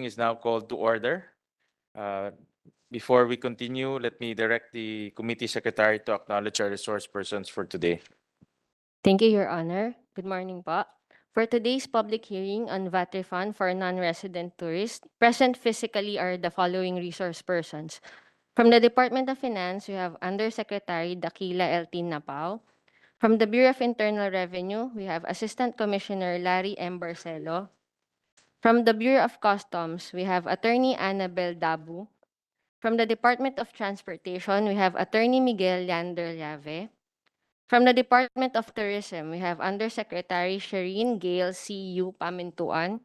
is now called to order. Before we continue, let me direct the committee secretary to acknowledge our resource persons for today. Thank you, Your Honor. Good morning po. For today's public hearing on VAT refund for non-resident tourists, present physically are the following resource persons. From the Department of Finance, we have Undersecretary Dakila Eltin Napao. From the Bureau of Internal Revenue, we have Assistant Commissioner Larry M. Barcelo. From the Bureau of Customs, we have Attorney Annabel Dabu. From the Department of Transportation, we have Attorney Miguel Yander Llave. From the Department of Tourism, we have Undersecretary Shireen Gale C.U. Pamintuan.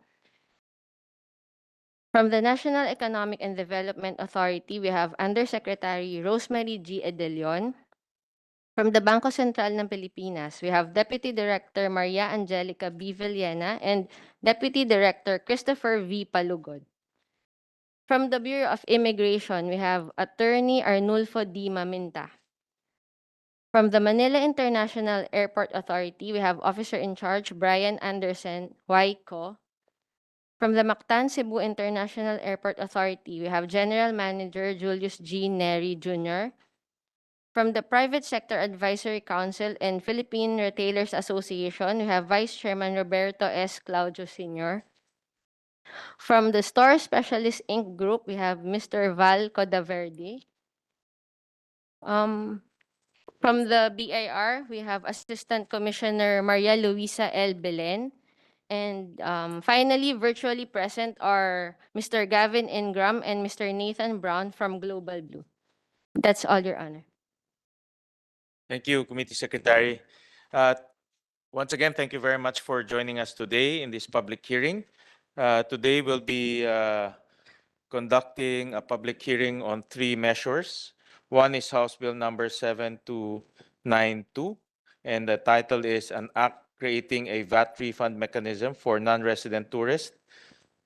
From the National Economic and Development Authority, we have Undersecretary Rosemary G. Edelion. From the Bangko Sentral ng Pilipinas, we have Deputy Director Maria Angelica B. Villena and Deputy Director Christopher V. Palugod. From the Bureau of Immigration, we have Attorney Arnulfo D. Maminta. From the Manila International Airport Authority, we have Officer in Charge Brian Anderson Waiko. From the Mactan Cebu International Airport Authority, we have General Manager Julius G. Neri Jr. From the Private Sector Advisory Council and Philippine Retailers Association, we have Vice Chairman Roberto S. Claudio Sr. From the Store Specialist Inc. Group, we have Mr. Val Codaverde. From the BIR, we have Assistant Commissioner Maria Luisa L. Belen. And finally, virtually present are Mr. Gavin Ingram and Mr. Nathan Brown from Global Blue. That's all, Your Honor. Thank you, Committee Secretary. Once again, thank you very much for joining us today in this public hearing. Today we'll be conducting a public hearing on 3 measures. One is House Bill number 7292, and the title is An Act Creating a VAT Refund Mechanism for Non-Resident Tourists,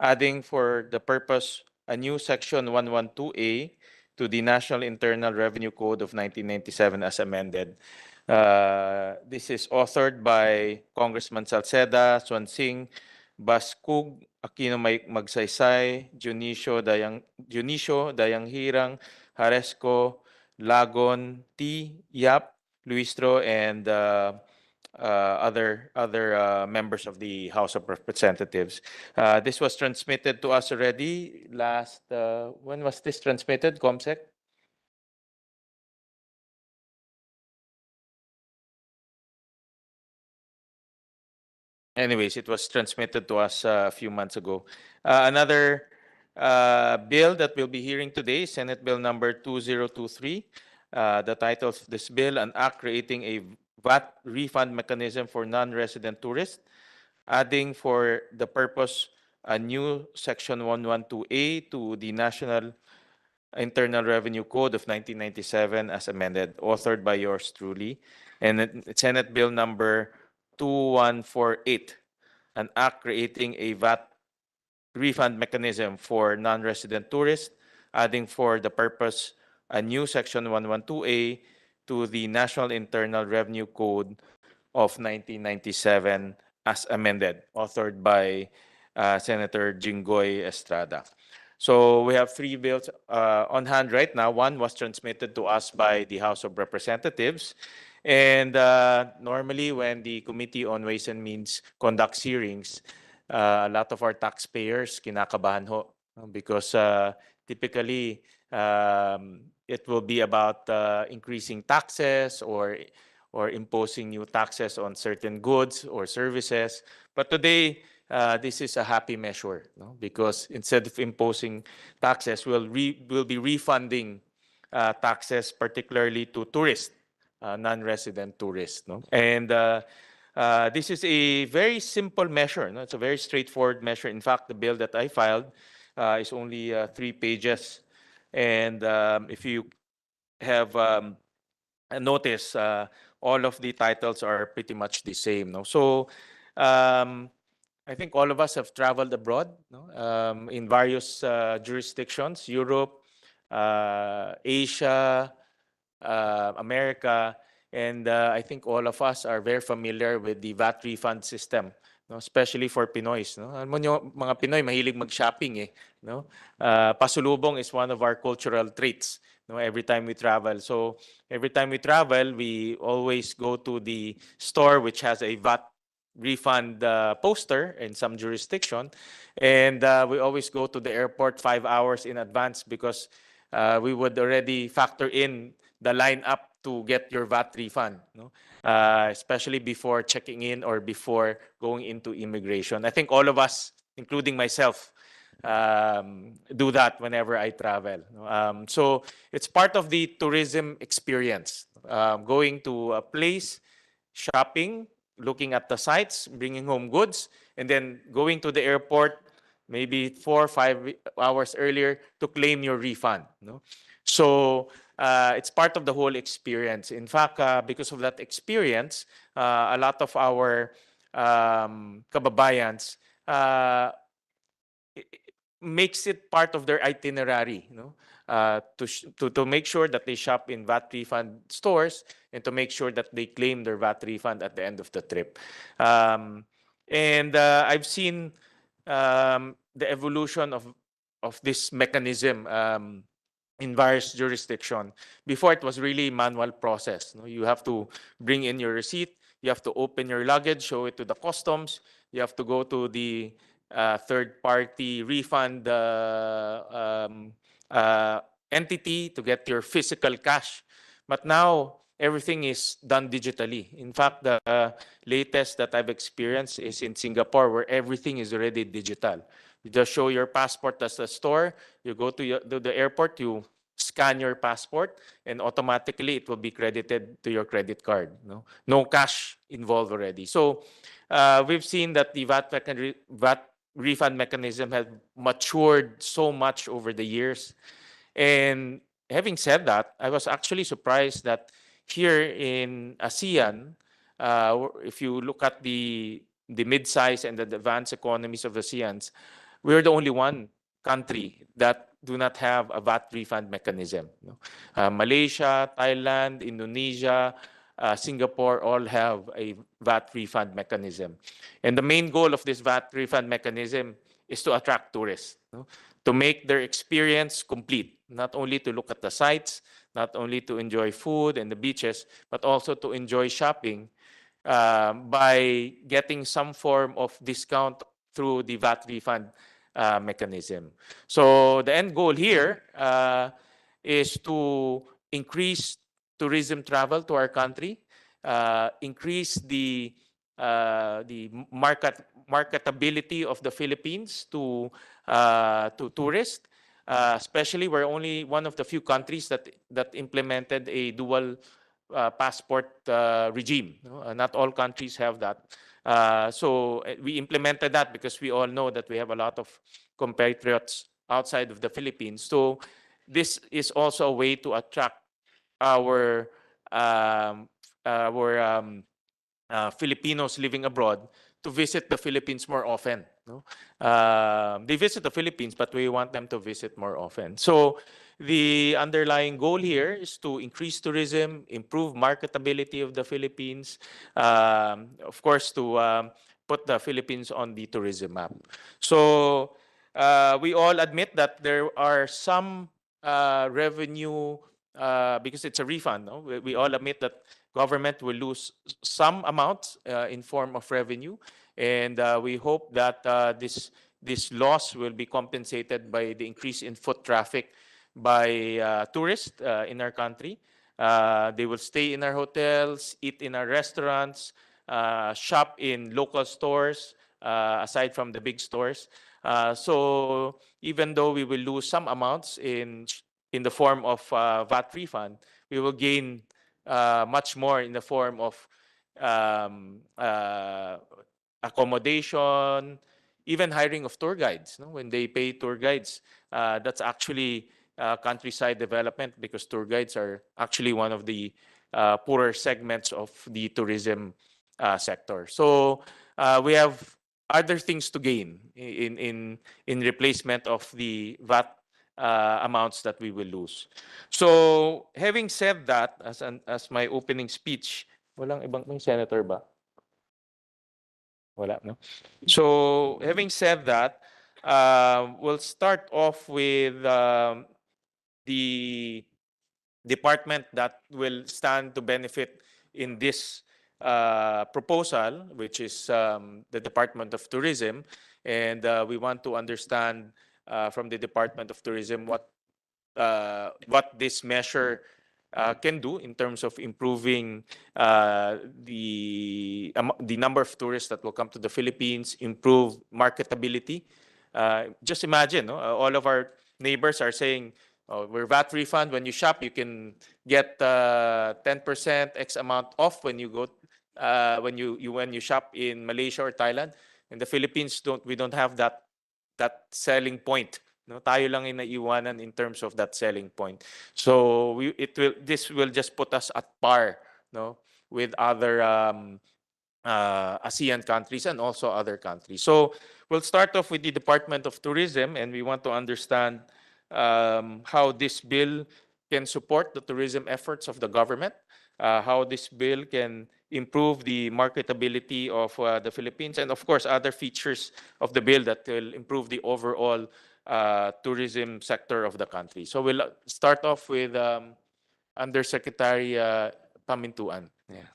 adding for the purpose a new Section 112A to the National Internal Revenue Code of 1997 as amended. This is authored by Congressman Salceda, Suansing, Bascug, Aquino Magsaysay, Dionisio Dayanghirang, Haresco, Lagon, T. Yap, Luistro, and other members of the House of Representatives. This was transmitted to us already last, when was this transmitted, Comsec? Anyways, it was transmitted to us a few months ago. Another bill that we'll be hearing today, Senate Bill number 2023. The title of this bill, An Act Creating a VAT Refund Mechanism for Non-Resident Tourists, adding for the purpose a new Section 112A to the National Internal Revenue Code of 1997 as amended, authored by yours truly. And Senate Bill number 2148, an act creating a VAT refund mechanism for non-resident tourists, adding for the purpose a new Section 112A to the National Internal Revenue Code of 1997 as amended, authored by Senator Jinggoy Estrada. So we have 3 bills on hand right now. One was transmitted to us by the House of Representatives. And normally when the Committee on Ways and Means conducts hearings, a lot of our taxpayers kinakabahan ho, because typically it will be about increasing taxes or imposing new taxes on certain goods or services. But today, this is a happy measure, no? Because instead of imposing taxes, we'll be refunding taxes, particularly to tourists, non-resident tourists. No? And this is a very simple measure. No? It's a very straightforward measure. In fact, the bill that I filed is only 3 pages. And if you have noticed, all of the titles are pretty much the same. No? So I think all of us have traveled abroad, no? In various jurisdictions, Europe, Asia, America, and I think all of us are very familiar with the VAT refund system no? Especially for Pinoys, no? Alam mo nyo, mga Pinoy mahilig mag-shopping, no? Pasulubong is one of our cultural traits, no? Every time we travel. So every time we travel, we always go to the store which has a VAT refund poster in some jurisdiction, and we always go to the airport 5 hours in advance because we would already factor in the lineup to get your VAT refund, no? Especially before checking in or before going into immigration. I think all of us, including myself, do that whenever I travel. So it's part of the tourism experience. Going to a place, shopping, looking at the sites, bringing home goods, and then going to the airport maybe 4 or 5 hours earlier to claim your refund. No? So it's part of the whole experience. In fact, because of that experience, a lot of our kababayans makes it part of their itinerary, to make sure that they shop in VAT refund stores and to make sure that they claim their VAT refund at the end of the trip. And I've seen the evolution of this mechanism in various jurisdiction. Before, it was really manual process. You have to bring in your receipt, you have to open your luggage, show it to the customs, you have to go to the third-party refund uh, entity to get your physical cash. But now, everything is done digitally. In fact, the latest that I've experienced is in Singapore, where everything is already digital. You just show your passport at the store, you go to the airport, you scan your passport, and automatically it will be credited to your credit card. No cash involved already. So we've seen that the VAT refund mechanism has matured so much over the years. And having said that, I was actually surprised that here in ASEAN, if you look at the mid-size and the advanced economies of ASEAN, we're the only one country that do not have a VAT refund mechanism. Malaysia, Thailand, Indonesia, Singapore all have a VAT refund mechanism. And the main goal of this VAT refund mechanism is to attract tourists, to make their experience complete, not only to look at the sites, not only to enjoy food and the beaches, but also to enjoy shopping by getting some form of discount through the VAT refund mechanism. So the end goal here is to increase tourism travel to our country, increase the marketability of the Philippines to tourists. Especially, we're only one of the few countries that implemented a dual passport regime. Not all countries have that. So we implemented that because we all know that we have a lot of compatriots outside of the Philippines. So this is also a way to attract our um, Filipinos living abroad to visit the Philippines more often. They visit the Philippines, but we want them to visit more often. So the underlying goal here is to increase tourism, improve marketability of the Philippines, of course, to put the Philippines on the tourism map. So we all admit that there are some revenue because it's a refund. We all admit that government will lose some amounts in form of revenue, and we hope that this loss will be compensated by the increase in foot traffic by tourists in our country. They will stay in our hotels, eat in our restaurants, shop in local stores aside from the big stores. So even though we will lose some amounts in the form of VAT refund, we will gain much more in the form of um, uh, accommodation, even hiring of tour guides. When they pay tour guides, that's actually countryside development because tour guides are actually one of the poorer segments of the tourism sector. So we have other things to gain in replacement of the VAT amounts that we will lose. So having said that, as my opening speech, walang ibang may senator ba? Wala, no? So, having said that, we'll start off with the department that will stand to benefit in this proposal, which is the Department of Tourism. And we want to understand from the Department of Tourism what this measure can do in terms of improving the number of tourists that will come to the Philippines, improve marketability. Just imagine, no? All of our neighbors are saying, oh, we're VAT refund. When you shop, you can get 10% X amount off when you go when you shop in Malaysia or Thailand. In the Philippines, we don't have that selling point. No, tayo lang yung naiwanan in terms of that selling point. So this will just put us at par, no, with other ASEAN countries and also other countries. So we'll start off with the Department of Tourism, and we want to understand how this bill can support the tourism efforts of the government, how this bill can improve the marketability of the Philippines, and of course, other features of the bill that will improve the overall tourism sector of the country. So we'll start off with Undersecretary Pamintuan. Yeah.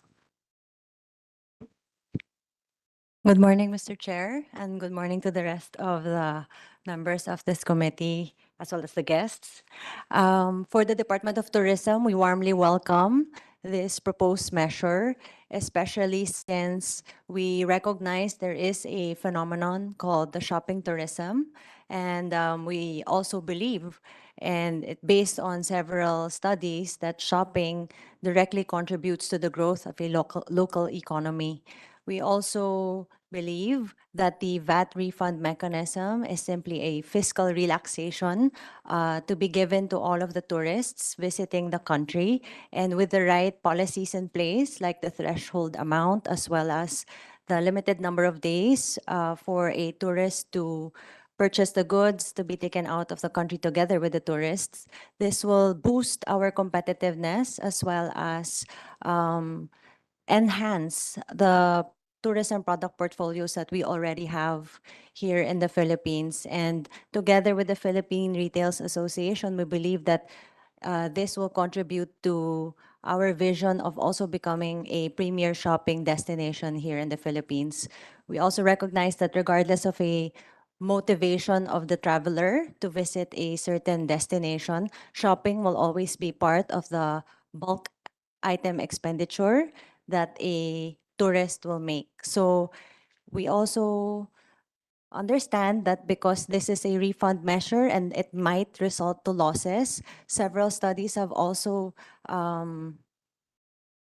Good morning, Mr. Chair, and good morning to the rest of the members of this committee, as well as the guests. For the Department of Tourism, we warmly welcome this proposed measure, especially since we recognize there is a phenomenon called the shopping tourism. And we also believe, and based on several studies, that shopping directly contributes to the growth of a local economy. We also believe that the VAT refund mechanism is simply a fiscal relaxation to be given to all of the tourists visiting the country. And with the right policies in place, like the threshold amount, as well as the limited number of days for a tourist to purchase the goods to be taken out of the country together with the tourists, this will boost our competitiveness as well as enhance the tourism product portfolios that we already have here in the Philippines. And together with the Philippine Retails Association, we believe that this will contribute to our vision of also becoming a premier shopping destination here in the Philippines. We also recognize that regardless of a motivation of the traveler to visit a certain destination, shopping will always be part of the bulk item expenditure that a tourist will make. So we also understand that because this is a refund measure and it might result to losses, several studies have also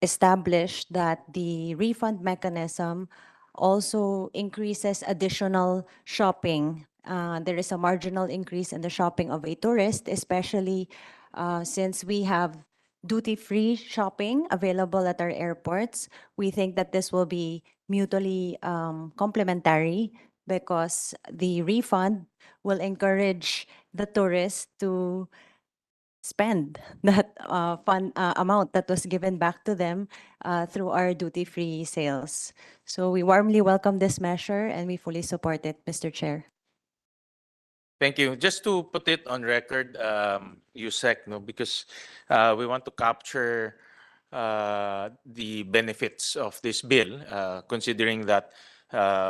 established that the refund mechanism also increases additional shopping. There is a marginal increase in the shopping of a tourist, especially since we have duty-free shopping available at our airports. We think that this will be mutually complementary because the refund will encourage the tourist to spend that amount that was given back to them through our duty-free sales. So we warmly welcome this measure and we fully support it, Mr. Chair. Thank you. Just to put it on record, USEC, no, because we want to capture the benefits of this bill, considering that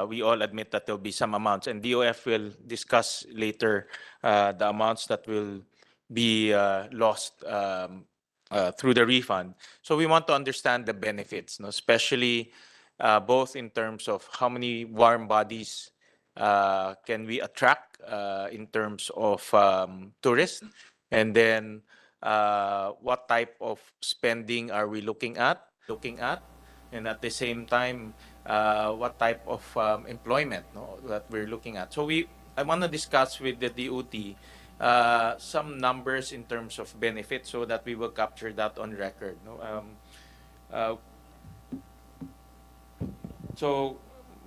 we all admit that there'll be some amounts, and DOF will discuss later the amounts that will be lost through the refund. So we want to understand the benefits, no, especially both in terms of how many warm bodies can we attract in terms of tourists, and then what type of spending are we looking at, and at the same time what type of employment, no, that we're looking at. So I want to discuss with the DOT some numbers in terms of benefits so that we will capture that on record, no? So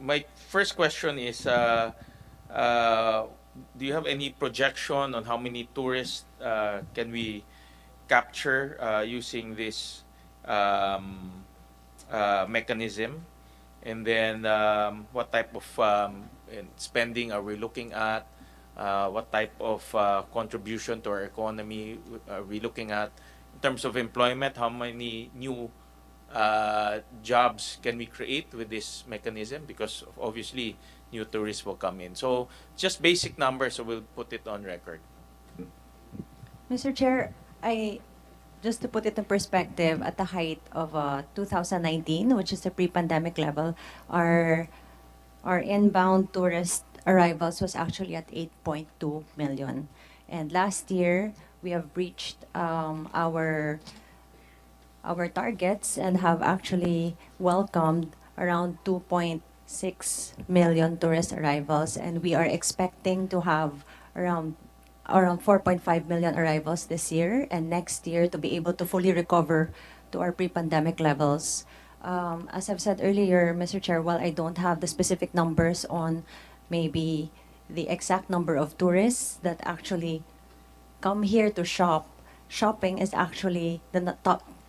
my first question is, do you have any projection on how many tourists can we capture using this mechanism? And then what type of spending are we looking at? What type of contribution to our economy are we looking at? In terms of employment, how many new jobs can we create with this mechanism? Because obviously new tourists will come in. So just basic numbers, so we'll put it on record. Mr. Chair, just to put it in perspective, at the height of 2019, which is the pre-pandemic level, our inbound tourist arrivals was actually at 8.2 million. And last year, we have reached our targets and have actually welcomed around 2.6 million tourist arrivals, and we are expecting to have around 4.5 million arrivals this year, and next year to be able to fully recover to our pre-pandemic levels. As I've said earlier, Mr. Chair, while I don't have the specific numbers on maybe the exact number of tourists that actually come here to shop, shopping is actually the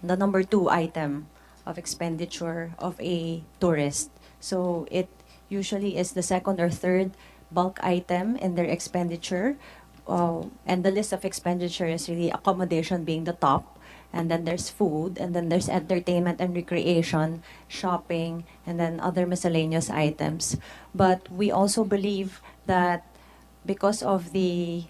number 2 item of expenditure of a tourist. So it usually is the second or third bulk item in their expenditure. And the list of expenditure is really accommodation being the top. And then there's food, and then there's entertainment and recreation, shopping, and then other miscellaneous items. But we also believe that because of the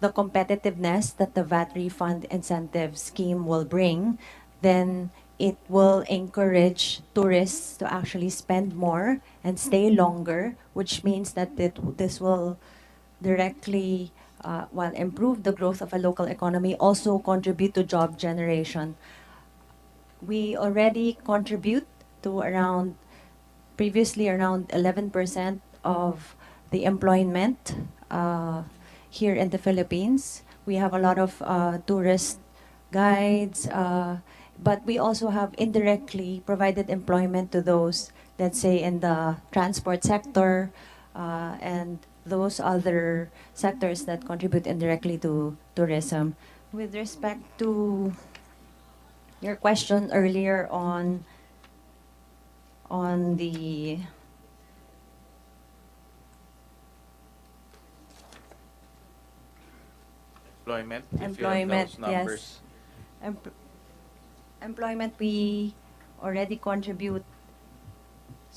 competitiveness that the VAT refund incentive scheme will bring, then it will encourage tourists to actually spend more and stay longer, which means that this will directly, while improve the growth of a local economy, also contribute to job generation. We already contribute to previously around 11% of the employment here in the Philippines. We have a lot of tourist guides, but we also have indirectly provided employment to those, let's say, in the transport sector and those other sectors that contribute indirectly to tourism. With respect to your question earlier on the Employment, if you have employment, those numbers. yes. Employment, we already contribute,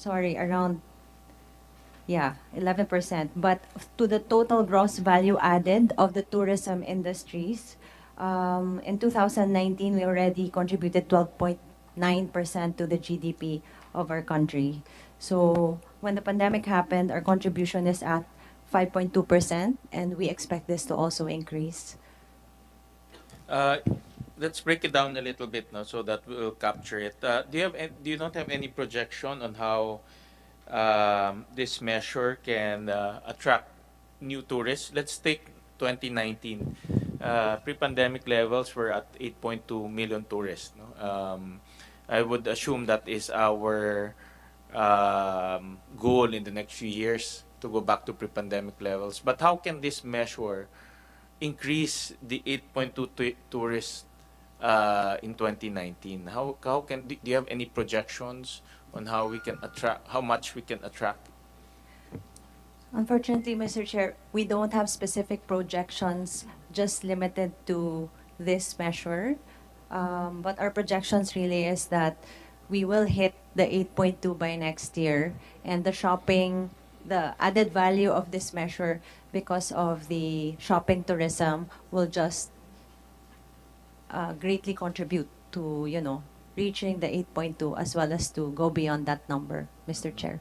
around, 11%. But to the total gross value added of the tourism industries, in 2019, we already contributed 12.9% to the GDP of our country. So when the pandemic happened, our contribution is at 5.2%, and we expect this to also increase. Let's break it down a little bit now so that we'll capture it. Do you not have any projection on how this measure can attract new tourists? Let's take 2019. Pre-pandemic levels were at 8.2 million tourists. No? I would assume that is our goal in the next few years to go back to pre-pandemic levels. But how can this measure increase the 8.2 tourists in 2019? Do you have any projections on how we can attract, how much we can attract? Unfortunately, Mr. Chair, we don't have specific projections just limited to this measure. But our projections really is that we will hit the 8.2 by next year, and the added value of this measure because of the shopping tourism will just greatly contribute to, reaching the 8.2 as well as to go beyond that number, Mr. Chair.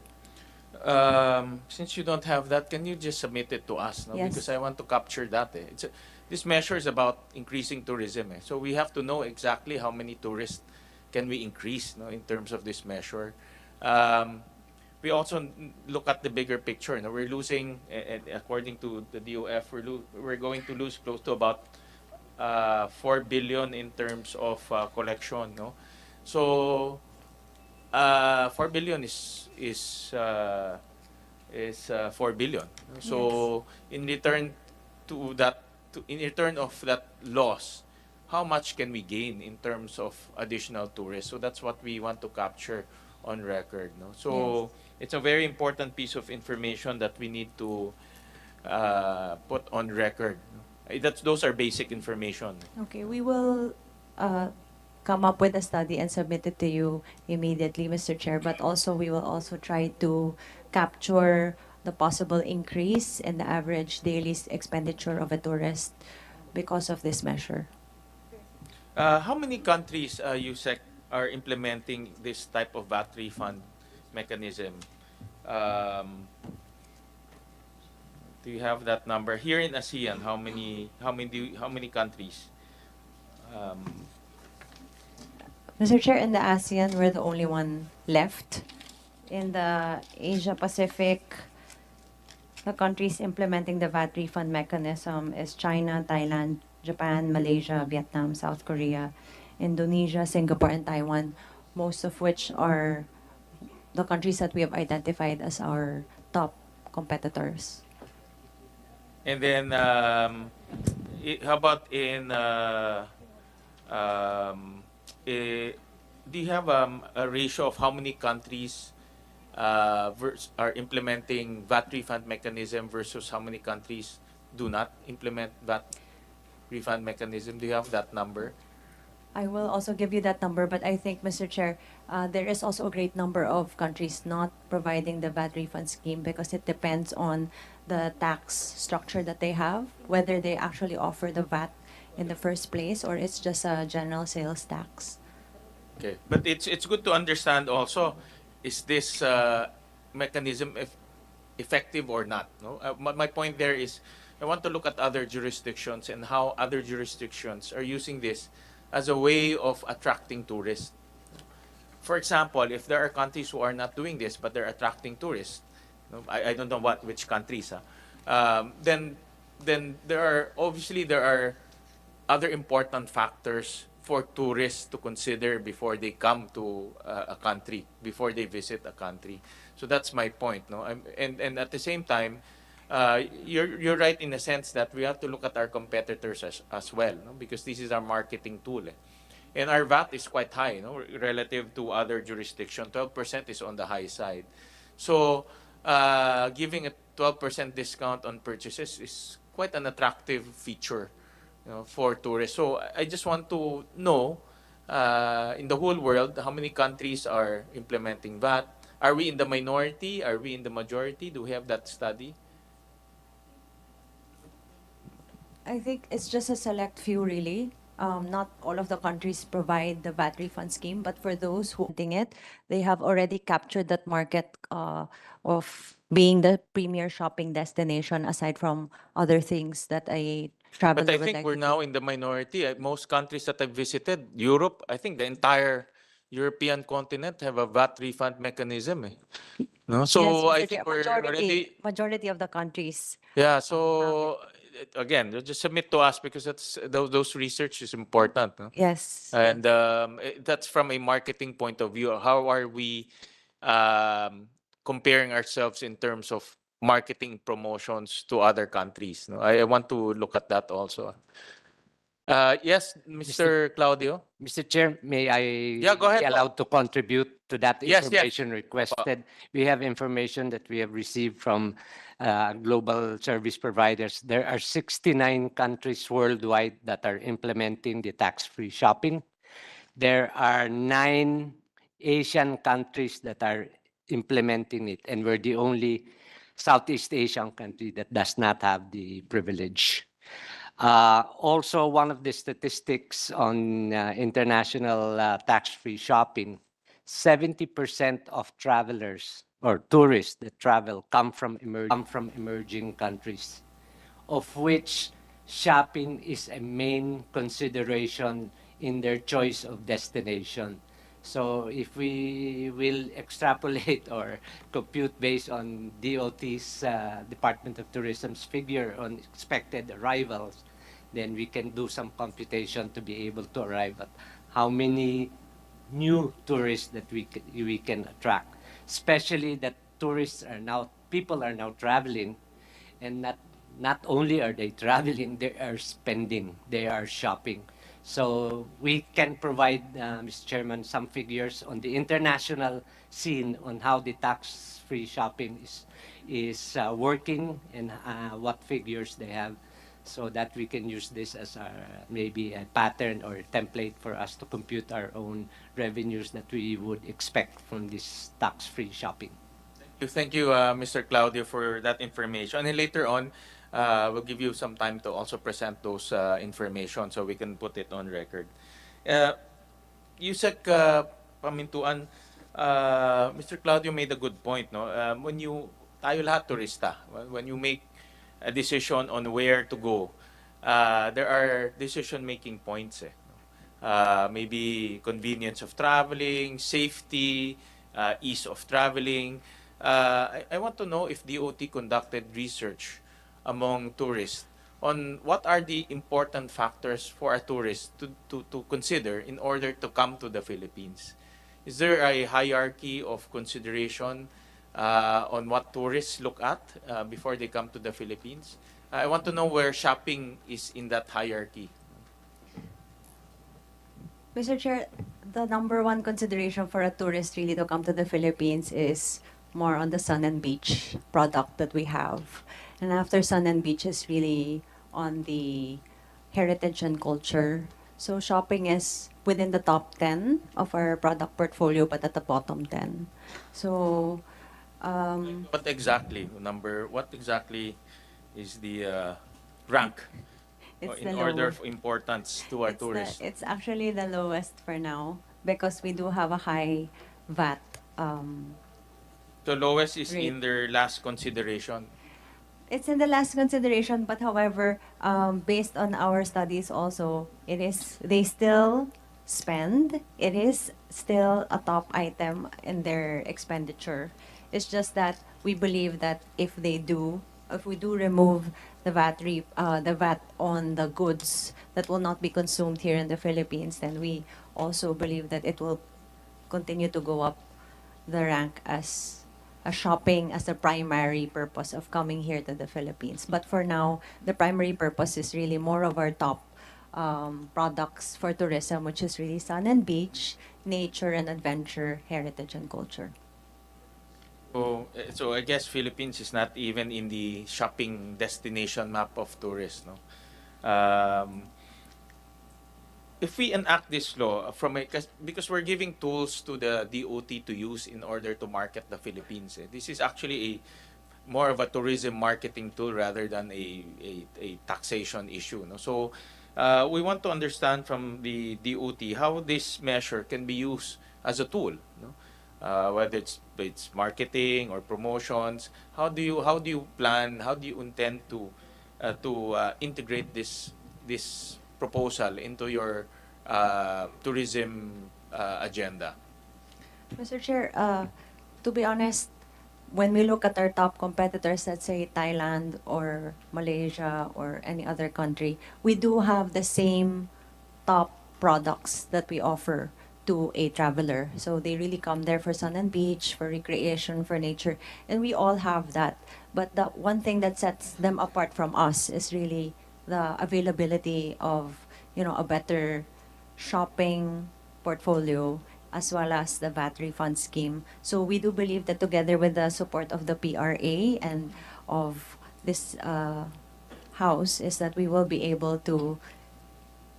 Since you don't have that, can you just submit it to us? No? Yes. Because I want to capture that. This measure is about increasing tourism. So we have to know exactly how many tourists can we increase, no, in terms of this measure. We also look at the bigger picture. No? We're losing, according to the DOF, we're going to lose close to about 4 billion in terms of collection. No? So 4 billion is 4 billion. So in return to that, in return of that loss, how much can we gain in terms of additional tourists? So that's what we want to capture on record. No? So it's a very important piece of information that we need to put on record. No? Those are basic information. Okay, we will come up with a study and submit it to you immediately, Mr. Chair. But also, we will also try to capture the possible increase in the average daily expenditure of a tourist because of this measure. How many countries, USEC, are implementing this type of VAT refund mechanism? Do you have that number here in ASEAN? How many countries? Mr. Chair, in the ASEAN, we're the only one left. In the Asia Pacific, the countries implementing the VAT refund mechanism is China, Thailand, Japan, Malaysia, Vietnam, South Korea, Indonesia, Singapore, and Taiwan, most of which are the countries that we have identified as our top competitors. And then, how about in do you have a ratio of how many countries are implementing VAT refund mechanism versus how many countries do not implement VAT refund mechanism? Do you have that number? I will also give you that number, but I think, Mr. Chair, there is also a great number of countries not providing the VAT refund scheme because it depends on the tax structure that they have, whether they actually offer the VAT in the first place or it's just a general sales tax. Okay, but it's good to understand also, is this mechanism effective or not? No, my point there is, I want to look at other jurisdictions and how other jurisdictions are using this as a way of attracting tourists. For example, if there are countries who are not doing this but they're attracting tourists, no, I don't know which countries, then there are other important factors for tourists to consider before they come to a country, before they visit a country. So that's my point, no. And at the same time, you're right in a sense that we have to look at our competitors as well, no? Because this is our marketing tool. And our VAT is quite high, no, relative to other jurisdictions. 12% is on the high side. So giving a 12% discount on purchases is quite an attractive feature, you know, for tourists. So I just want to know, in the whole world, how many countries are implementing VAT? Are we in the minority? Are we in the majority? Do we have that study? I think it's just a select few, really. Not all of the countries provide the VAT refund scheme, but for those who are doing it, they have already captured that market of being the premier shopping destination, aside from other things that a traveler But I would think like we're to now in the minority. Most countries that I've visited, Europe, I think the entire European continent have a VAT refund mechanism. No? Yes, So I Mr. think Chair, we're already, majority of the countries. yeah, so again, just submit to us because those research is important. No? Yes. And that's from a marketing point of view. How are we comparing ourselves in terms of marketing promotions to other countries? No? I want to look at that also. Yes, Mr. Claudio? Mr. Chair, may I Yeah, go ahead be po. allowed to contribute to that Yes, yes. information requested? We have information that we have received from global service providers. There are 69 countries worldwide that are implementing the tax-free shopping. There are 9 Asian countries that are implementing it, and we're the only Southeast Asian country that does not have the privilege. Also, one of the statistics on international tax-free shopping, 70% of travelers or tourists that travel come from emerging countries, of which shopping is a main consideration in their choice of destination. So if we will extrapolate or compute based on DOT's Department of Tourism's figure on expected arrivals, then we can do some computation to be able to arrive at how many new tourists that we can attract, especially that people are now traveling, and not only are they traveling, they are spending, they are shopping. So we can provide, Mr. Chairman, some figures on the international scene on how the tax-free shopping is working and what figures they have, so that we can use this as our maybe a pattern or a template for us to compute our own revenues that we would expect from this tax-free shopping. Thank you, Mr. Claudio, for that information. And later on, we'll give you some time to also present those information so we can put it on record. Yusek Pamintuan, Mr. Claudio made a good point, no? Tayo lahat turista, when you make a decision on where to go, there are decision-making points, eh. Maybe convenience of traveling, safety, ease of traveling. I want to know if DOT conducted research among tourists on what are the important factors for a tourist to consider in order to come to the Philippines. Is there a hierarchy of consideration on what tourists look at before they come to the Philippines? I want to know where shopping is in that hierarchy. Mr. Chair, the number one consideration for a tourist really to come to the Philippines is more on the sun and beach product that we have. And after sun and beach is really on the heritage and culture. So shopping is within the top 10 of our product portfolio, but at the bottom 10. So, What exactly is the rank it's in the order low. of importance to our tourists? It's actually the lowest for now because we do have a high VAT. The lowest is Rate. in their last consideration. It's in the last consideration, but however, based on our studies also, they still spend. It is still a top item in their expenditure. It's just that we believe that if we do remove the VAT on the goods that will not be consumed here in the Philippines, then we also believe that it will continue to go up the rank as a shopping as a primary purpose of coming here to the Philippines. But for now, the primary purpose is really more of our top products for tourism, which is really sun and beach, nature and adventure, heritage and culture. So I guess Philippines is not even in the shopping destination map of tourists, no? If we enact this law because we're giving tools to the DOT to use in order to market the Philippines, eh. This is actually more of a tourism marketing tool rather than a taxation issue, no? So we want to understand from the DOT how this measure can be used as a tool, no? Whether it's marketing or promotions. How do you intend to integrate this proposal into your tourism agenda? Mr. Chair, to be honest, when we look at our top competitors, let's say Thailand or Malaysia or any other country, we do have the same top products that we offer to a traveler. So they really come there for sun and beach, for recreation, for nature, and we all have that. But the one thing that sets them apart from us is really the availability of, a better shopping portfolio as well as the VAT refund scheme. So we do believe that together with the support of the PRA and of this house is that we will be able to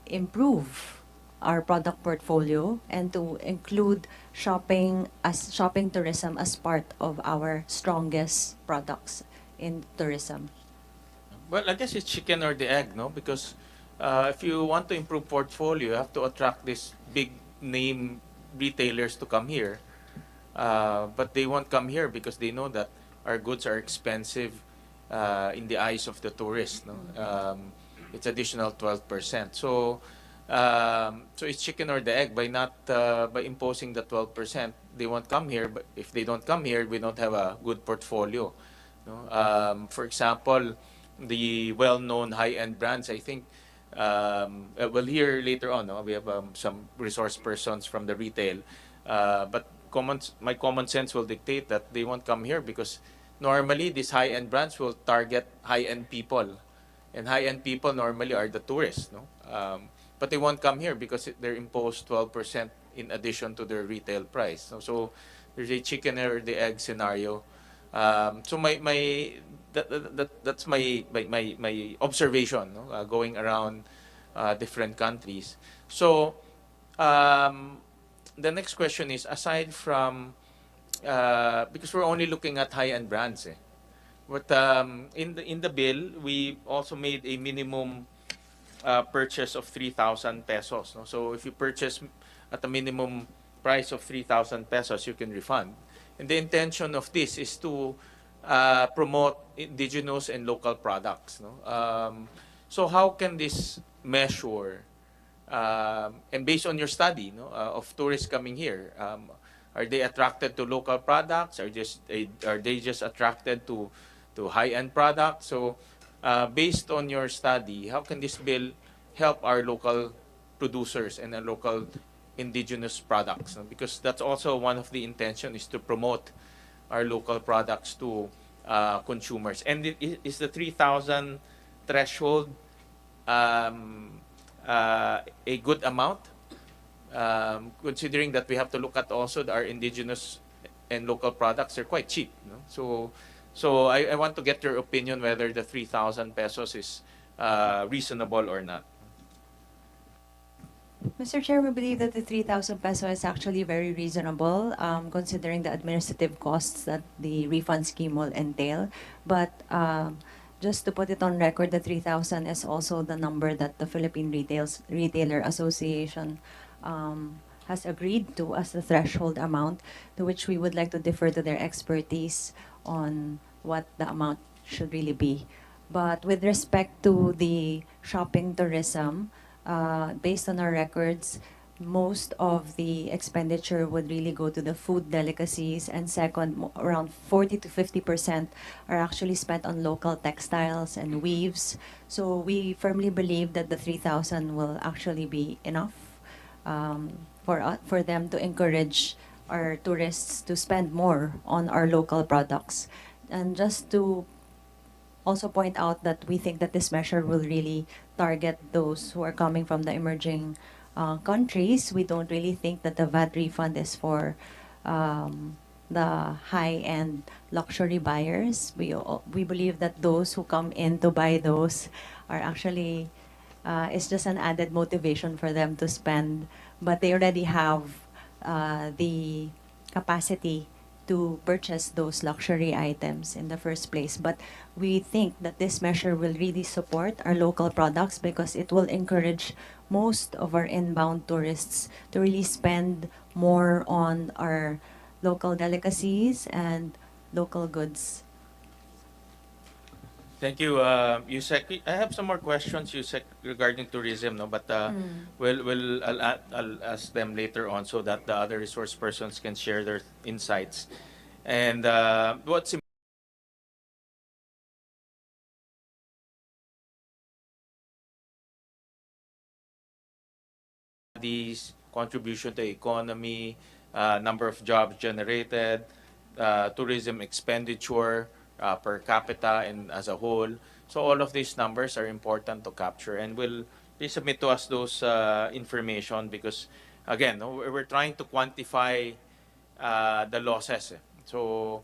improve our product portfolio and to include shopping tourism as part of our strongest products in tourism. Well, I guess it's chicken or the egg, no? Because if you want to improve portfolio, you have to attract these big name retailers to come here. But they won't come here because they know that our goods are expensive in the eyes of the tourist, no? It's additional 12%. So it's chicken or the egg. By imposing the 12%, they won't come here. But if they don't come here, we don't have a good portfolio, no? For example, the well-known high-end brands, I think, we'll hear later on, no? We have some resource persons from the retail. But my common sense will dictate that they won't come here because normally these high-end brands will target high-end people. And high-end people normally are the tourists, no? But they won't come here because they're imposed 12% in addition to their retail price. So there's a chicken or the egg scenario. So that's my observation, no? Going around different countries. So the next question is, aside from because we're only looking at high-end brands, eh. But in the bill, we also made a minimum purchase of 3,000 pesos. No? So if you purchase at a minimum price of 3,000 pesos, you can refund. And the intention of this is to promote indigenous and local products. No? So how can this measure, and based on your study, no, of tourists coming here, are they attracted to local products? Are they just attracted to high-end products? So, based on your study, how can this bill help our local producers and our local indigenous products? No? Because that's also one of the intention is to promote our local products to consumers. And is the 3,000 threshold a good amount? Considering that we have to look at also our indigenous and local products, they're quite cheap. No? So I want to get your opinion whether the 3,000 pesos is reasonable or not. Mr. Chair, we believe that the 3,000 peso is actually very reasonable, considering the administrative costs that the refund scheme will entail. But just to put it on record, the 3,000 is also the number that the Philippine Retailer Association has agreed to as the threshold amount, to which we would like to defer to their expertise on what the amount should really be. But with respect to the shopping tourism, based on our records, most of the expenditure would really go to the food delicacies, and second, around 40 to 50% are actually spent on local textiles and weaves. So we firmly believe that the 3,000 will actually be enough for them to encourage our tourists to spend more on our local products. And just to also point out that we think that this measure will really target those who are coming from the emerging countries. We don't really think that the VAT refund is for the high-end luxury buyers. We believe that those who come in to buy those are actually, it's just an added motivation for them to spend, but they already have the capacity to purchase those luxury items in the first place. But we think that this measure will really support our local products because it will encourage most of our inbound tourists to really spend more on our local delicacies and local goods. Thank you, Yusek. I have some more questions, Yusek, regarding tourism, no? But I'll ask them later on so that the other resource persons can share their insights. And what's these contribution to economy, number of jobs generated, tourism expenditure per capita and as a whole. So all of these numbers are important to capture, and please submit to us those information because again, no, we're trying to quantify the losses. So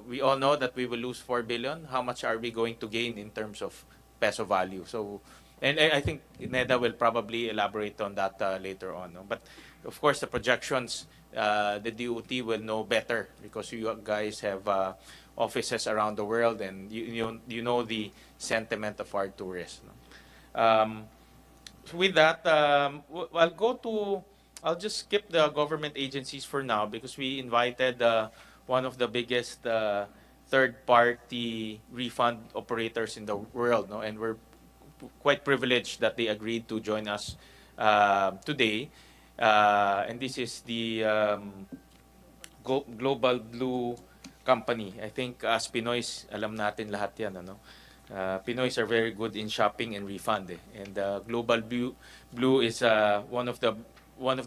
we all know that we will lose 4 billion. How much are we going to gain in terms of peso value? So, and I think Neda will probably elaborate on that later on. No? But of course, the projections, the DOT will know better because you guys have offices around the world, and you know the sentiment of our tourists. No? With that, I'll just skip the government agencies for now because we invited one of the biggest third-party refund operators in the world, no? And we're quite privileged that they agreed to join us today. And this is the Global Blue Company. I think as Pinoys, alam natin lahat yan, ano? Pinoys are very good in shopping and refund. And Global Blue is one of the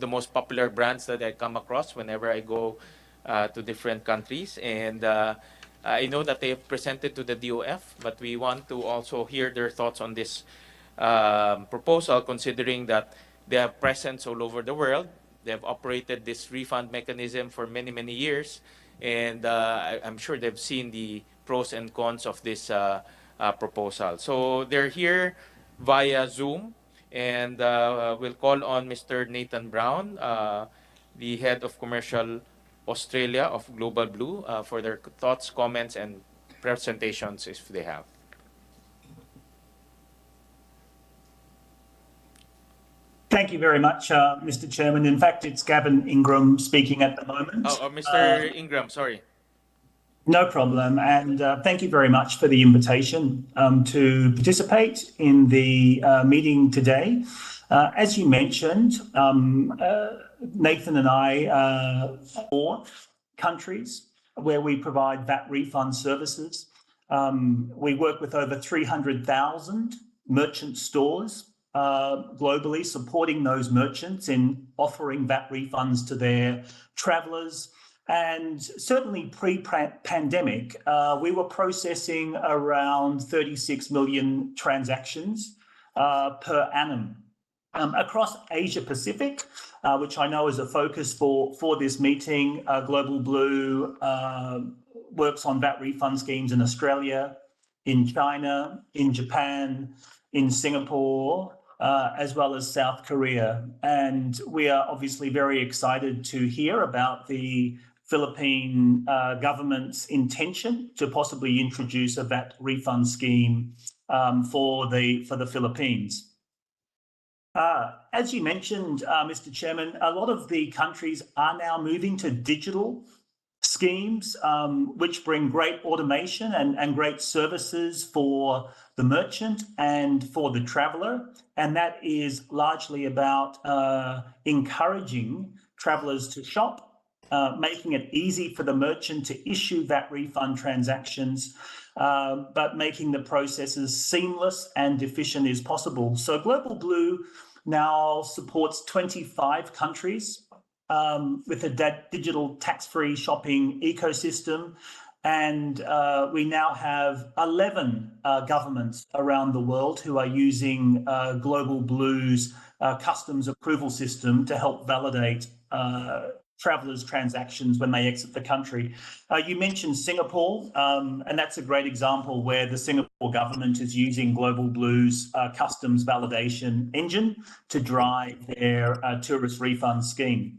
most popular brands that I come across whenever I go to different countries. And I know that they have presented to the DOF, but we want to also hear their thoughts on this proposal, considering that they have presence all over the world. They have operated this refund mechanism for many, many years, and I'm sure they've seen the pros and cons of this proposal. So they're here via Zoom, and we'll call on Mr. Nathan Brown, the head of commercial Australia of Global Blue, for their thoughts, comments, and presentations if they have. Thank you very much, Mr. Chairman. In fact, it's Gavin Ingram speaking at the moment. Mr. Ingram, sorry. No problem. And thank you very much for the invitation to participate in the meeting today. As you mentioned, Nathan and I, 4 countries where we provide VAT refund services. We work with over 300,000 merchant stores globally, supporting those merchants in offering VAT refunds to their travellers. And certainly pre-pandemic, we were processing around 36 million transactions per annum. Across Asia Pacific, which I know is a focus for this meeting, Global Blue works on VAT refund schemes in Australia, in China, in Japan, in Singapore, as well as South Korea. And we are obviously very excited to hear about the Philippine government's intention to possibly introduce a VAT refund scheme for the Philippines. As you mentioned, Mr. Chairman, a lot of the countries are now moving to digital schemes, which bring great automation and great services for the merchant and for the traveller. And that is largely about encouraging travellers to shop, making it easy for the merchant to issue VAT refund transactions, but making the processes seamless and efficient as possible. So Global Blue now supports 25 countries with a digital tax-free shopping ecosystem. And we now have 11 governments around the world who are using Global Blue's customs approval system to help validate travellers' transactions when they exit the country. You mentioned Singapore, and that's a great example where the Singapore government is using Global Blue's customs validation engine to drive their tourist refund scheme.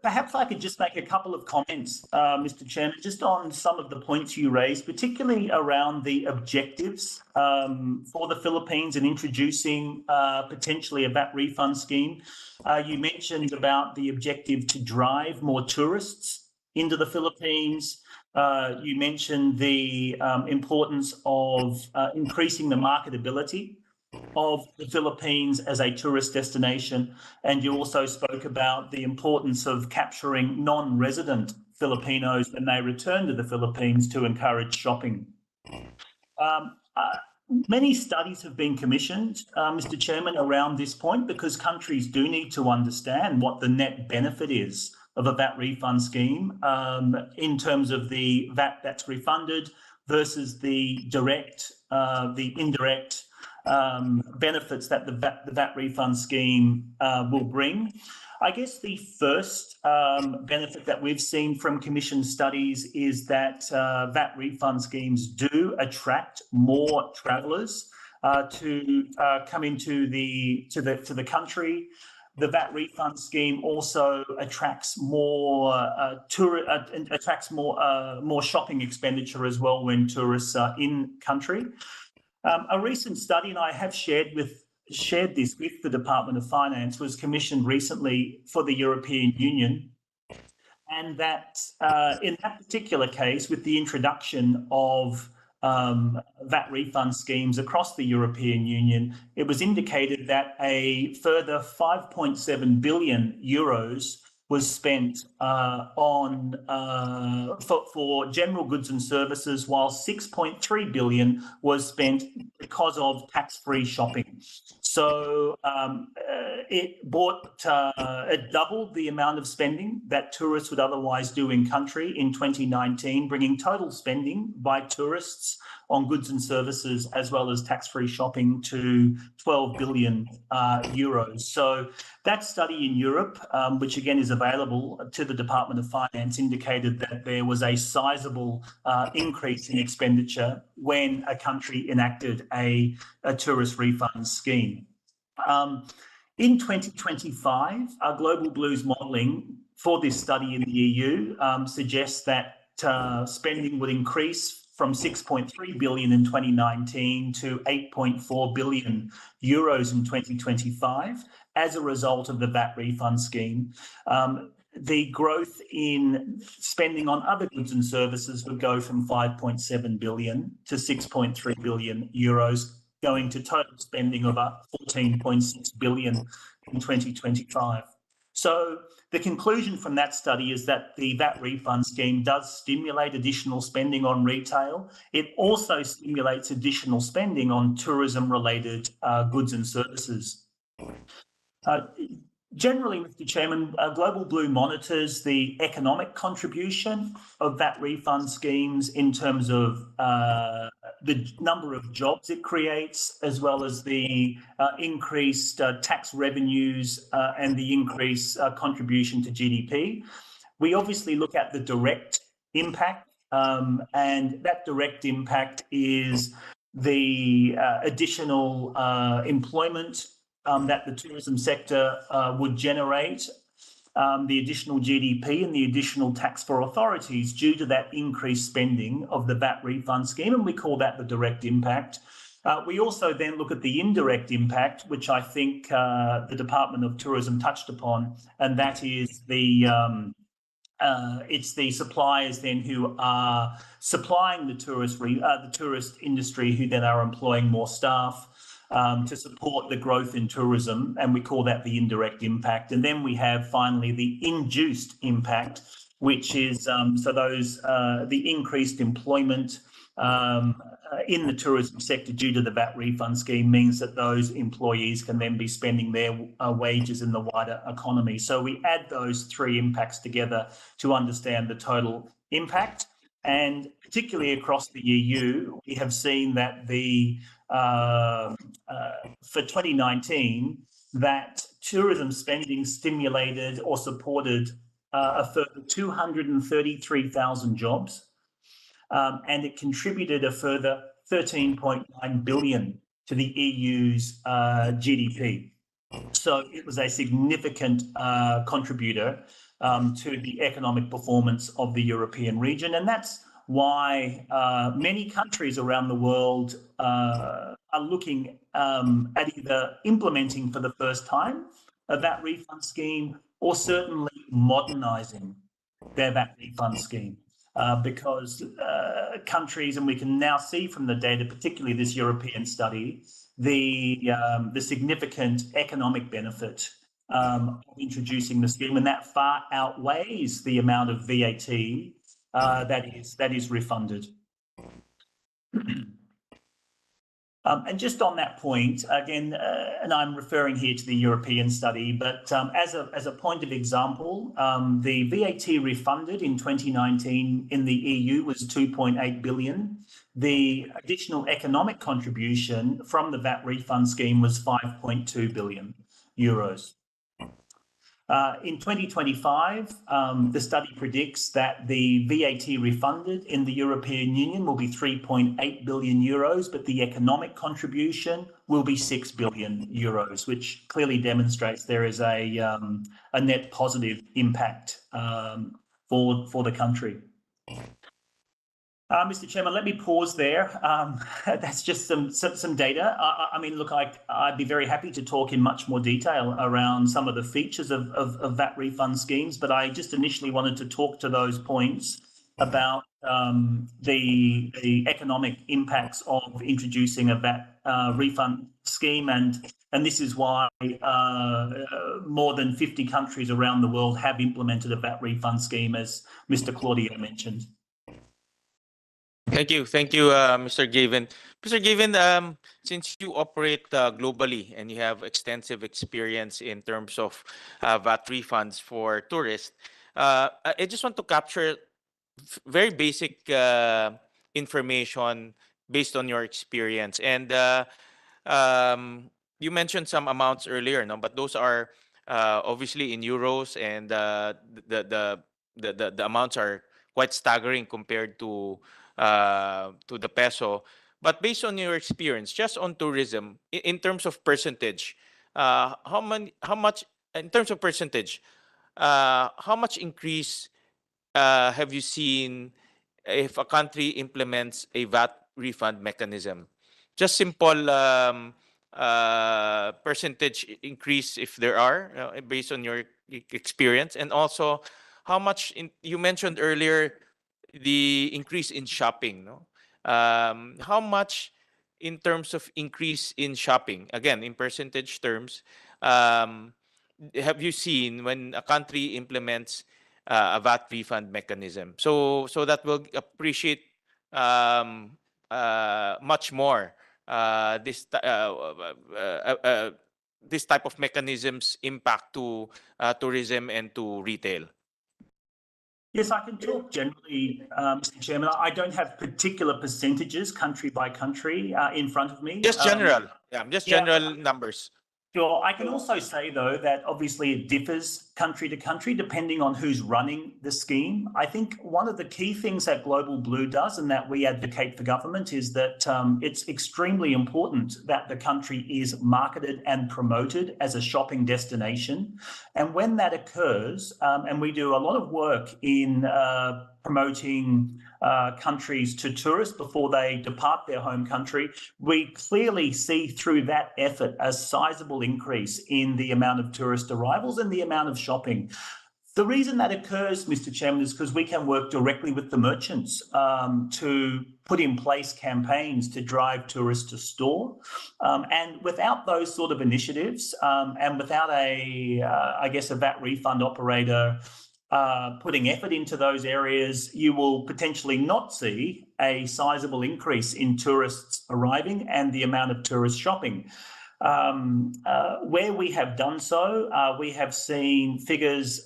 Perhaps I could just make a couple of comments, Mr. Chairman, just on some of the points you raised, particularly around the objectives for the Philippines in introducing potentially a VAT refund scheme. You mentioned about the objective to drive more tourists into the Philippines. You mentioned the importance of increasing the marketability of the Philippines as a tourist destination. And you also spoke about the importance of capturing non-resident Filipinos when they return to the Philippines to encourage shopping. Many studies have been commissioned, Mr. Chairman, around this point, because countries do need to understand what the net benefit is of a VAT refund scheme in terms of the VAT that's refunded versus the indirect benefits that the VAT refund scheme will bring. I guess the first benefit that we've seen from commission studies is that VAT refund schemes do attract more travellers to come into the country. The VAT refund scheme also attracts more more shopping expenditure as well when tourists are in country. A recent study, and I have shared this with the Department of Finance, was commissioned recently for the European Union, and that in that particular case, with the introduction of VAT refund schemes across the European Union, it was indicated that a further 5.7 billion euros was spent for general goods and services, while 6.3 billion was spent because of tax-free shopping. So it doubled the amount of spending that tourists would otherwise do in country in 2019, bringing total spending by tourists on goods and services as well as tax-free shopping to 12 billion euros. So that study in Europe, which again is available to the Department of Finance, indicated that there was a sizable increase in expenditure when a country enacted a tourist refund scheme. In 2025, our Global Blues modelling for this study in the EU suggests that spending would increase from 6.3 billion in 2019 to 8.4 billion euros in 2025 as a result of the VAT refund scheme. The growth in spending on other goods and services would go from 5.7 billion to 6.3 billion euros, going to total spending of about 14.6 billion in 2025. So the conclusion from that study is that the VAT refund scheme does stimulate additional spending on retail. It also stimulates additional spending on tourism-related goods and services. Generally, Mr. Chairman, Global Blue monitors the economic contribution of VAT refund schemes in terms of the number of jobs it creates, as well as the increased tax revenues and the increased contribution to GDP. We obviously look at the direct impact, and that direct impact is the additional employment that the tourism sector would generate, the additional GDP and the additional tax for authorities due to that increased spending of the VAT refund scheme, and we call that the direct impact. We also then look at the indirect impact, which I think the Department of Tourism touched upon, and that is it's the suppliers then who are supplying the tourist industry, who then are employing more staff to support the growth in tourism, and we call that the indirect impact. And then we have finally the induced impact, which is the increased employment in the tourism sector due to the VAT refund scheme means that those employees can then be spending their wages in the wider economy. So we add those three impacts together to understand the total impact. And particularly across the EU, we have seen that for 2019, that tourism spending stimulated or supported a further 233,000 jobs, and it contributed a further 13.9 billion to the EU's GDP. So it was a significant contributor to the economic performance of the European region, and that's why many countries around the world are looking at either implementing for the first time a VAT refund scheme or certainly modernising their VAT refund scheme, because countries, and we can now see from the data, particularly this European study, the significant economic benefit of introducing the scheme, and that far outweighs the amount of VAT that is refunded. And just on that point, again, and I'm referring here to the European study, but as a point of example, the VAT refunded in 2019 in the EU was 2.8 billion. The additional economic contribution from the VAT refund scheme was 5.2 billion euros. In 2025, the study predicts that the VAT refunded in the European Union will be 3.8 billion euros, but the economic contribution will be 6 billion euros, which clearly demonstrates there is a net positive impact for the country. Mr. Chairman, let me pause there. That's just some data. I mean, look, I'd be very happy to talk in much more detail around some of the features of VAT refund schemes, but I just initially wanted to talk to those points about the economic impacts of introducing a VAT refund scheme and And this is why more than 50 countries around the world have implemented a VAT refund scheme, as Mr. Claudio mentioned. Thank you, Mr. Gavin. Mr. Gavin, since you operate globally and you have extensive experience in terms of VAT refunds for tourists, I just want to capture very basic information based on your experience. And you mentioned some amounts earlier, no? But those are obviously in euros, and the, the the amounts are quite staggering compared to the peso. But based on your experience, just on tourism, in terms of percentage, how much in terms of percentage, how much increase have you seen if a country implements a VAT refund mechanism? Just simple percentage increase, if there are, based on your experience, and also how much you mentioned earlier the increase in shopping, no? How much in terms of increase in shopping, again in percentage terms, um, have you seen when a country implements a VAT refund mechanism? So that will appreciate much more this type of mechanisms impact to tourism and to retail. Yes, I can talk generally, Mr. Chairman. I don't have particular percentages country by country in front of me. Just general, just yeah. general numbers. Sure. I can also say, though, that obviously it differs country to country depending on who's running the scheme. I think one of the key things that Global Blue does and that we advocate for government is that it's extremely important that the country is marketed and promoted as a shopping destination. And when that occurs, and we do a lot of work in promoting countries to tourists before they depart their home country, we clearly see through that effort a sizable increase in the amount of tourist arrivals and the amount of shopping. The reason that occurs, Mr. Chairman, is because we can work directly with the merchants to put in place campaigns to drive tourists to store. And without those sort of initiatives and without I guess, a VAT refund operator putting effort into those areas, you will potentially not see a sizable increase in tourists arriving and the amount of tourist shopping. Where we have done so, we have seen figures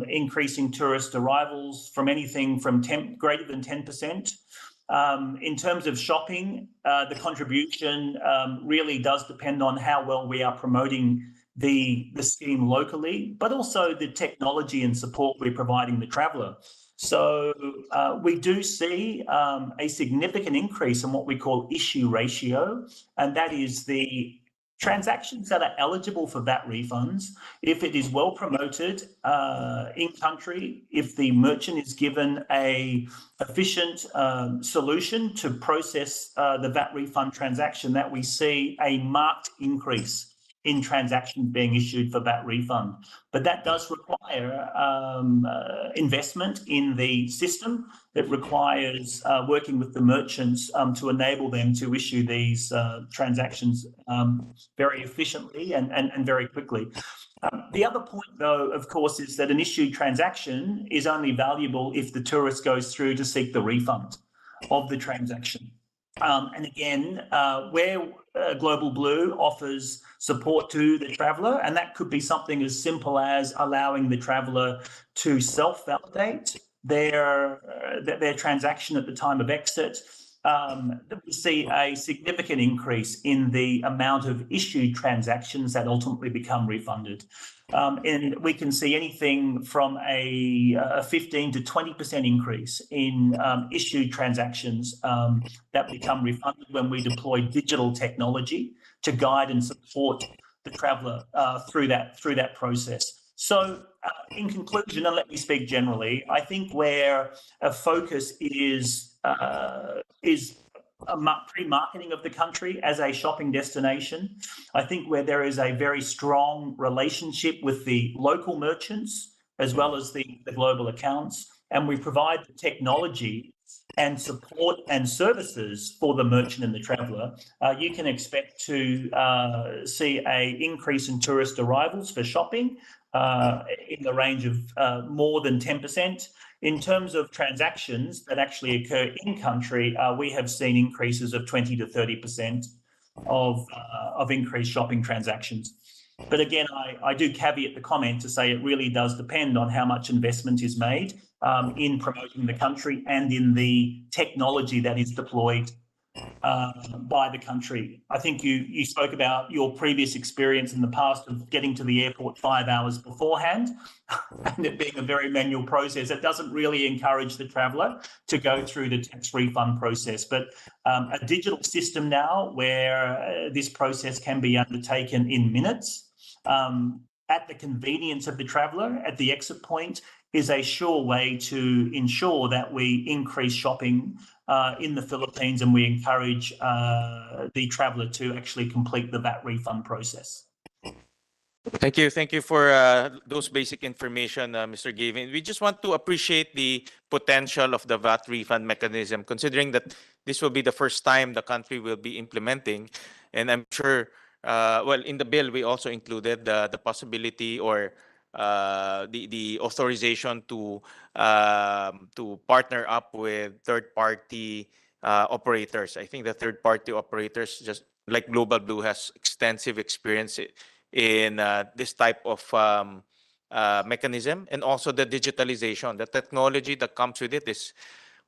increasing tourist arrivals from anything from greater than 10%. In terms of shopping, the contribution really does depend on how well we are promoting the scheme locally, but also the technology and support we're providing the traveller. So we do see a significant increase in what we call issue ratio, and that is the transactions that are eligible for VAT refunds, if it is well promoted in country, if the merchant is given a efficient solution to process the VAT refund transaction, that we see a marked increase in transactions being issued for VAT refund. But that does require investment in the system. It requires working with the merchants to enable them to issue these transactions very efficiently and very quickly. The other point, though, of course, is that an issued transaction is only valuable if the tourist goes through to seek the refund of the transaction. And again, where Global Blue offers support to the traveller, and that could be something as simple as allowing the traveller to self-validate their transaction at the time of exit, we see a significant increase in the amount of issued transactions that ultimately become refunded. And we can see anything from a 15 to 20% increase in issued transactions that become refunded when we deploy digital technology to guide and support the traveller through that process. So in conclusion, and let me speak generally, I think where a focus is pre-marketing of the country as a shopping destination. I think where there is a very strong relationship with the local merchants as well as the global accounts, and we provide the technology and support and services for the merchant and the traveller, you can expect to see an increase in tourist arrivals for shopping in the range of more than 10%. In terms of transactions that actually occur in country, we have seen increases of 20 to 30% of increased shopping transactions. But again, I do caveat the comment to say it really does depend on how much investment is made in promoting the country and in the technology that is deployed by the country. I think you spoke about your previous experience in the past of getting to the airport 5 hours beforehand and it being a very manual process. It doesn't really encourage the traveller to go through the tax refund process. But a digital system now where this process can be undertaken in minutes at the convenience of the traveller at the exit point is a sure way to ensure that we increase shopping in the Philippines and we encourage the traveller to actually complete the VAT refund process. Thank you for those basic information, Mr. Gavin. We just want to appreciate the potential of the VAT refund mechanism, considering that this will be the first time the country will be implementing. And I'm sure, well, in the bill, we also included the possibility or the authorization to partner up with third-party operators. I think the third-party operators, just like Global Blue, has extensive experience in this type of mechanism, and also the digitalization. The technology that comes with it is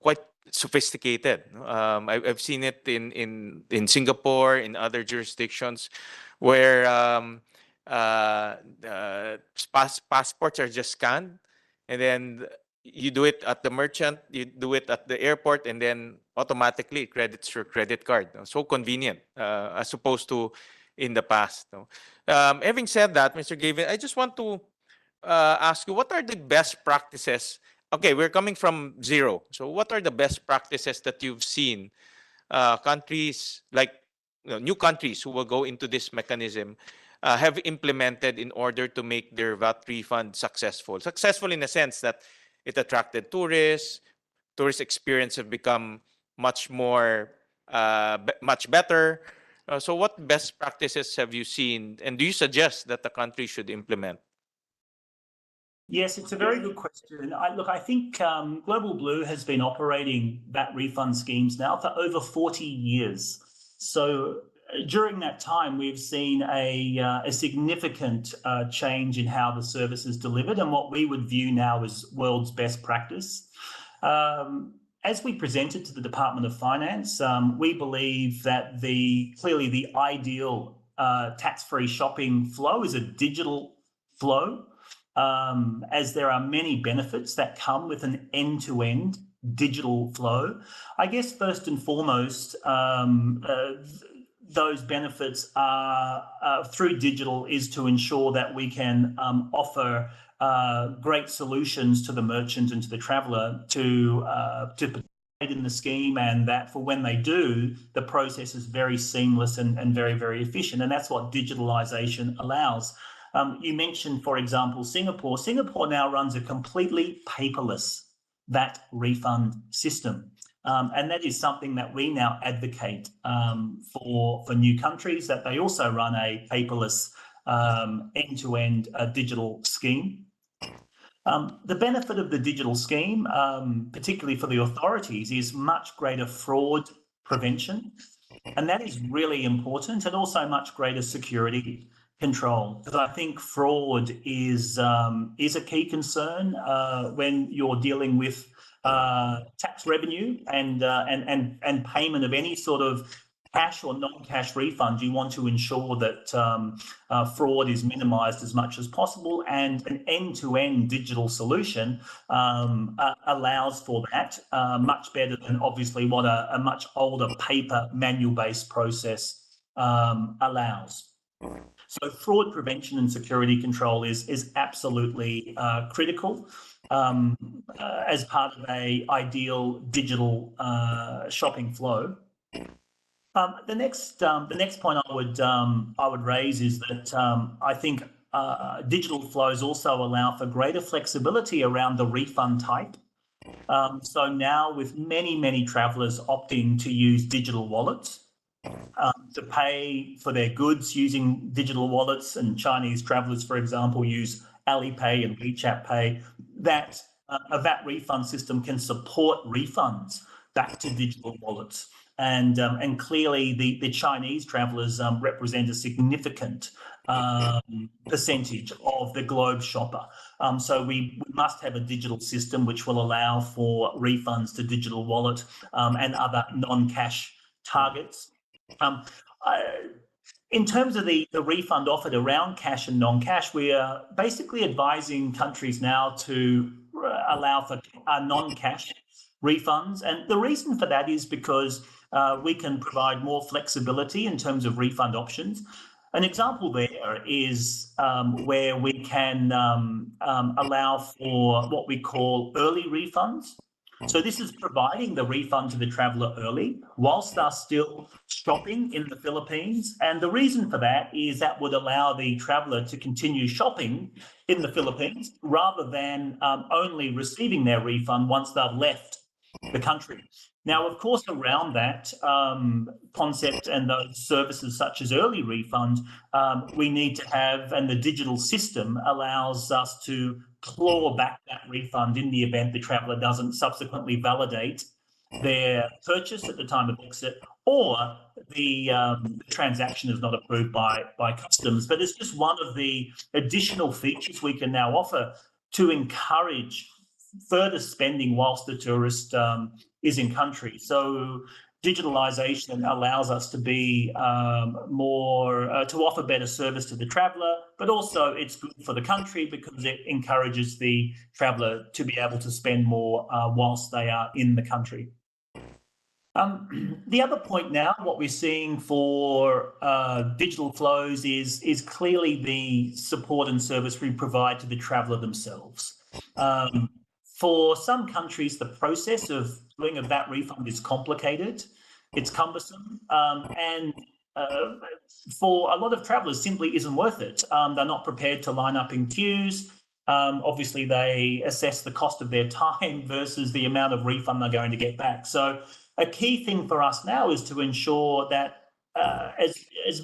quite sophisticated. I've seen it in Singapore, in other jurisdictions, where passports are just scanned, and then you do it at the merchant, you do it at the airport, and then automatically it credits your credit card. So convenient, as opposed to in the past. Having said that, Mr. Gavin, I just want to ask you, what are the best practices? Okay, we're coming from zero. So what are the best practices that you've seen countries like new countries who will go into this mechanism have implemented in order to make their VAT refund successful? Successful in the sense that it attracted tourists, tourist experience have become much more, much better. So what best practices have you seen, and do you suggest that the country should implement? Yes, it's a very good question. I think Global Blue has been operating VAT refund schemes now for over 40 years. So during that time, we've seen a significant change in how the service is delivered and what we would view now as world's best practice. As we presented to the Department of Finance, we believe that clearly the ideal tax-free shopping flow is a digital flow, as there are many benefits that come with an end-to-end digital flow. I guess first and foremost, those benefits are through digital is to ensure that we can offer great solutions to the merchant and to the traveller to participate in the scheme, and that for when they do, the process is very seamless and very, very efficient. And that's what digitalisation allows. You mentioned, for example, Singapore. Singapore now runs a completely paperless VAT refund system. And that is something that we now advocate for new countries, that they also run a paperless end-to-end digital scheme. The benefit of the digital scheme, particularly for the authorities, is much greater fraud prevention. And that is really important, and also much greater security control, because I think fraud is a key concern when you're dealing with tax revenue and payment of any sort of cash or non-cash refund. You want to ensure that fraud is minimised as much as possible, and an end-to-end digital solution allows for that much better than obviously what a much older paper manual-based process allows. So fraud prevention and security control is absolutely critical as part of an ideal digital shopping flow. The next point I would raise is that I think digital flows also allow for greater flexibility around the refund type So now with many travellers opting to use digital wallets to pay for their goods using digital wallets, and Chinese travellers, for example, use Alipay and WeChat Pay, that a VAT refund system can support refunds back to digital wallets. And clearly the Chinese travellers represent a significant percentage of the globe shopper. So we must have a digital system which will allow for refunds to digital wallet and other non-cash targets. In terms of the refund offered around cash and non-cash, we are basically advising countries now to allow for non-cash refunds. And the reason for that is because we can provide more flexibility in terms of refund options. An example there is where we can allow for what we call early refunds. So this is providing the refund to the traveller early whilst they're still shopping in the Philippines. And the reason for that is that would allow the traveller to continue shopping in the Philippines rather than only receiving their refund once they've left the country. Now, of course, around that concept and those services such as early refund, we need to have, and the digital system allows us to claw back that refund in the event the traveller doesn't subsequently validate their purchase at the time of exit, or the transaction is not approved by customs. But it's just one of the additional features we can now offer to encourage further spending whilst the tourist is in country. So digitalisation allows us to be to offer better service to the traveller, but also it's good for the country because it encourages the traveller to be able to spend more whilst they are in the country. The other point now, what we're seeing for digital flows is clearly the support and service we provide to the traveller themselves. For some countries, the process of doing a VAT refund is complicated, it's cumbersome, and for a lot of travellers simply isn't worth it. They're not prepared to line up in queues. Obviously, they assess the cost of their time versus the amount of refund they're going to get back. So a key thing for us now is to ensure that as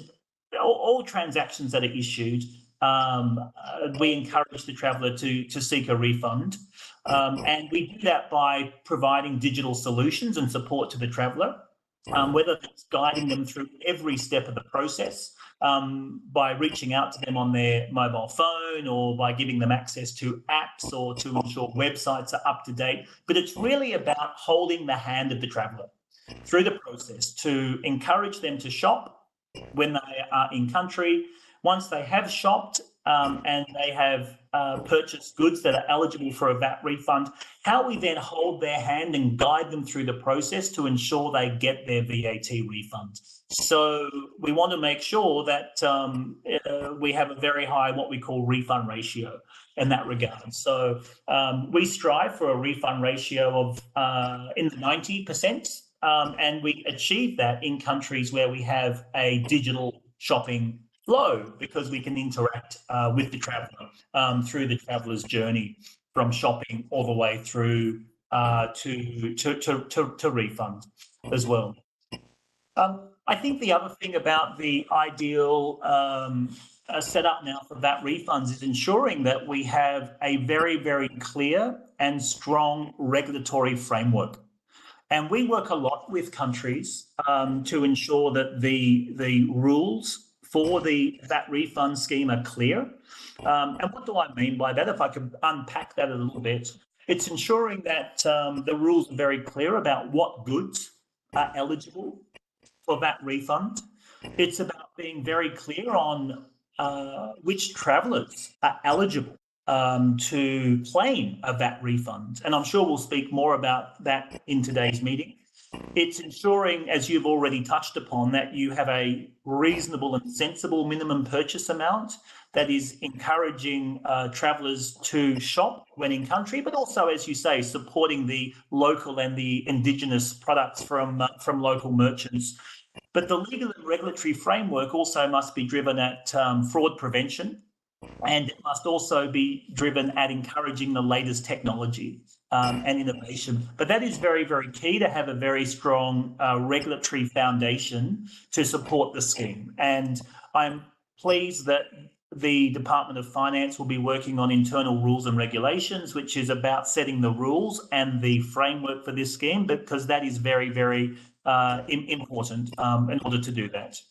all transactions that are issued, we encourage the traveller to seek a refund. And we do that by providing digital solutions and support to the traveller, whether it's guiding them through every step of the process by reaching out to them on their mobile phone or by giving them access to apps or to ensure websites are up to date. But it's really about holding the hand of the traveller through the process to encourage them to shop when they are in country. Once they have shopped and they have purchased goods that are eligible for a VAT refund, how we then hold their hand and guide them through the process to ensure they get their VAT refund. So we want to make sure that we have a very high, what we call refund ratio in that regard. So we strive for a refund ratio of in the 90%, and we achieve that in countries where we have a digital shopping flow because we can interact with the traveller through the traveller's journey from shopping all the way through to refund as well. I think the other thing about the ideal setup now for VAT refunds is ensuring that we have a very clear and strong regulatory framework. And we work a lot with countries to ensure that the rules for the VAT refund scheme are clear. And what do I mean by that? If I could unpack that a little bit, it's ensuring that the rules are very clear about what goods are eligible for VAT refund. It's about being very clear on which travellers are eligible to claim a VAT refund. And I'm sure we'll speak more about that in today's meeting. It's ensuring, as you've already touched upon, that you have a reasonable and sensible minimum purchase amount that is encouraging travellers to shop when in country, but also, as you say, supporting the local and the indigenous products from local merchants. But the legal and regulatory framework also must be driven at fraud prevention, and it must also be driven at encouraging the latest technology and innovation. But that is very, very key to have a very strong regulatory foundation to support the scheme. And I'm pleased that the Department of Finance will be working on internal rules and regulations, which is about setting the rules and the framework for this scheme, because that is very, very important in order to do that.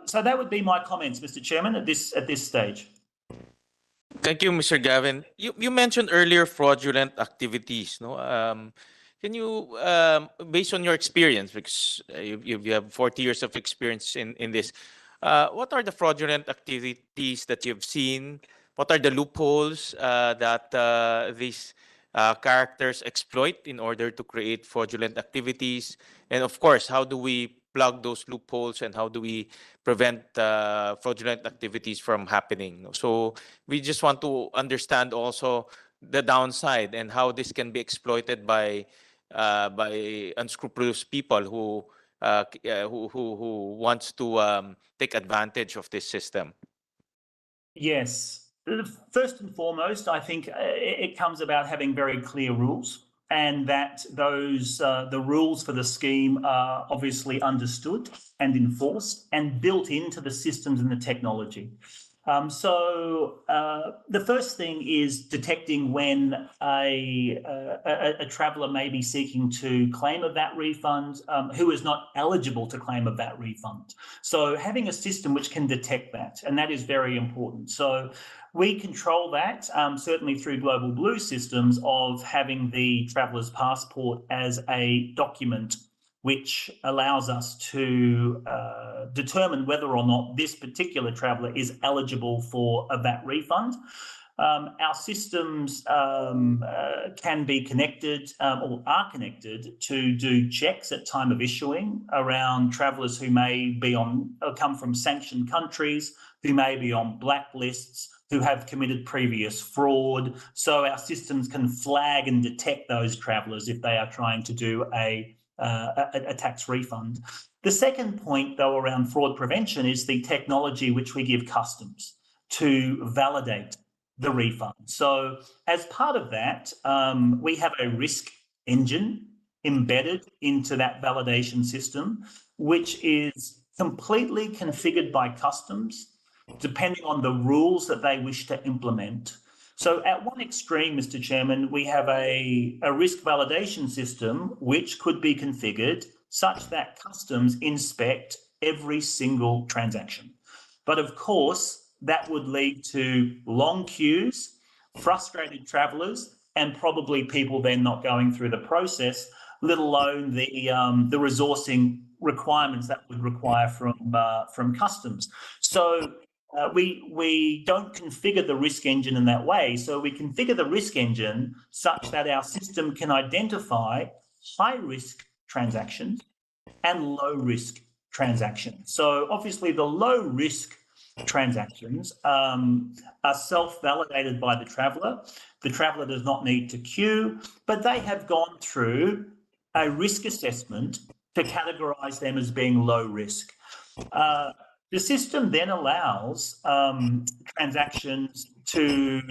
So that would be my comments, Mr. Chairman, at this stage. Thank you, Mr. Gavin. You mentioned earlier fraudulent activities. No, can you, based on your experience, because you have 40 years of experience in this, what are the fraudulent activities that you've seen? What are the loopholes that these characters exploit in order to create fraudulent activities? And of course, how do we plug those loopholes and how do we prevent fraudulent activities from happening? So we just want to understand also the downside and how this can be exploited by unscrupulous people who wants to take advantage of this system. Yes. First and foremost, I think it comes about having very clear rules, and that those the rules for the scheme are obviously understood and enforced and built into the systems and the technology. So the first thing is detecting when a traveller may be seeking to claim a VAT refund who is not eligible to claim a VAT refund. So having a system which can detect that, and that is very important. So we control that certainly through Global Blue systems of having the traveller's passport as a document which allows us to determine whether or not this particular traveller is eligible for a VAT refund. Our systems can be connected or are connected to do checks at time of issuing around travellers who may be on or come from sanctioned countries, who may be on blacklists, who have committed previous fraud. So our systems can flag and detect those travellers if they are trying to do a tax refund. The second point, though, around fraud prevention is the technology which we give customs to validate the refund. So as part of that, we have a risk engine embedded into that validation system, which is completely configured by customs depending on the rules that they wish to implement. So at one extreme, Mr. Chairman, we have a risk validation system which could be configured such that customs inspect every single transaction. But of course, that would lead to long queues, frustrated travellers, and probably people then not going through the process, let alone the resourcing requirements that would require from customs. So we don't configure the risk engine in that way. So we configure the risk engine such that our system can identify high-risk transactions and low-risk transactions. So obviously the low-risk transactions are self-validated by the traveller. The traveller does not need to queue, but they have gone through a risk assessment to categorise them as being low risk. The system then allows transactions to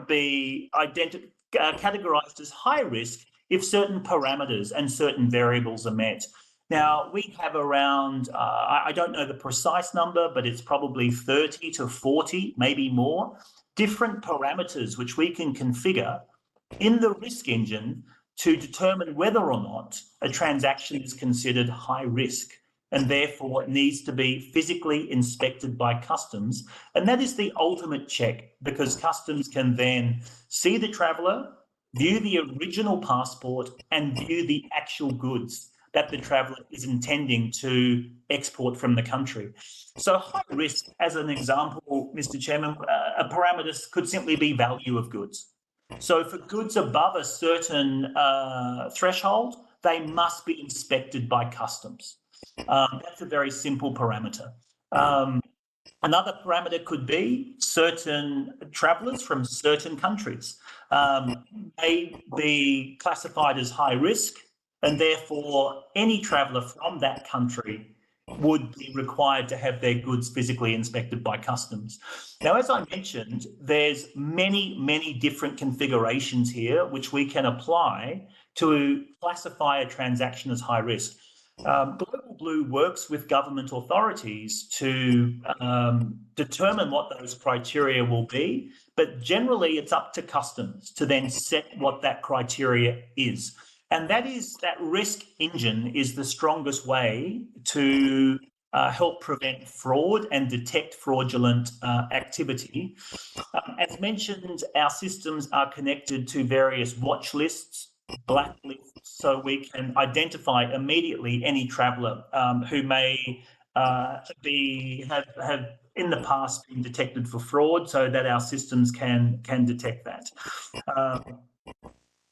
be categorised as high risk if certain parameters and certain variables are met. Now, we have around, I don't know the precise number, but it's probably 30 to 40, maybe more, different parameters which we can configure in the risk engine to determine whether or not a transaction is considered high risk, and therefore it needs to be physically inspected by customs. And that is the ultimate check, because customs can then see the traveller, view the original passport, and view the actual goods that the traveller is intending to export from the country. So high risk, as an example, Mr. Chairman, a parameter could simply be value of goods. So for goods above a certain threshold, they must be inspected by customs. That's a very simple parameter. Another parameter could be certain travellers from certain countries may be classified as high risk, and therefore any traveller from that country would be required to have their goods physically inspected by customs. Now, as I mentioned, there's many different configurations here which we can apply to classify a transaction as high risk. Global Blue works with government authorities to determine what those criteria will be, but generally it's up to customs to then set what that criteria is. And that risk engine is the strongest way to help prevent fraud and detect fraudulent activity. As mentioned, our systems are connected to various watch lists, blacklists, so we can identify immediately any traveller who may have in the past been detected for fraud, so that our systems can detect that.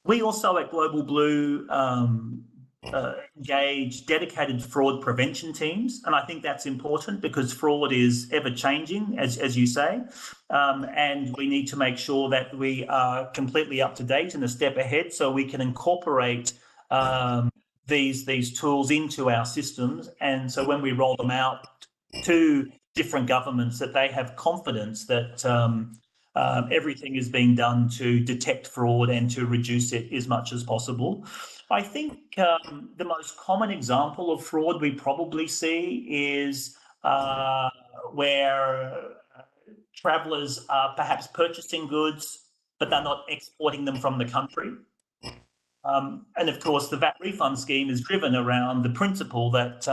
We also at Global Blue engage dedicated fraud prevention teams, and I think that's important because fraud is ever changing, as you say, and we need to make sure that we are completely up to date and a step ahead, so we can incorporate these tools into our systems, and so when we roll them out to different governments, that they have confidence that everything is being done to detect fraud and to reduce it as much as possible. I think the most common example of fraud we probably see is where travellers are perhaps purchasing goods, but they're not exporting them from the country. And of course, the VAT refund scheme is driven around the principle that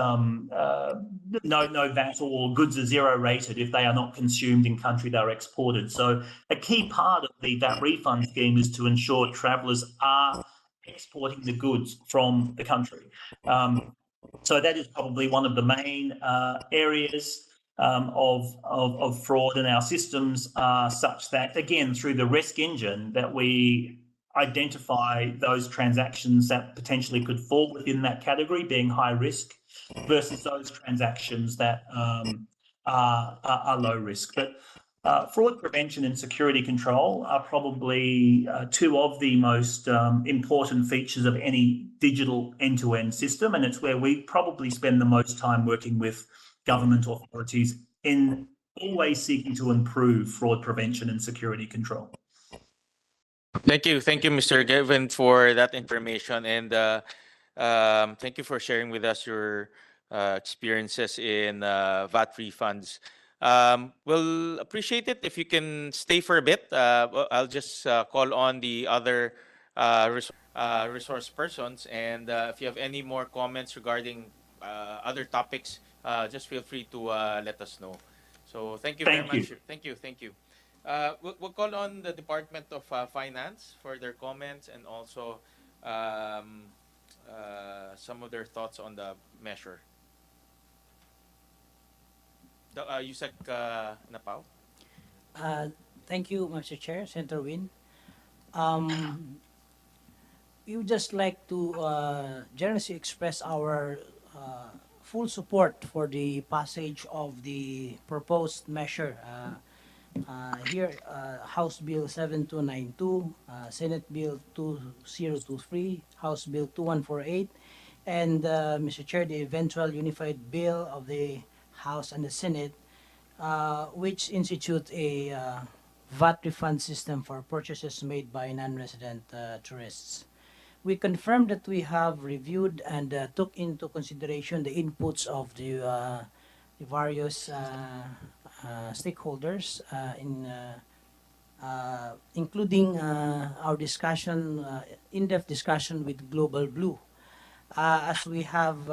no VAT or goods are zero rated if they are not consumed in country they're exported. So a key part of the VAT refund scheme is to ensure travellers are exporting the goods from the country. So that is probably one of the main areas of fraud, and our systems are such that, again, through the risk engine, that we identify those transactions that potentially could fall within that category, being high risk, versus those transactions that are low risk. But fraud prevention and security control are probably two of the most important features of any digital end-to-end system, and it's where we probably spend the most time working with government authorities in always seeking to improve fraud prevention and security control. Thank you, Mr. Gavin, for that information, and thank you for sharing with us your experiences in VAT refunds. We'll appreciate it if you can stay for a bit. I'll just call on the other resource persons, and if you have any more comments regarding other topics, just feel free to let us know. So thank you very much. Thank you. We'll call on the Department of Finance for their comments and also some of their thoughts on the measure. Yusek Napao. Thank you, Mr. Chair, Senator Win. We would just like to generously express our full support for the passage of the proposed measure. Here, House Bill 7292, Senate Bill 2023, House Bill 2148, and Mr. Chair, the eventual unified bill of the House and the Senate, which institute a VAT refund system for purchases made by non-resident tourists. We confirm that we have reviewed and took into consideration the inputs of the various stakeholders, including our discussion, in-depth discussion with Global Blue. As we have,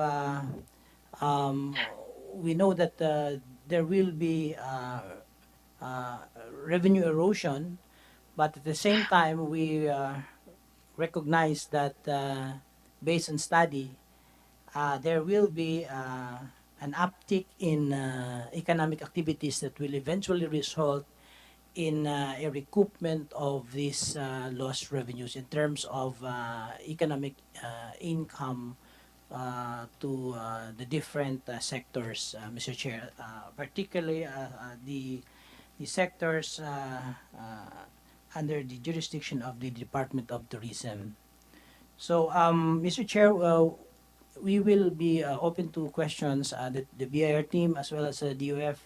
we know that there will be revenue erosion, but at the same time, we recognize that based on study, there will be an uptick in economic activities that will eventually result in a recoupment of these lost revenues in terms of economic income to the different sectors, Mr. Chair, particularly the sectors under the jurisdiction of the Department of Tourism. So, Mr. Chair, we will be open to questions. The BIR team as well as the DOF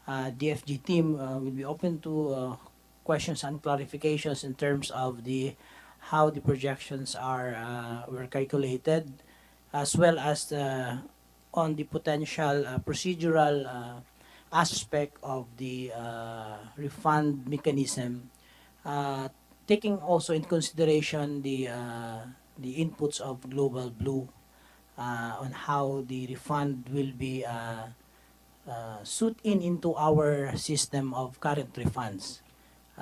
DFG team will be open to questions and clarifications in terms of the how the projections are were calculated, as well as on the potential procedural aspect of the refund mechanism, uh, taking also in consideration the inputs of Global Blue on how the refund will be suit in into our system of current refunds.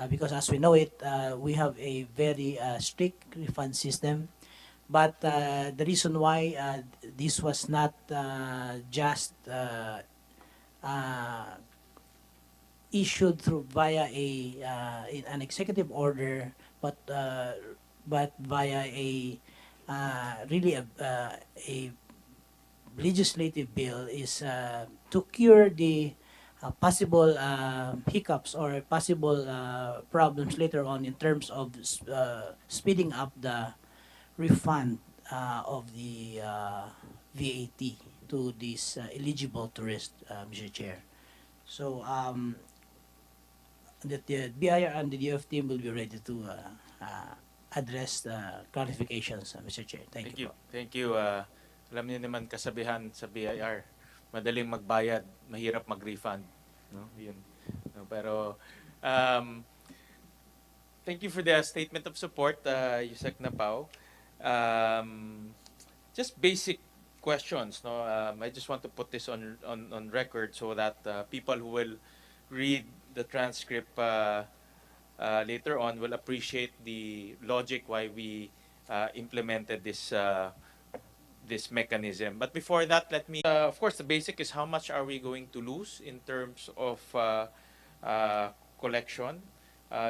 Because as we know it, we have a very strict refund system. But the reason why this was not just uh, issued through via an executive order, but via a really a legislative bill is to cure the possible hiccups or possible problems later on in terms of speeding up the refund of the VAT to these eligible tourists, Mr. Chair. So the BIR and the DF team will be ready to address the clarifications, Mr. Chair. Thank you. Thank you. Alam niyo naman kasabihan sa BIR, madaling magbayad, mahirap mag-refund. No? Yun. No, pero thank you for the statement of support, Yusek Napao. Just basic questions. No, I just want to put this on record so that people who will read the transcript later on will appreciate the logic why we implemented this mechanism. But before that, let me, of course, the basic is how much are we going to lose in terms of collection.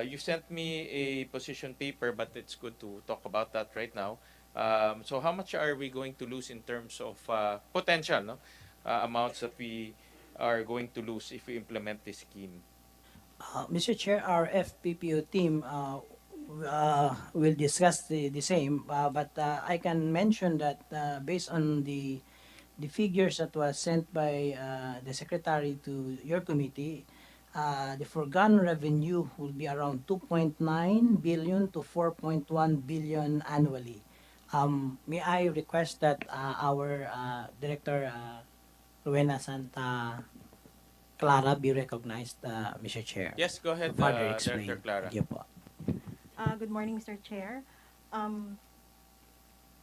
You sent me a position paper, but it's good to talk about that right now. So how much are we going to lose in terms of potential amounts that we are going to lose if we implement this scheme? Mr. Chair, our FPPO team will discuss the same, but I can mention that based on the figures that was sent by the secretary to your committee, the foregone revenue will be around 2.9 billion to 4.1 billion annually. May I request that our Director Rowena Santa Clara be recognized, Mr. Chair. Yes, go ahead, to further explain. Director Clara. Thank you po. Good morning, Mr. Chair.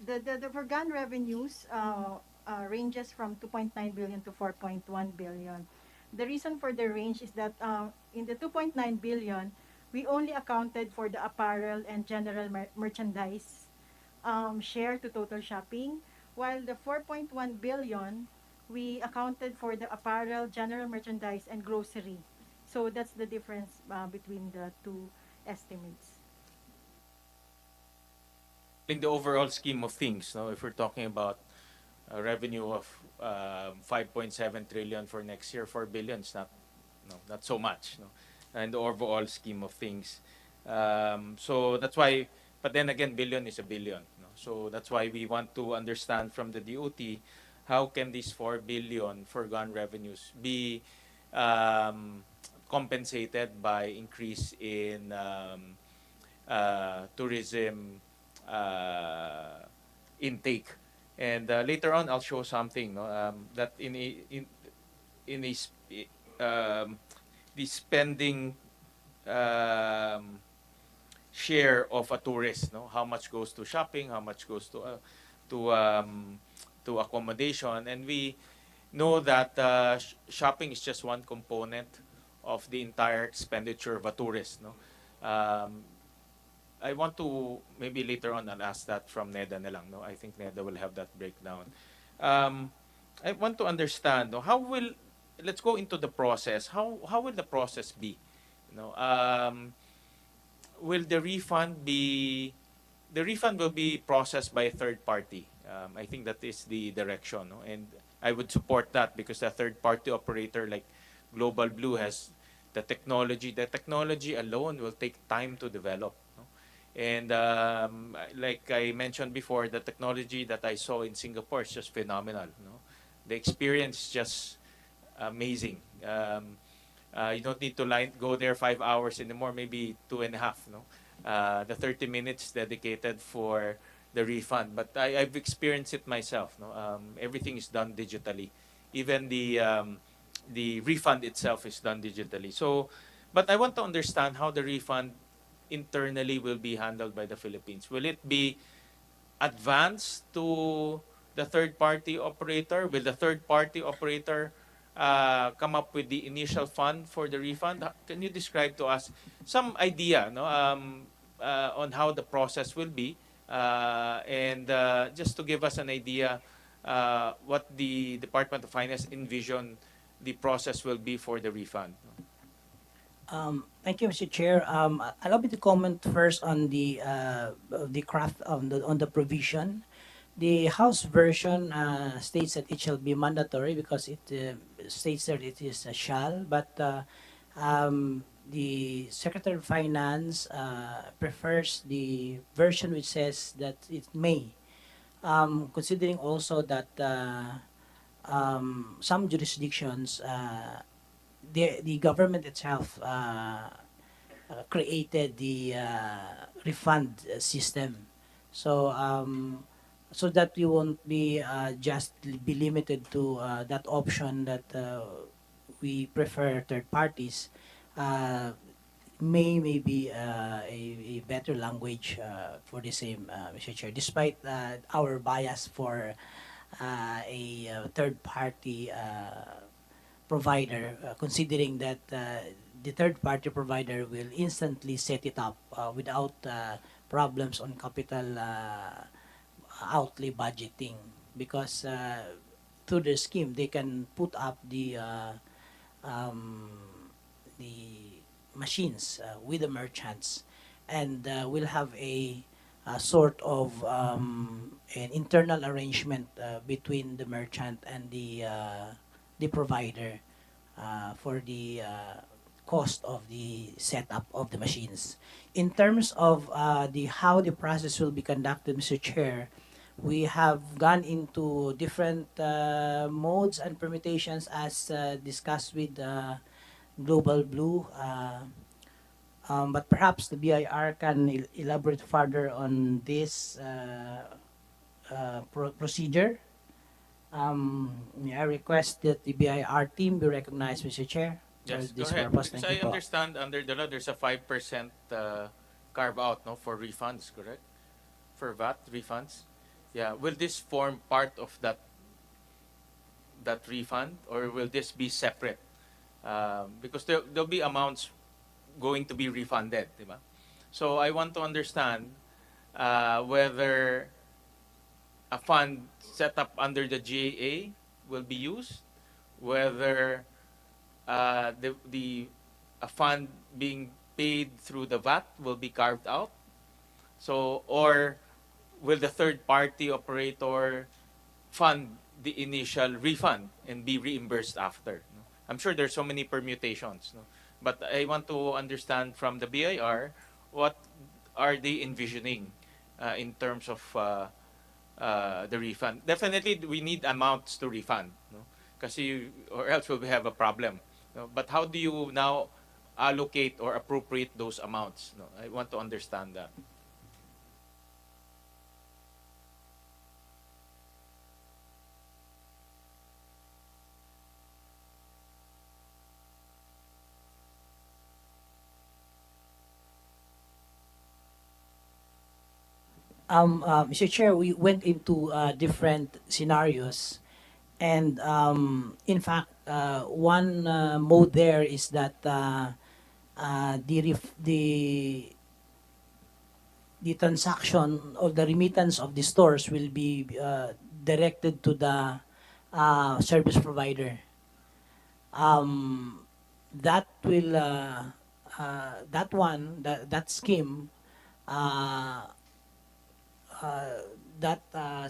The foregone revenues ranges from 2.9 billion to 4.1 billion. The reason for the range is that in the 2.9 billion, we only accounted for the apparel and general merchandise share to total shopping, while the 4.1 billion, we accounted for the apparel, general merchandise, and grocery. So that's the difference between the two estimates. In the overall scheme of things, no, if we're talking about a revenue of 5.7 trillion for next year, 4 billion is not so much, no, in the overall scheme of things. So that's why, but then again, billion is a billion. No? So that's why we want to understand from the DOT how can these 4 billion foregone revenues be compensated by increase in tourism intake. And later on, I'll show something that the spending share of a tourist, no, how much goes to shopping, how much goes to accommodation, and we know that shopping is just one component of the entire expenditure of a tourist, no. I want to, maybe later on I'll ask that from NEDA na lang, no? I think NEDA will have that breakdown. I want to understand, no, let's go into the process. How will the process be? You know, will the refund will be processed by a third party. I think that is the direction, no? And I would support that because a third party operator like Global Blue has the technology. The technology alone will take time to develop. No? And like I mentioned before, the technology that I saw in Singapore is just phenomenal. No? The experience is just amazing. You don't need to go there 5 hours anymore, maybe 2.5. No, the 30 minutes dedicated for the refund. But I've experienced it myself. No, everything is done digitally. Even the refund itself is done digitally. So, but I want to understand how the refund internally will be handled by the Philippines. Will it be advance to the third-party operator? Will the third-party operator come up with the initial fund for the refund? Can you describe to us some idea, no, on how the process will be, and just to give us an idea what the Department of Finance envision the process will be for the refund? Thank you, Mr. Chair. Allow me to comment first on the craft on the provision. The House version states that it shall be mandatory because it states that it is a shall, but the Secretary of Finance prefers the version which says that it may, considering also that some jurisdictions, the government itself created the refund system. So so that you won't be just be limited to that option that we prefer third parties. May be a better language for the same, Mr. Chair, despite our bias for a third party provider, considering that the third party provider will instantly set it up without problems on capital outlay budgeting, because through the scheme they can put up the machines with the merchants, and we'll have a sort of an internal arrangement between the merchant and the provider for the cost of the setup of the machines. In terms of the how the process will be conducted, Mr. Chair, we have gone into different modes and permutations as discussed with Global Blue. But perhaps the BIR can elaborate further on this procedure. May I request that the BIR team be recognized, Mr. Chair, for Yes, go this ahead. purpose. Because Thank I you po. understand under the law there's a 5% carve out, no, for refunds, correct? For VAT refunds. Yeah, will this form part of that refund, or will this be separate? Because there'll be amounts going to be refunded, di ba? So I want to understand whether a fund set up under the GAA will be used, whether the a fund being paid through the VAT will be carved out. So, or will the third party operator fund the initial refund and be reimbursed after? No? I'm sure there's so many permutations, no? But I want to understand from the BIR what are they envisioning in terms of the refund. Definitely, we need amounts to refund, no? Kasi or else we'll have a problem. No? But how do you now allocate or appropriate those amounts? No? I want to understand that. Mr. Chair, we went into different scenarios, and in fact, one mode there is that the transaction or the remittance of the stores will be directed to the service provider. That will that scheme uh, that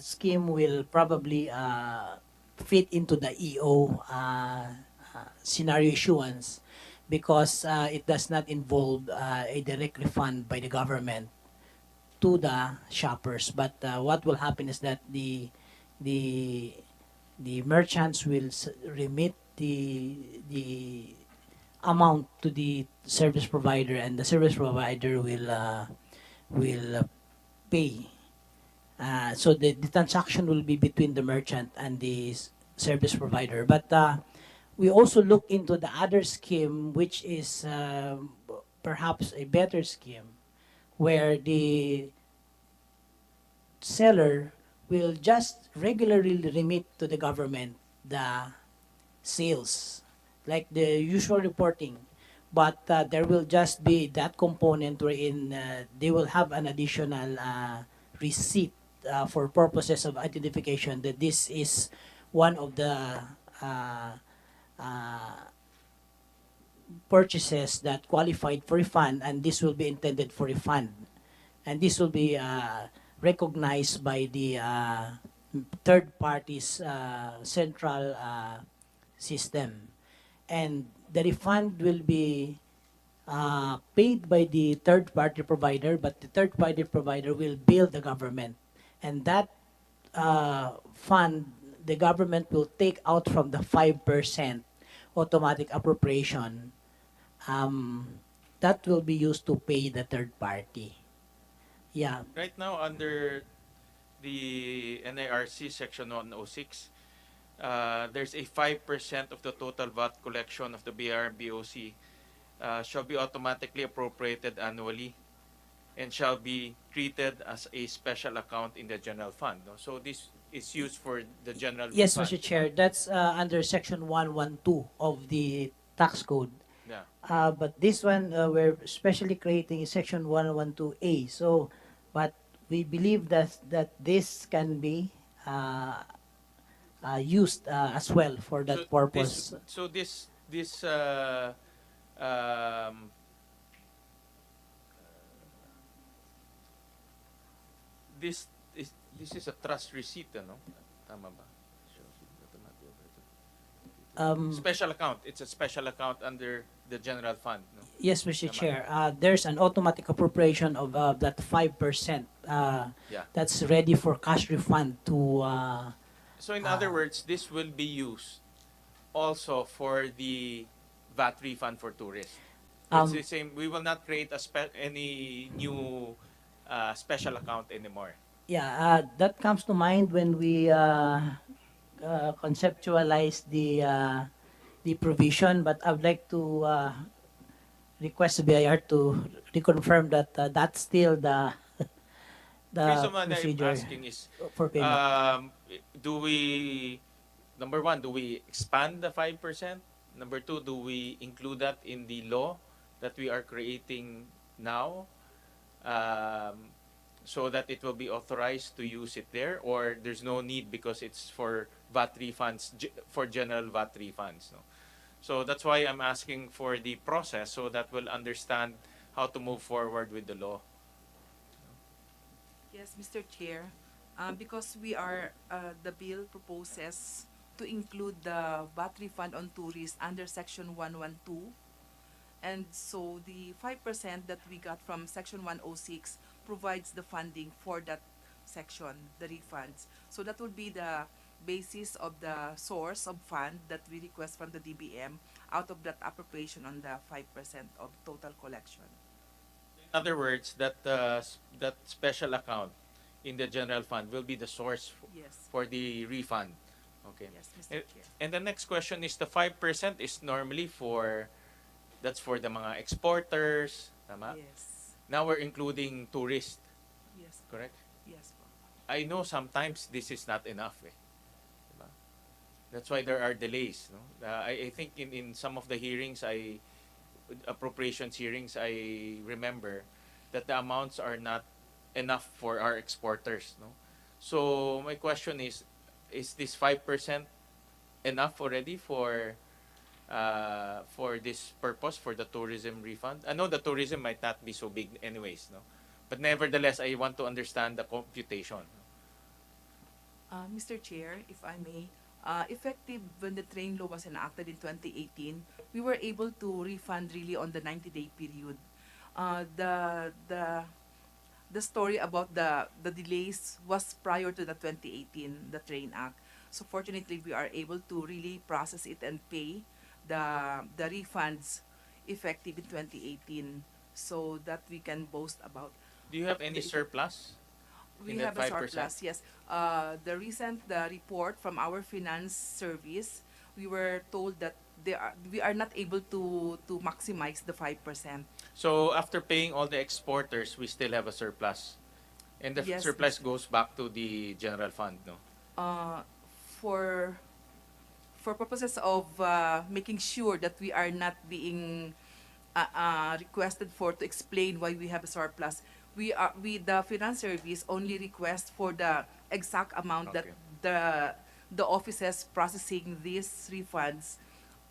scheme will probably fit into the EO scenario issuance, because it does not involve a direct refund by the government. to the shoppers. But what will happen is that the the merchants will remit the amount to the service provider, and the service provider will pay. So the transaction will be between the merchant and the service provider. But we also look into the other scheme, which is perhaps a better scheme, where the seller will just regularly remit to the government the sales, like the usual reporting. But there will just be that component wherein they will have an additional receipt for purposes of identification that this is one of the uh, uh, purchases that qualified for refund, and this will be intended for refund. And this will be recognized by the third party's central system. And the refund will be paid by the third party provider, but the third party provider will bill the government. And that fund, the government will take out from the 5% automatic appropriation. That will be used to pay the third party. Yeah. Right now, under the NARC Section 106, there's a 5% of the total VAT collection of the BRBOC shall be automatically appropriated annually and shall be treated as a special account in the general fund. No? So this is used for the general Yes, fund. Mr. Chair, that's under Section 112 of the tax code. Yeah. But this one, we're specially creating Section 112A. So, but we believe that this can be used as well for that purpose. This this this is a trust receipt, ano? Tama ba? Special account. It's a special account under the general fund. No? Yes, Mr. Tama. Chair. There's an automatic appropriation of that 5% Yeah. that's ready for cash refund to. So in other words, this will be used also for the VAT refund for tourists. It's the same. We will not create any new special account anymore. Yeah, that comes to mind when we conceptualize the provision, but I would like to request the BIR to reconfirm that that's still the The reason why I'm procedure asking is, for payment. do we, number one, do we expand the 5%? Number two, do we include that in the law that we are creating now, so that it will be authorized to use it there, or there's no need because it's for VAT refunds, for general VAT refunds? No? So that's why I'm asking for the process so that we'll understand how to move forward with the law. Yes, Mr. Chair. Because the bill proposes to include the VAT refund on tourists under Section 112. And so the 5% that we got from Section 106 provides the funding for that section, the refunds. So that will be the basis of the source of fund that we request from the DBM out of that appropriation on the 5% of total collection. In other words, that that special account in the general fund will be the source Yes. for the refund. Okay. Yes, Mr. And, Chair. and the next question is, the 5% is normally that's for the mga exporters, tama? Yes. Now we're including tourists, Yes. correct? Yes. Po. I know sometimes this is not enough, eh. Diba? That's why there are delays, no? I think in some of the hearings, appropriations hearings, I remember that the amounts are not enough for our exporters, no? So my question is this 5% enough already for this purpose, for the tourism refund? I know the tourism might not be so big anyways, no? But nevertheless, I want to understand the computation. Mr. Chair, if I may, effective when the train law was enacted in 2018, we were able to refund really on the 90-day period. The the story about the delays was prior to the 2018, the Train Act. So fortunately, we are able to really process it and pay the refunds effective in 2018, so that we can boast about. Do you have any The- surplus We in that have a 5%? surplus, yes. The report from our finance service, we were told that we are not able to maximize the 5%. So after paying all the exporters, we still have a surplus. And the Yes, surplus Mr. goes back to the general fund, no? uh, for purposes of making sure that we are not being requested for to explain why we have a surplus, the finance service only request for the exact amount that Okay. the offices processing these refunds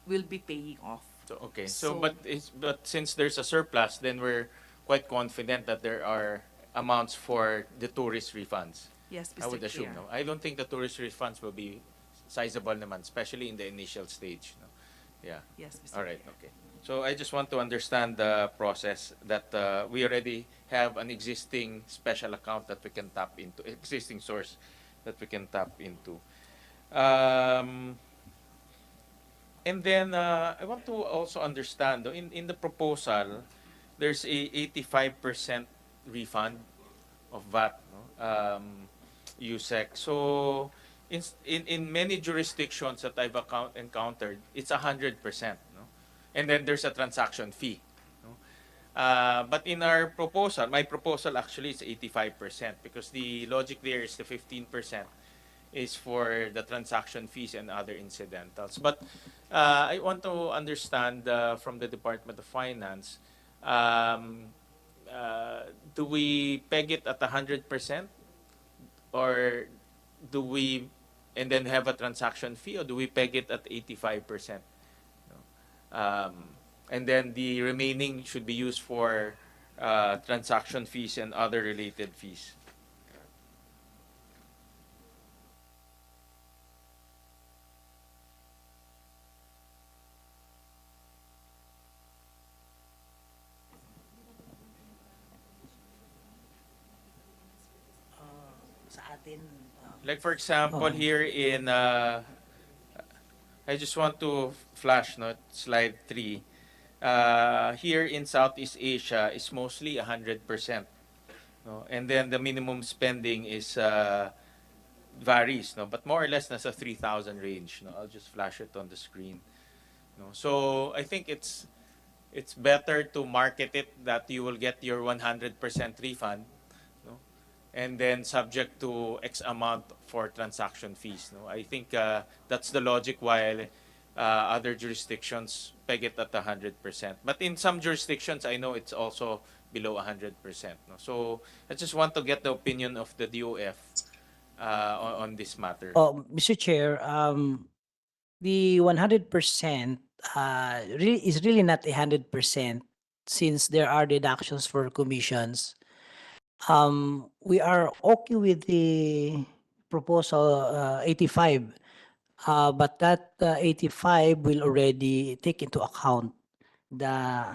will be paying off. So, okay. So- But since there's a surplus, then we're quite confident that there are amounts for the tourist refunds. Yes, I would Mr. assume, Chair. no? I don't think the tourist refunds will be sizable naman, especially in the initial stage, no? Yeah. Yes, Mr. All right, Chair. okay. So I just want to understand the process that we already have an existing special account that we can tap into, existing source that we can tap into. Um, and then I want to also understand, though, in the proposal, there's a 85% refund of VAT, no? USEC. So in many jurisdictions that I've encountered, it's 100%, no? And then there's a transaction fee, no? But in our proposal, my proposal actually is 85% because the logic there is the 15% is for the transaction fees and other incidentals. But I want to understand from the Department of Finance, um, do we peg it at 100%, or do we and then have a transaction fee, or do we peg it at 85%? And then the remaining should be used for transaction fees and other related fees. Sa atin, Like for example, Okay. here in I just want to flash note slide 3. Here in Southeast Asia is mostly 100%. No? And then the minimum spending is varies, no? But more or less nasa 3,000 range. No? I'll just flash it on the screen. No? So I think it's better to market it that you will get your 100% refund, no? And then subject to X amount for transaction fees. No? I think that's the logic, while other jurisdictions peg it at 100%. But in some jurisdictions, I know it's also below 100%. No? So I just want to get the opinion of the DOF on this matter. Oh, Mr. Chair, the 100% is really not 100% since there are deductions for commissions. We are okay with the proposal 85, but that 85 will already take into account the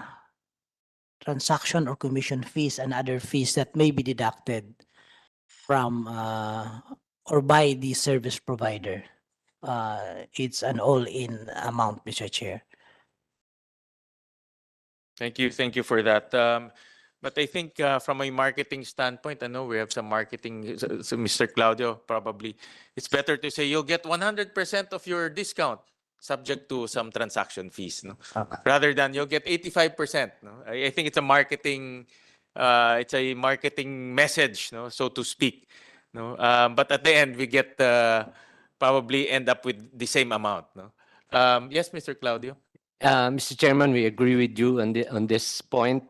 transaction or commission fees and other fees that may be deducted from or by the service provider. It's an all-in amount, Mr. Chair. Thank you for that. But I think from a marketing standpoint, I know we have some marketing. So Mr. Claudio, probably it's better to say you'll get 100% of your discount, subject to some transaction fees, no? Rather than you'll get 85%. No? I think it's a marketing. It's a marketing message, no, so to speak. No, but at the end we get probably end up with the same amount. No. Yes, Mr. Claudio. Mr. Chairman, we agree with you on this point.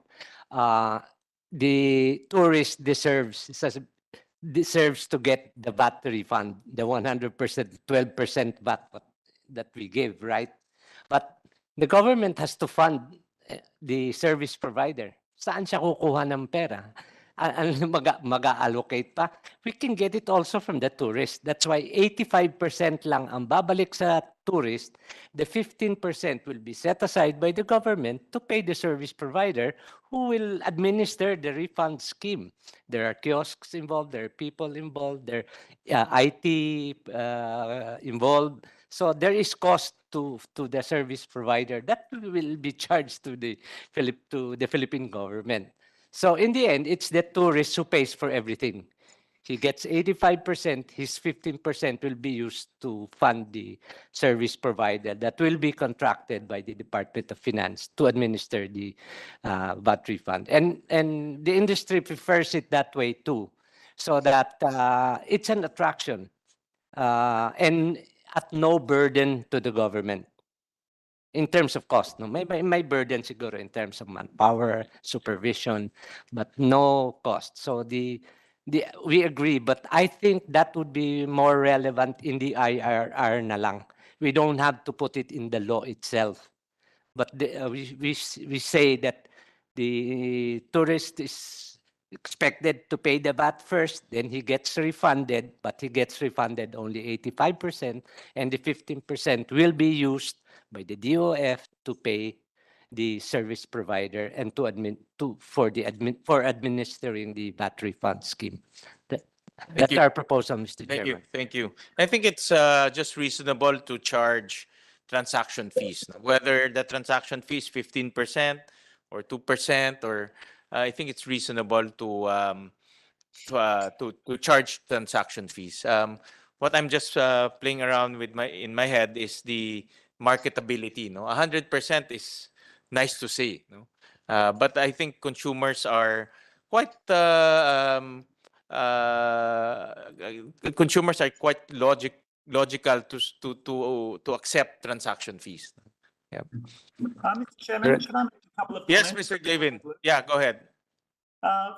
The tourist deserves to get the VAT refund, the 100%, 12% VAT that we give, right? But the government has to fund the service provider. Saan siya kukuha ng pera? mag-allocate pa, we can get it also from the tourist. That's why 85% lang ang babalik sa tourist. The 15% will be set aside by the government to pay the service provider who will administer the refund scheme. There are kiosks involved, there are people involved, there are IT involved. So there is cost to the service provider that will be charged to the Philippine government. So in the end, it's the tourist who pays for everything. He gets 85%, his 15% will be used to fund the service provider that will be contracted by the Department of Finance to administer the VAT refund. And the industry prefers it that way too, so that it's an attraction and at no burden to the government. In terms of cost, no, may burden siguro in terms of manpower, supervision, but no cost. So we agree, but I think that would be more relevant in the IRR na lang. We don't have to put it in the law itself. But we say that the tourist is expected to pay the VAT first, then he gets refunded, but he gets refunded only 85%, and the 15% will be used by the DOF to pay the service provider and for administering the VAT refund scheme. That's you. our proposal, Mr. Thank you. Chairman. Thank you. I think it's just reasonable to charge transaction fees, whether the transaction fee is 15% or 2%, or I think it's reasonable to charge transaction fees. What I'm just playing around with in my head is the marketability. 100% is nice to say, but I think consumers are quite logical to accept transaction fees. Mr. Chairman, can I make a couple of Yes, comments? Mr. Gavin. Yeah, go ahead.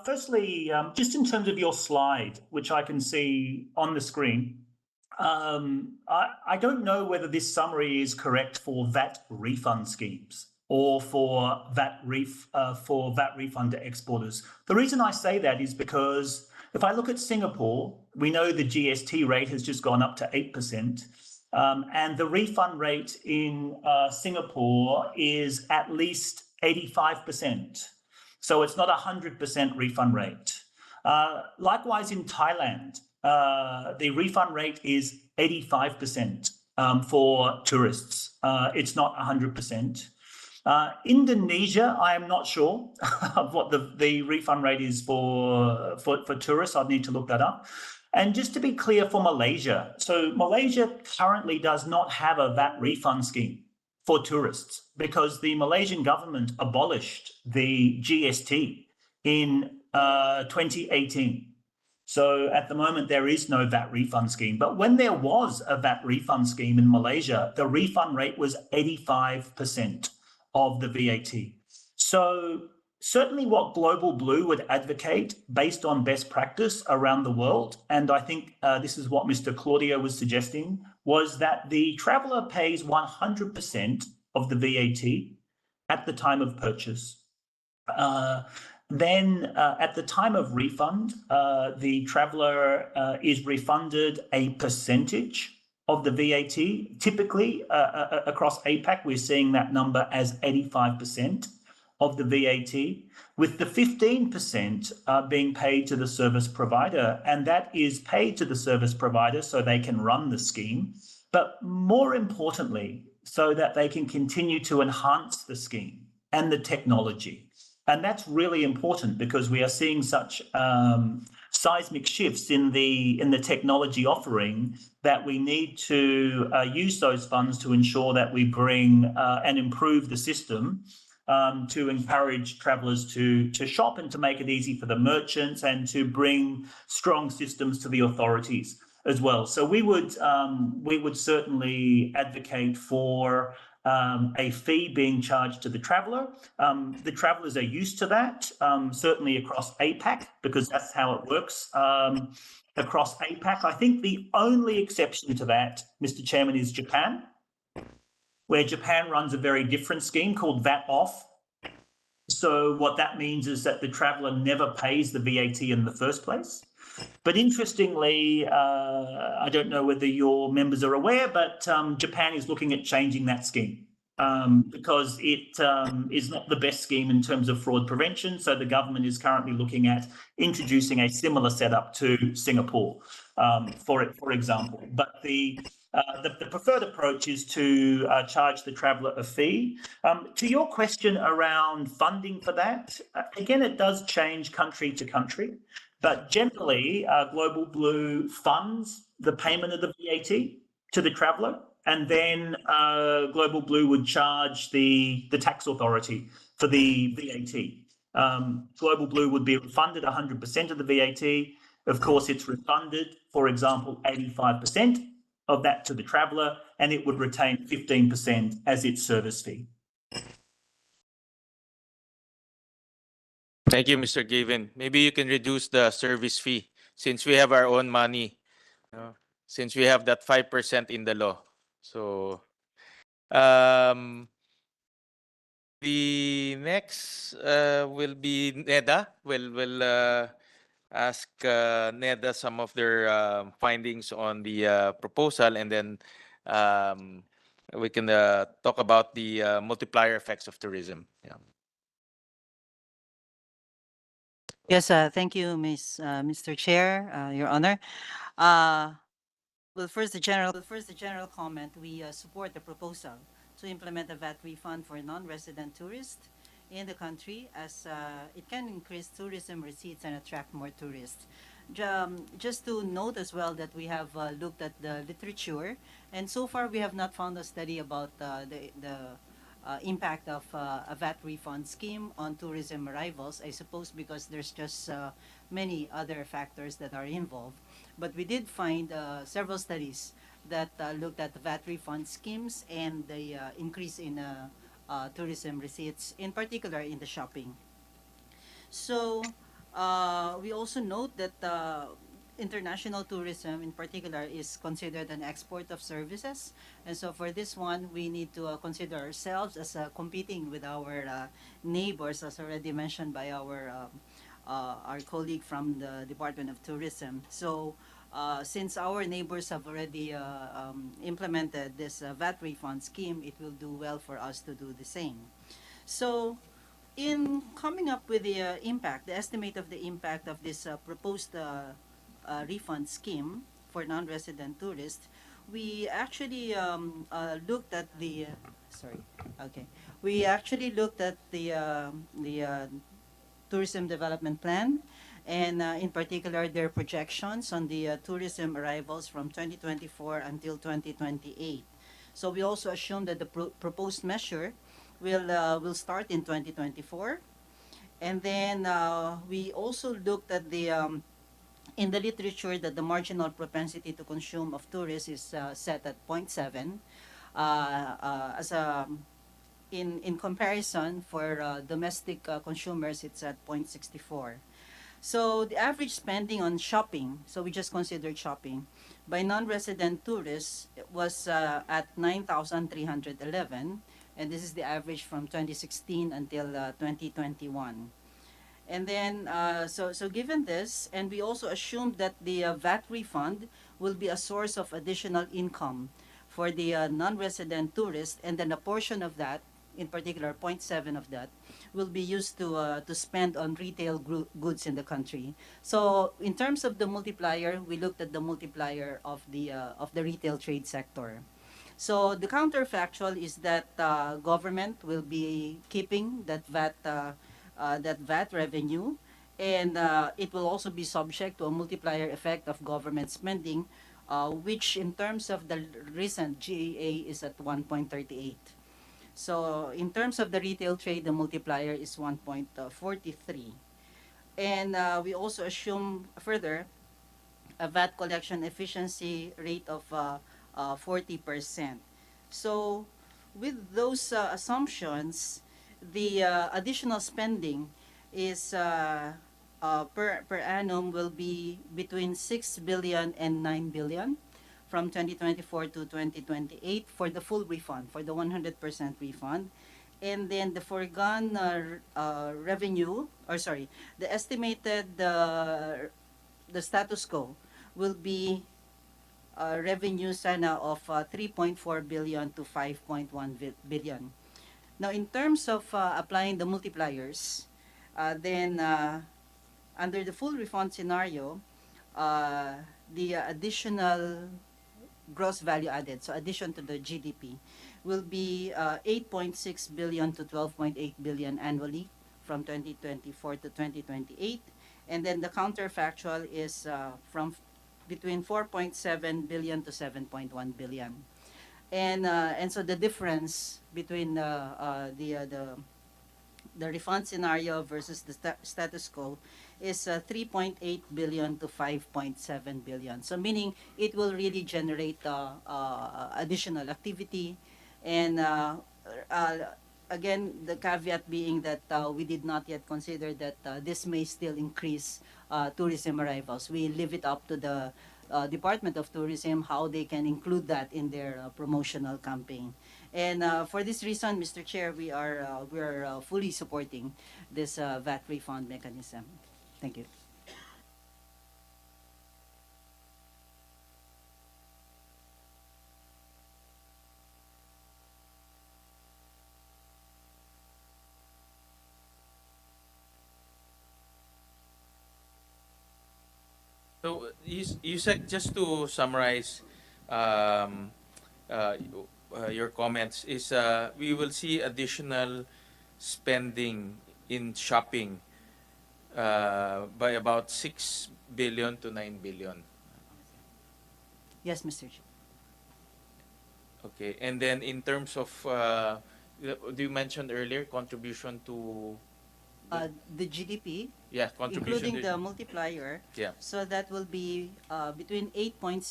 Firstly, just in terms of your slide, which I can see on the screen, I don't know whether this summary is correct for VAT refund schemes or for VAT refund to exporters. The reason I say that is because if I look at Singapore, we know the GST rate has just gone up to 8%. And the refund rate in Singapore is at least 85%. So it's not 100% refund rate. Likewise, in Thailand, the refund rate is 85% for tourists. It's not 100%. Indonesia, I am not sure of what the refund rate is for tourists. I'd need to look that up. And just to be clear for Malaysia, so Malaysia currently does not have a VAT refund scheme for tourists because the Malaysian government abolished the GST in 2018. So at the moment, there is no VAT refund scheme. But when there was a VAT refund scheme in Malaysia, the refund rate was 85% of the VAT. So certainly what Global Blue would advocate based on best practice around the world, and I think this is what Mr. Claudio was suggesting, was that the traveller pays 100% of the VAT at the time of purchase. Then at the time of refund, the traveller is refunded a percentage of the VAT. Typically, across APAC, we're seeing that number as 85% of the VAT, with the 15% being paid to the service provider. And that is paid to the service provider so they can run the scheme, but more importantly, so that they can continue to enhance the scheme and the technology. And that's really important because we are seeing such seismic shifts in the technology offering that we need to use those funds to ensure that we bring and improve the system to encourage travellers to shop and to make it easy for the merchants and to bring strong systems to the authorities as well. So we would certainly advocate for a fee being charged to the traveller. The travellers are used to that, certainly across APAC, because that's how it works across APAC. I think the only exception to that, Mr. Chairman, is Japan, where Japan runs a very different scheme called VAT off. So what that means is that the traveller never pays the VAT in the first place. But interestingly, I don't know whether your members are aware, but Japan is looking at changing that scheme because it is not the best scheme in terms of fraud prevention. So the government is currently looking at introducing a similar setup to Singapore, for example. But the preferred approach is to charge the traveller a fee. To your question around funding for that, again, it does change country to country. But generally, Global Blue funds the payment of the VAT to the traveller, and then Global Blue would charge the tax authority for the VAT. Global Blue would be refunded 100% of the VAT. Of course, it's refunded, for example, 85% of that to the traveller, and it would retain 15% as its service fee. Thank you, Mr. Gavin. Maybe you can reduce the service fee since we have our own money, since we have that 5% in the law. So um, the next will be NEDA. We'll ask NEDA some of their findings on the proposal, and then we can talk about the multiplier effects of tourism. Yeah. Yes, thank you, Mr. Chair, Your Honor. Well, first, the general comment, we support the proposal to implement a VAT refund for non-resident tourists in the country, as it can increase tourism receipts and attract more tourists. Just to note as well that we have looked at the literature, and so far we have not found a study about the impact of a VAT refund scheme on tourism arrivals, I suppose because there's just many other factors that are involved. But we did find several studies that looked at the VAT refund schemes and the increase in tourism receipts, in particular in the shopping. So we also note that international tourism in particular is considered an export of services. And so for this one, we need to consider ourselves as competing with our neighbors, as already mentioned by our colleague from the Department of Tourism. So since our neighbors have already implemented this VAT refund scheme, it will do well for us to do the same. So in coming up with the estimate of the impact of this proposed refund scheme for non-resident tourists, we actually looked at the tourism development plan, and in particular their projections on the tourism arrivals from 2024 until 2028. So we also assume that the proposed measure will start in 2024, and then we also looked at the in the literature that the marginal propensity to consume of tourists is set at 0.7 as a in comparison for domestic consumers, it's at 0.64. So the average spending on shopping, so we just considered shopping, by non-resident tourists was at 9,311, and this is the average from 2016 until 2021. And then, so given this, and we also assumed that the VAT refund will be a source of additional income for the non-resident tourists, and then a portion of that, in particular 0.7 of that, will be used to spend on retail goods in the country. So in terms of the multiplier, we looked at the multiplier of the retail trade sector. So the counterfactual is that government will be keeping that VAT revenue, and it will also be subject to a multiplier effect of government spending, which in terms of the recent GAA is at 1.38. So in terms of the retail trade, the multiplier is 1.43. And we also assume further a VAT collection efficiency rate of 40%. So with those assumptions, the additional spending is per annum will be between 6 billion and 9 billion from 2024 to 2028 for the full refund, for the 100% refund. And then the foregone revenue, or sorry, the estimated the status quo will be revenue sana of 3.4 billion to 5.1 billion. Now, in terms of applying the multipliers, then under the full refund scenario, uh, the additional gross value added, so addition to the GDP, will be 8.6 billion to 12.8 billion annually from 2024 to 2028. And then the counterfactual is from between 4.7 billion to 7.1 billion. And so the difference between the refund scenario versus the status quo is 3.8 billion to 5.7 billion. So meaning it will really generate additional activity. And uh, again, the caveat being that we did not yet consider that this may still increase tourism arrivals. We leave it up to the Department of Tourism how they can include that in their promotional campaign. And for this reason, Mr. Chair, we are fully supporting this VAT refund mechanism. Thank you. So you said, just to summarize um, your comments, is we will see additional spending in shopping by about 6 billion to 9 billion. Yes, Mr. Chair. Okay, and then in terms of, do you mentioned earlier contribution to, The GDP, yeah, contribution including to, the multiplier, yeah. so that will be between 8.6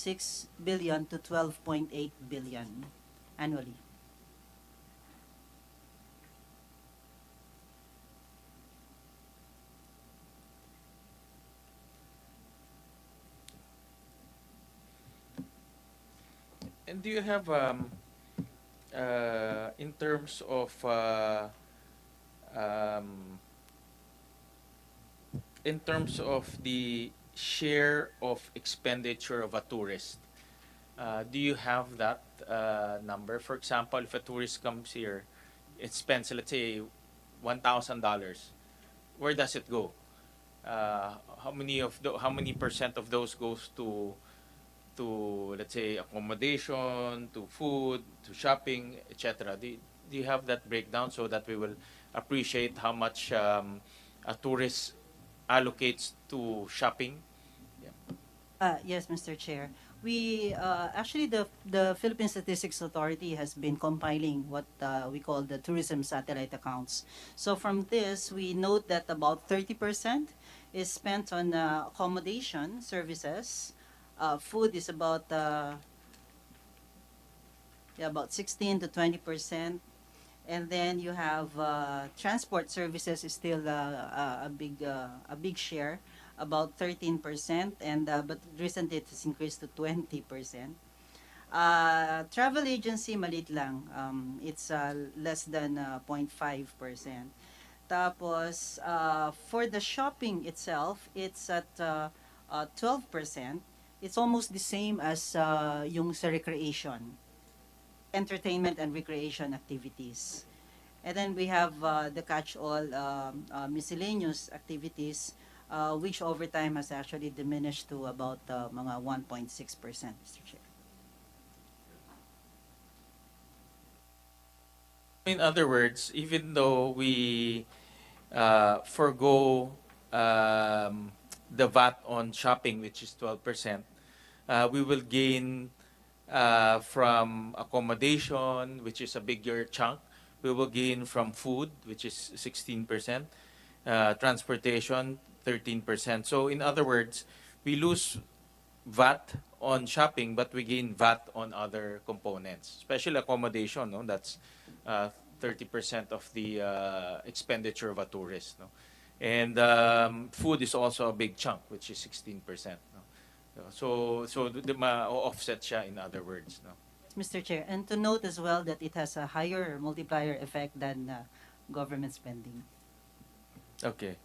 billion to 12.8 billion annually. And do you have in terms of um, in terms of the share of expenditure of a tourist, do you have that number? For example, if a tourist comes here, it spends, let's say, $1,000. Where does it go? How many percent of those goes to, let's say, accommodation, to food, to shopping, etc.? Do you have that breakdown so that we will appreciate how much a tourist allocates to shopping? Yeah. Yes, Mr. Chair. We actually the Philippine Statistics Authority has been compiling what we call the tourism satellite accounts. So from this, we note that about 30% is spent on accommodation services. Food is about 16 to 20%. And then you have transport services is still a big share, about 13%, and but recently it has increased to 20%. Travel agency malit lang, it's less than 0.5%. Tapos for the shopping itself, it's at 12%. It's almost the same as yung sa recreation, entertainment and recreation activities. And then we have the catch-all miscellaneous activities, which over time has actually diminished to about mga 1.6%, Mr. Chair. In other words, even though we forgo the VAT on shopping, which is 12%, we will gain from accommodation, which is a bigger chunk. We will gain from food, which is 16%, transportation, 13%. So in other words, we lose VAT on shopping, but we gain VAT on other components, especially accommodation. No, that's 30% of the expenditure of a tourist. No, and food is also a big chunk, which is 16%. No, so the offset siya, in other words. No. Mr. Chair, and to note as well that it has a higher multiplier effect than government spending. Okay.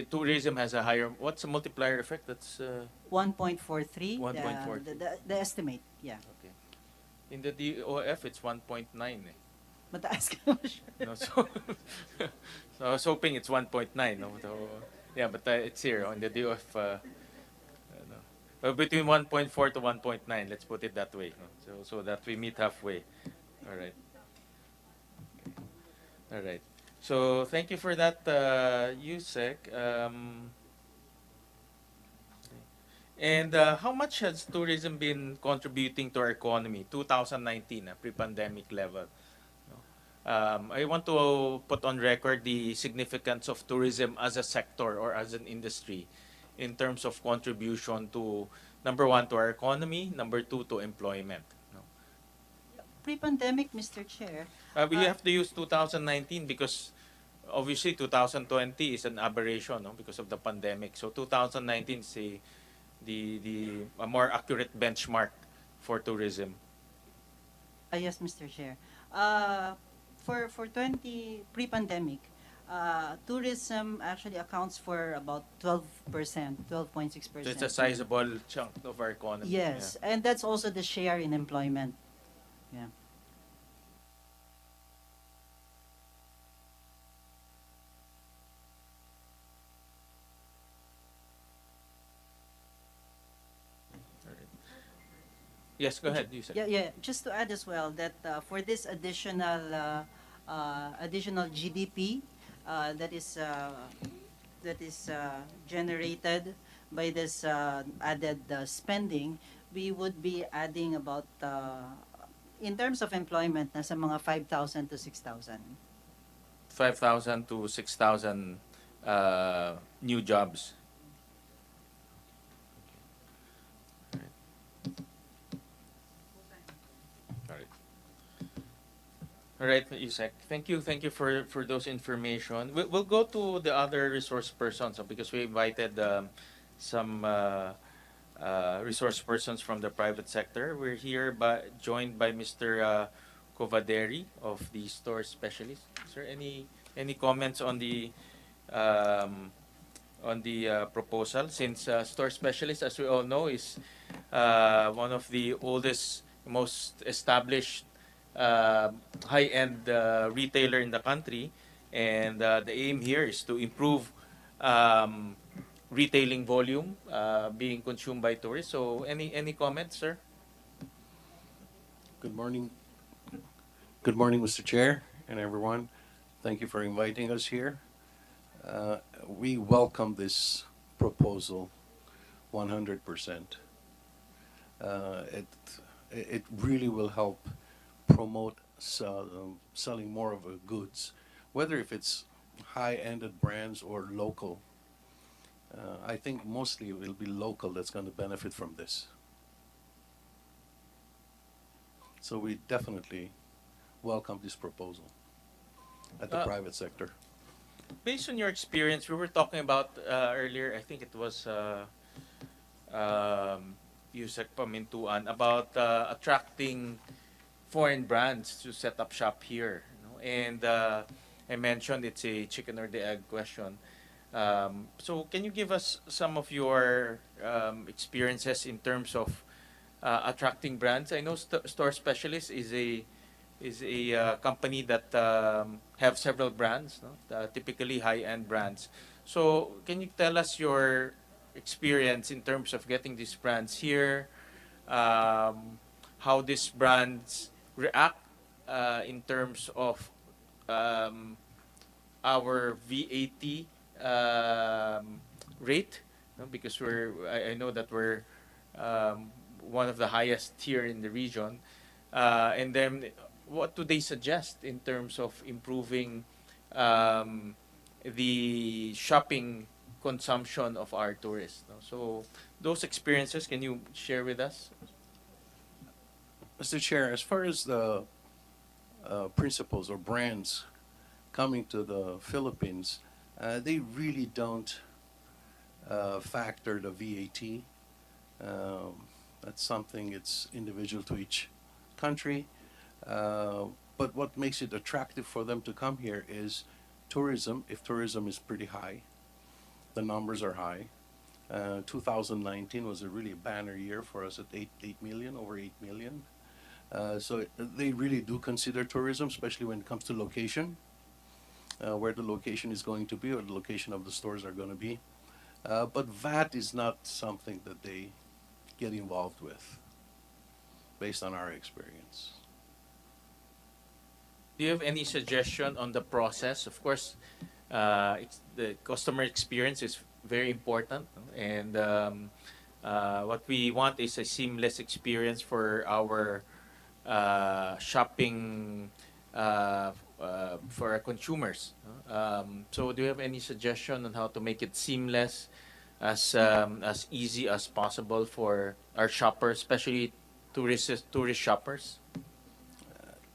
Tourism has a higher, what's the multiplier effect? That's 1.43, 1.43. the estimate, yeah. Okay. In the DOF, it's 1.9. Eh. Mataas ka naman siya. No, so, so I was hoping it's 1.9. No? So, yeah, but it's here on the DOF. No. Between 1.4 to 1.9, let's put it that way. No? So that we meet halfway. All right. All right. So thank you for that, Yusek. And how much has tourism been contributing to our economy? 2019, pre-pandemic level. I want to put on record the significance of tourism as a sector or as an industry in terms of contribution to, number one, to our economy, number two, to employment. No? Pre-pandemic, Mr. Chair. We have to use 2019 because obviously 2020 is an aberration, no, because of the pandemic. So 2019 is a more accurate benchmark for tourism. Yes, Mr. Chair. For 20 pre-pandemic, tourism actually accounts for about 12%, 12.6%. So it's a sizable chunk of our economy. Yes, and that's also the share in employment. Yeah. Yes, go ahead. You said. Yeah. Just to add as well that for this additional GDP that is generated by this added spending, we would be adding about in terms of employment, nasa mga 5,000 to 6,000. 5,000 to 6,000 new jobs. All right, Yusek. Thank you for those information. We'll go to the other resource persons because we invited some resource persons from the private sector. We're here joined by Mr. Covaderi of the store specialist. Is there any comments on the proposal? Since store specialist, as we all know, is one of the oldest, most established high-end retailer in the country, and the aim here is to improve retailing volume being consumed by tourists. So any comments, sir? Good morning. Good morning, Mr. Chair and everyone. Thank you for inviting us here. We welcome this proposal 100%. It really will help promote selling more of goods, whether if it's high-ended brands or local. I think mostly it will be local that's going to benefit from this. So we definitely welcome this proposal at the private sector. Based on your experience, we were talking about earlier, I think it was Yusek Pamintuan, about attracting foreign brands to set up shop here. And I mentioned it's a chicken or the egg question. So can you give us some of your experiences in terms of attracting brands? I know Store Specialist is a company that have several brands, no? Typically high-end brands. So can you tell us your experience in terms of getting these brands here, how these brands react in terms of our VAT rate, no? Because I know that we're one of the highest here in the region, and then what do they suggest in terms of improving the shopping consumption of our tourists, no? So those experiences, can you share with us? Mr. Chair, as far as the principals or brands coming to the Philippines, they really don't factor the VAT. That's something it's individual to each country. But what makes it attractive for them to come here is tourism. If tourism is pretty high, the numbers are high. 2019 was a really banner year for us at 8 million, over 8 million. So they really do consider tourism, especially when it comes to location, where the location is going to be or the location of the stores are going to be. But VAT is not something that they get involved with, based on our experience. Do you have any suggestion on the process? Of course, the customer experience is very important, no? And what we want is a seamless experience for our shopping for our consumers, no? So, do you have any suggestion on how to make it seamless, as easy as possible for our shoppers, especially tourist shoppers?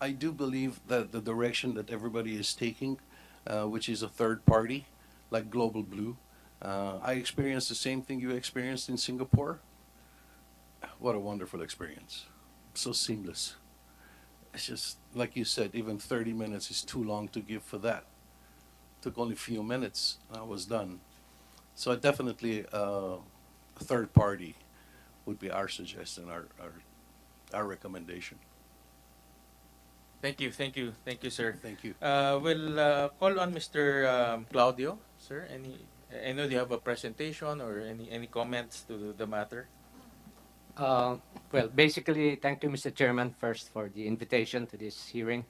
I do believe that the direction that everybody is taking, which is a third party, like Global Blue, I experienced the same thing you experienced in Singapore. What a wonderful experience. So seamless. It's just, like you said, even 30 minutes is too long to give for that. Took only a few minutes, I was done. So definitely a third party would be our suggestion, our recommendation. Thank you, sir. Thank you. We'll call on Mr. Claudio, sir. I know you have a presentation or any comments to the matter. Well, basically, thank you, Mr. Chairman, first for the invitation to this hearing.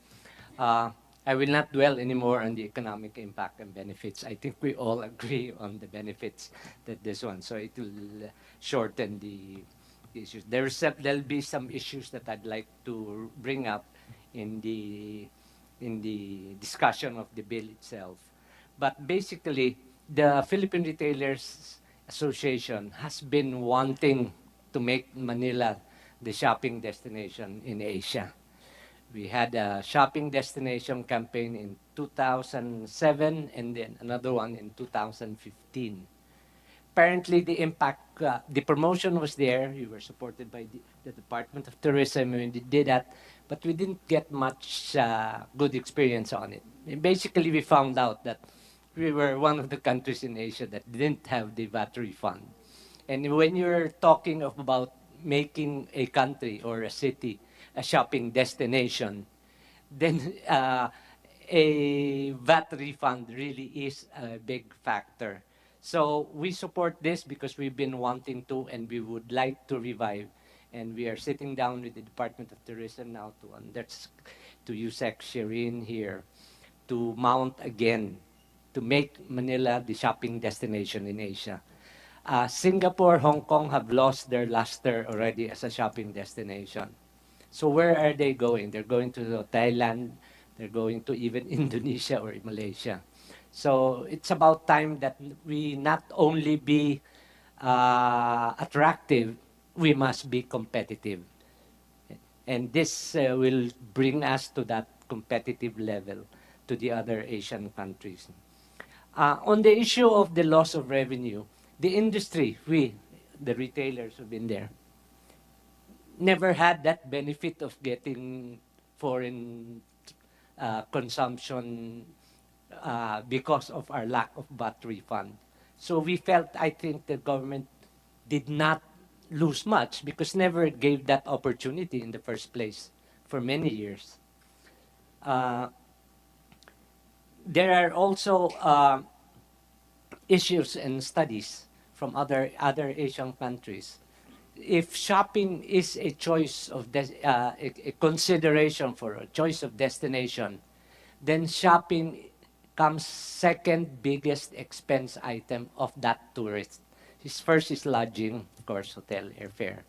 I will not dwell anymore on the economic impact and benefits. I think we all agree on the benefits that this one, so it will shorten the issues. There'll be some issues that I'd like to bring up in the discussion of the bill itself. But basically, the Philippine Retailers Association has been wanting to make Manila the shopping destination in Asia. We had a shopping destination campaign in 2007 and then another one in 2015. Apparently, the impact, the promotion was there. We were supported by the Department of Tourism when we did that, but we didn't get much good experience on it. And basically, we found out that we were one of the countries in Asia that didn't have the VAT refund. And when you're talking about making a country or a city a shopping destination, then a VAT refund really is a big factor. So we support this because we've been wanting to and we would like to revive. And we are sitting down with the Department of Tourism now to USEC Shirin here to mount again to make Manila the shopping destination in Asia. Singapore, Hong Kong have lost their luster already as a shopping destination. So where are they going? They're going to Thailand, they're going to even Indonesia or Malaysia. So it's about time that we not only be attractive, we must be competitive. And this will bring us to that competitive level to the other Asian countries. On the issue of the loss of revenue, the industry, the retailers who've been there, never had that benefit of getting foreign consumption because of our lack of VAT refund. So we felt, I think, the government did not lose much because never gave that opportunity in the first place for many years. There are also issues and studies from other Asian countries. If shopping is a choice of a consideration for a choice of destination, then shopping comes second biggest expense item of that tourist. His first is lodging, of course, hotel, airfare.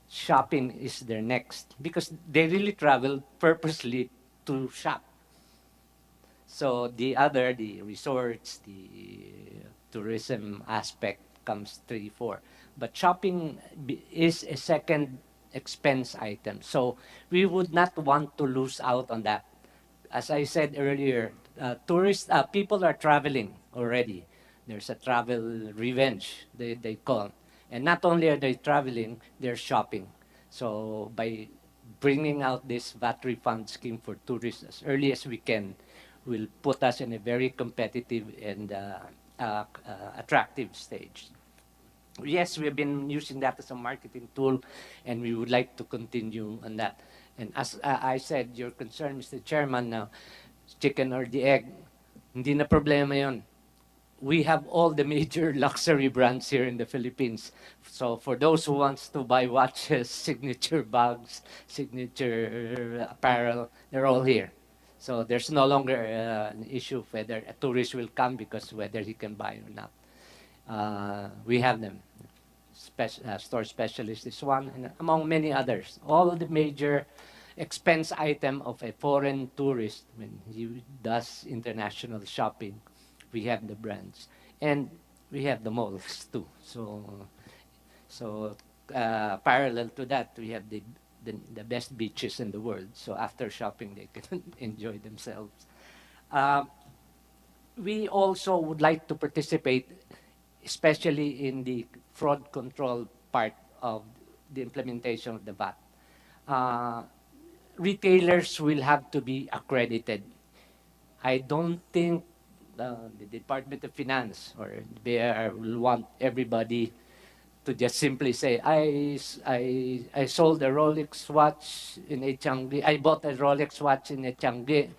Shopping is their next because they really travel purposely to shop. So the resorts, the tourism aspect comes 3, 4. But shopping is a second expense item. So we would not want to lose out on that. As I said earlier, people are traveling already. There's a travel revenge, they call. And not only are they traveling, they're shopping. So by bringing out this VAT refund scheme for tourists as early as we can will put us in a very competitive and attractive stage. Yes, we've been using that as a marketing tool, and we would like to continue on that. And as I said, your concern, Mr. Chairman, now, chicken or the egg, hindi na problema yon. We have all the major luxury brands here in the Philippines. So for those who wants to buy watches, signature bags, signature apparel, they're all here. So there's no longer an issue of whether a tourist will come because whether he can buy or not. We have them. Store specialist is one, and among many others. All of the major expense item of a foreign tourist when he does international shopping, we have the brands, and we have the malls too. So parallel to that, we have the best beaches in the world. So after shopping, they can enjoy themselves. We also would like to participate, especially in the fraud control part of the implementation of the VAT. Retailers will have to be accredited. I don't think the Department of Finance or BIR will want everybody to just simply say, I sold a Rolex watch in a Changi, I bought a Rolex watch in a Changi,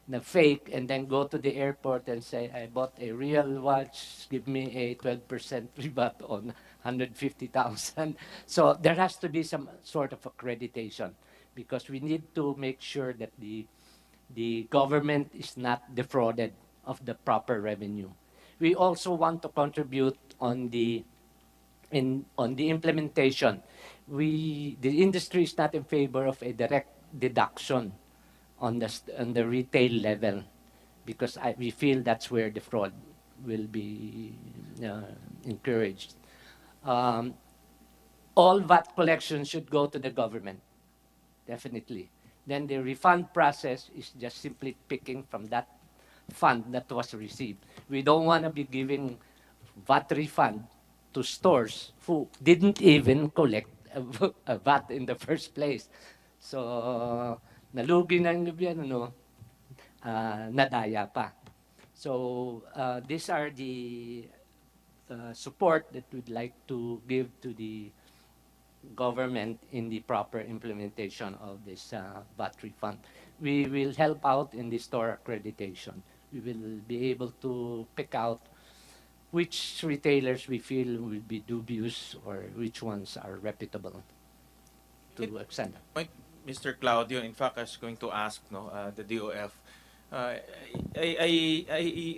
the fake, and then go to the airport and say, I bought a real watch, give me a 12% rebate on 150,000. So there has to be some sort of accreditation because we need to make sure that the government is not defrauded of the proper revenue. We also want to contribute on the implementation. The industry is not in favor of a direct deduction on the retail level because we feel that's where the fraud will be encouraged. All VAT collections should go to the government, definitely. Then the refund process is just simply picking from that fund that was received. We don't want to be giving VAT refund to stores who didn't even collect a VAT in the first place. So, nalugi ng gobyerno, nadaya pa. So, these are the support that we'd like to give to the government in the proper implementation of this VAT refund. We will help out in the store accreditation. We will be able to pick out which retailers we feel will be dubious or which ones are reputable to extend. Mr. Claudio, in fact, I was going to ask the DOF. I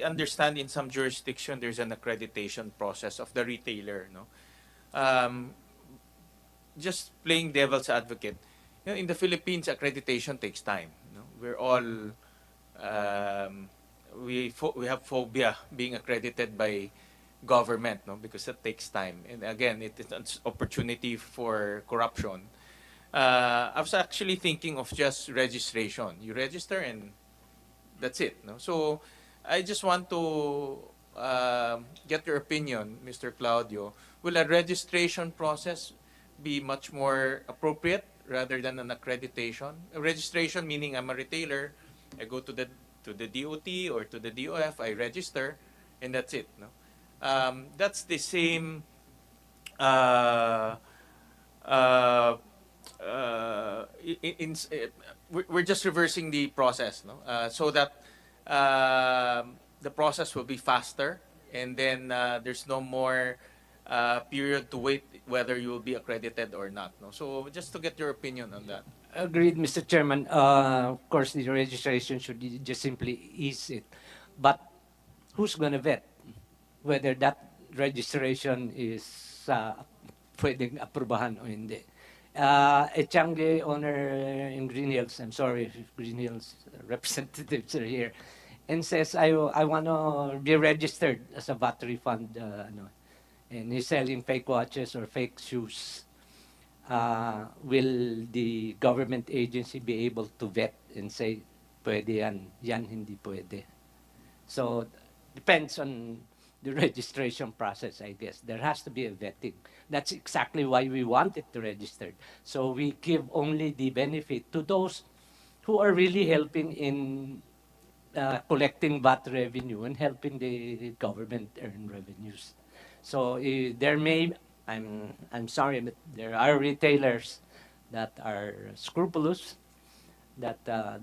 understand in some jurisdiction there's an accreditation process of the retailer. Just playing devil's advocate, in the Philippines, accreditation takes time. We're all we have phobia being accredited by government, because that takes time, and again, it is an opportunity for corruption. I was actually thinking of just registration. You register and that's it. So I just want to get your opinion, Mr. Claudio. Will a registration process be much more appropriate rather than an accreditation? A registration meaning I'm a retailer, I go to the DOT or to the DOF, I register, and that's it. That's the same. We're just reversing the process, so that the process will be faster, and then there's no more period to wait whether you will be accredited or not. So just to get your opinion on that. Agreed, Mr. Chairman. Of course, the registration should just simply ease it. But who's going to vet whether that registration is pwedeng aprubahan o hindi? A Changi owner in Green Hills, I'm sorry if Green Hills representatives are here, and says, I want to be registered as a VAT refund, and he's selling fake watches or fake shoes. Will the government agency be able to vet and say, pwede yan hindi pwede? So, depends on the registration process, I guess. There has to be a vetting. That's exactly why we want it to register. So we give only the benefit to those who are really helping in collecting VAT revenue and helping the government earn revenues. So there may, I'm sorry, but there are retailers that are scrupulous, that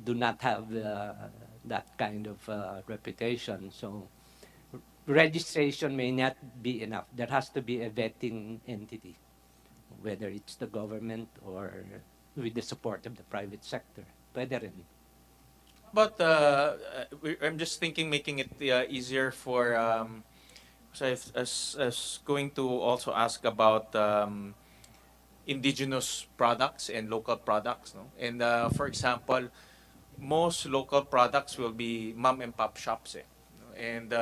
do not have that kind of reputation. So registration may not be enough. There has to be a vetting entity, whether it's the government or with the support of the private sector. Pwede rin. But I'm just thinking making it easier for. So I was going to also ask about indigenous products and local products. No? And for example, most local products will be mom and pop shops. No? And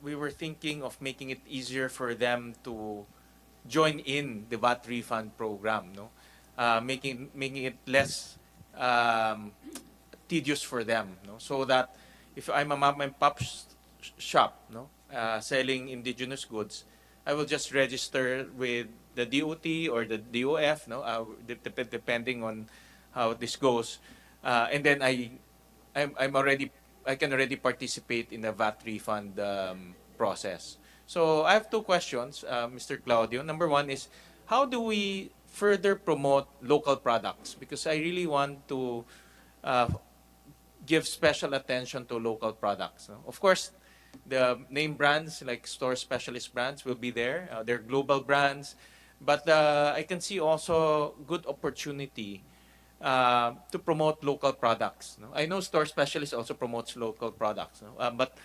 we were thinking of making it easier for them to join in the VAT refund program. No? Making it less um, tedious for them, no? So that if I'm a mom and pop shop, no, selling indigenous goods, I will just register with the DOT or the DOF, no, depending on how this goes, and then I'm already I can already participate in the VAT refund process. So I have two questions, Mr. Claudio. Number one is, how do we further promote local products? Because I really want to uh, give special attention to local products. No? Of course, the name brands like store specialist brands will be there. They're global brands, but I can see also good opportunity to promote local products. No? I know store specialist also promotes local products, no? But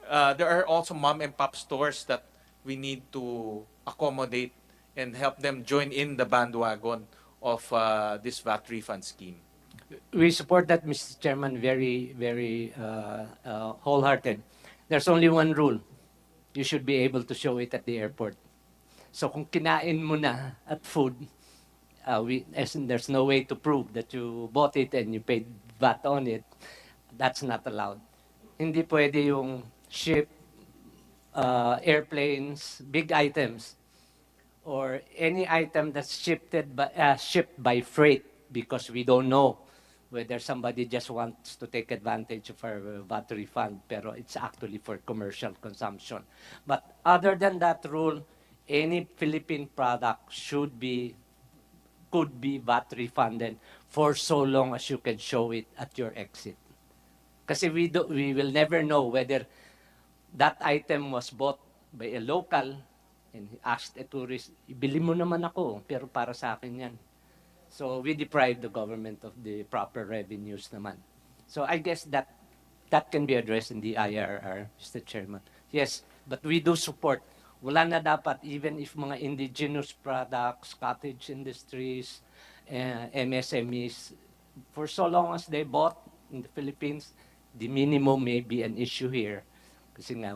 there are also mom and pop stores that we need to accommodate and help them join in the bandwagon of this VAT refund scheme. We support that, Mr. Chairman, very, very wholehearted. There's only one rule. You should be able to show it at the airport. So kung kinain mo na at food, there's no way to prove that you bought it and you paid VAT on it. That's not allowed. Hindi pwede yung ship, airplanes, big items, or any item that's shipped by freight, because we don't know whether somebody just wants to take advantage of our VAT refund, pero it's actually for commercial consumption. But other than that rule, any Philippine product could be VAT refunded for so long as you can show it at your exit. Kasi we will never know whether that item was bought by a local and he asked a tourist, ibili mo naman ako, pero para sa akin yan. So we deprive the government of the proper revenues naman. So I guess that can be addressed in the IRR, Mr. Chairman. Yes, but we do support. Wala na dapat, even if mga indigenous products, cottage industries, MSMEs, for so long as they bought in the Philippines, the minimum may be an issue here. Kasi nga,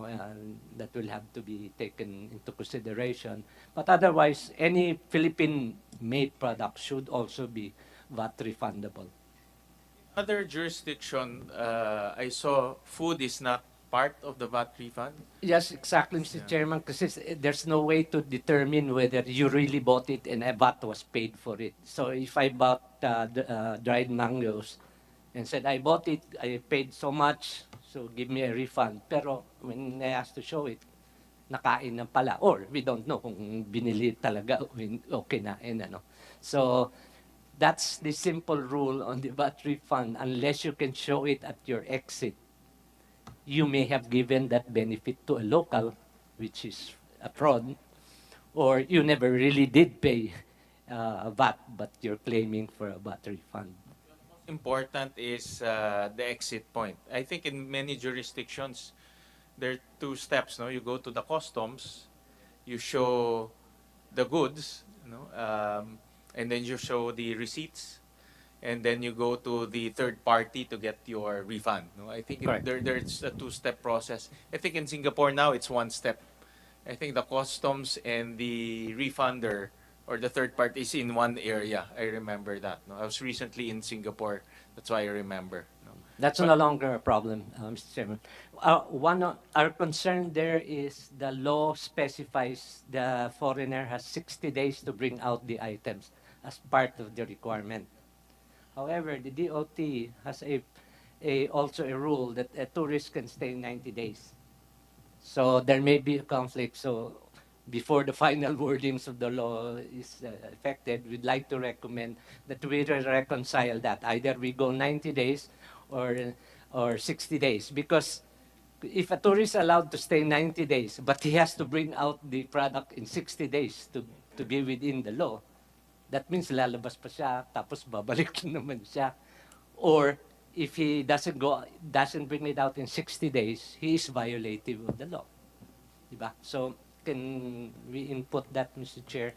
that will have to be taken into consideration. But otherwise, any Philippine-made product should also be VAT refundable. Other jurisdiction, I saw food is not part of the VAT refund. Yes, exactly, Mr. Chairman, kasi there's no way to determine whether you really bought it and a VAT was paid for it. So if I bought dried mangoes and said, I bought it, I paid so much, so give me a refund. Pero when I asked to show it, nakain na pala. Or we don't know kung binili talaga o kinain. Ano. So that's the simple rule on the VAT refund. Unless you can show it at your exit, you may have given that benefit to a local, which is a fraud, or you never really did pay VAT, but you're claiming for a VAT refund. Important is the exit point. I think in many jurisdictions, there are two steps. No, you go to the customs, you show the goods, and then you show the receipts, and then you go to the third party to get your refund. No, I think Correct. there's a two-step process. I think in Singapore now it's one step. I think the customs and the refunder or the third party is in one area. I remember that. No, I was recently in Singapore. That's why I remember. No? That's no longer a problem, Mr. Chairman. Our concern there is the law specifies the foreigner has 60 days to bring out the items as part of the requirement. However, the DOT has also a rule that a tourist can stay 90 days. So there may be a conflict. So before the final wordings of the law is effected, we'd like to recommend that we reconcile that. Either we go 90 days or 60 days. Because if a tourist is allowed to stay 90 days, but he has to bring out the product in 60 days to be within the law, that means lalabas pa siya, tapos babalik na naman siya. Or if he doesn't bring it out in 60 days, he is violative of the law. Diba? So can we input that, Mr. Chair?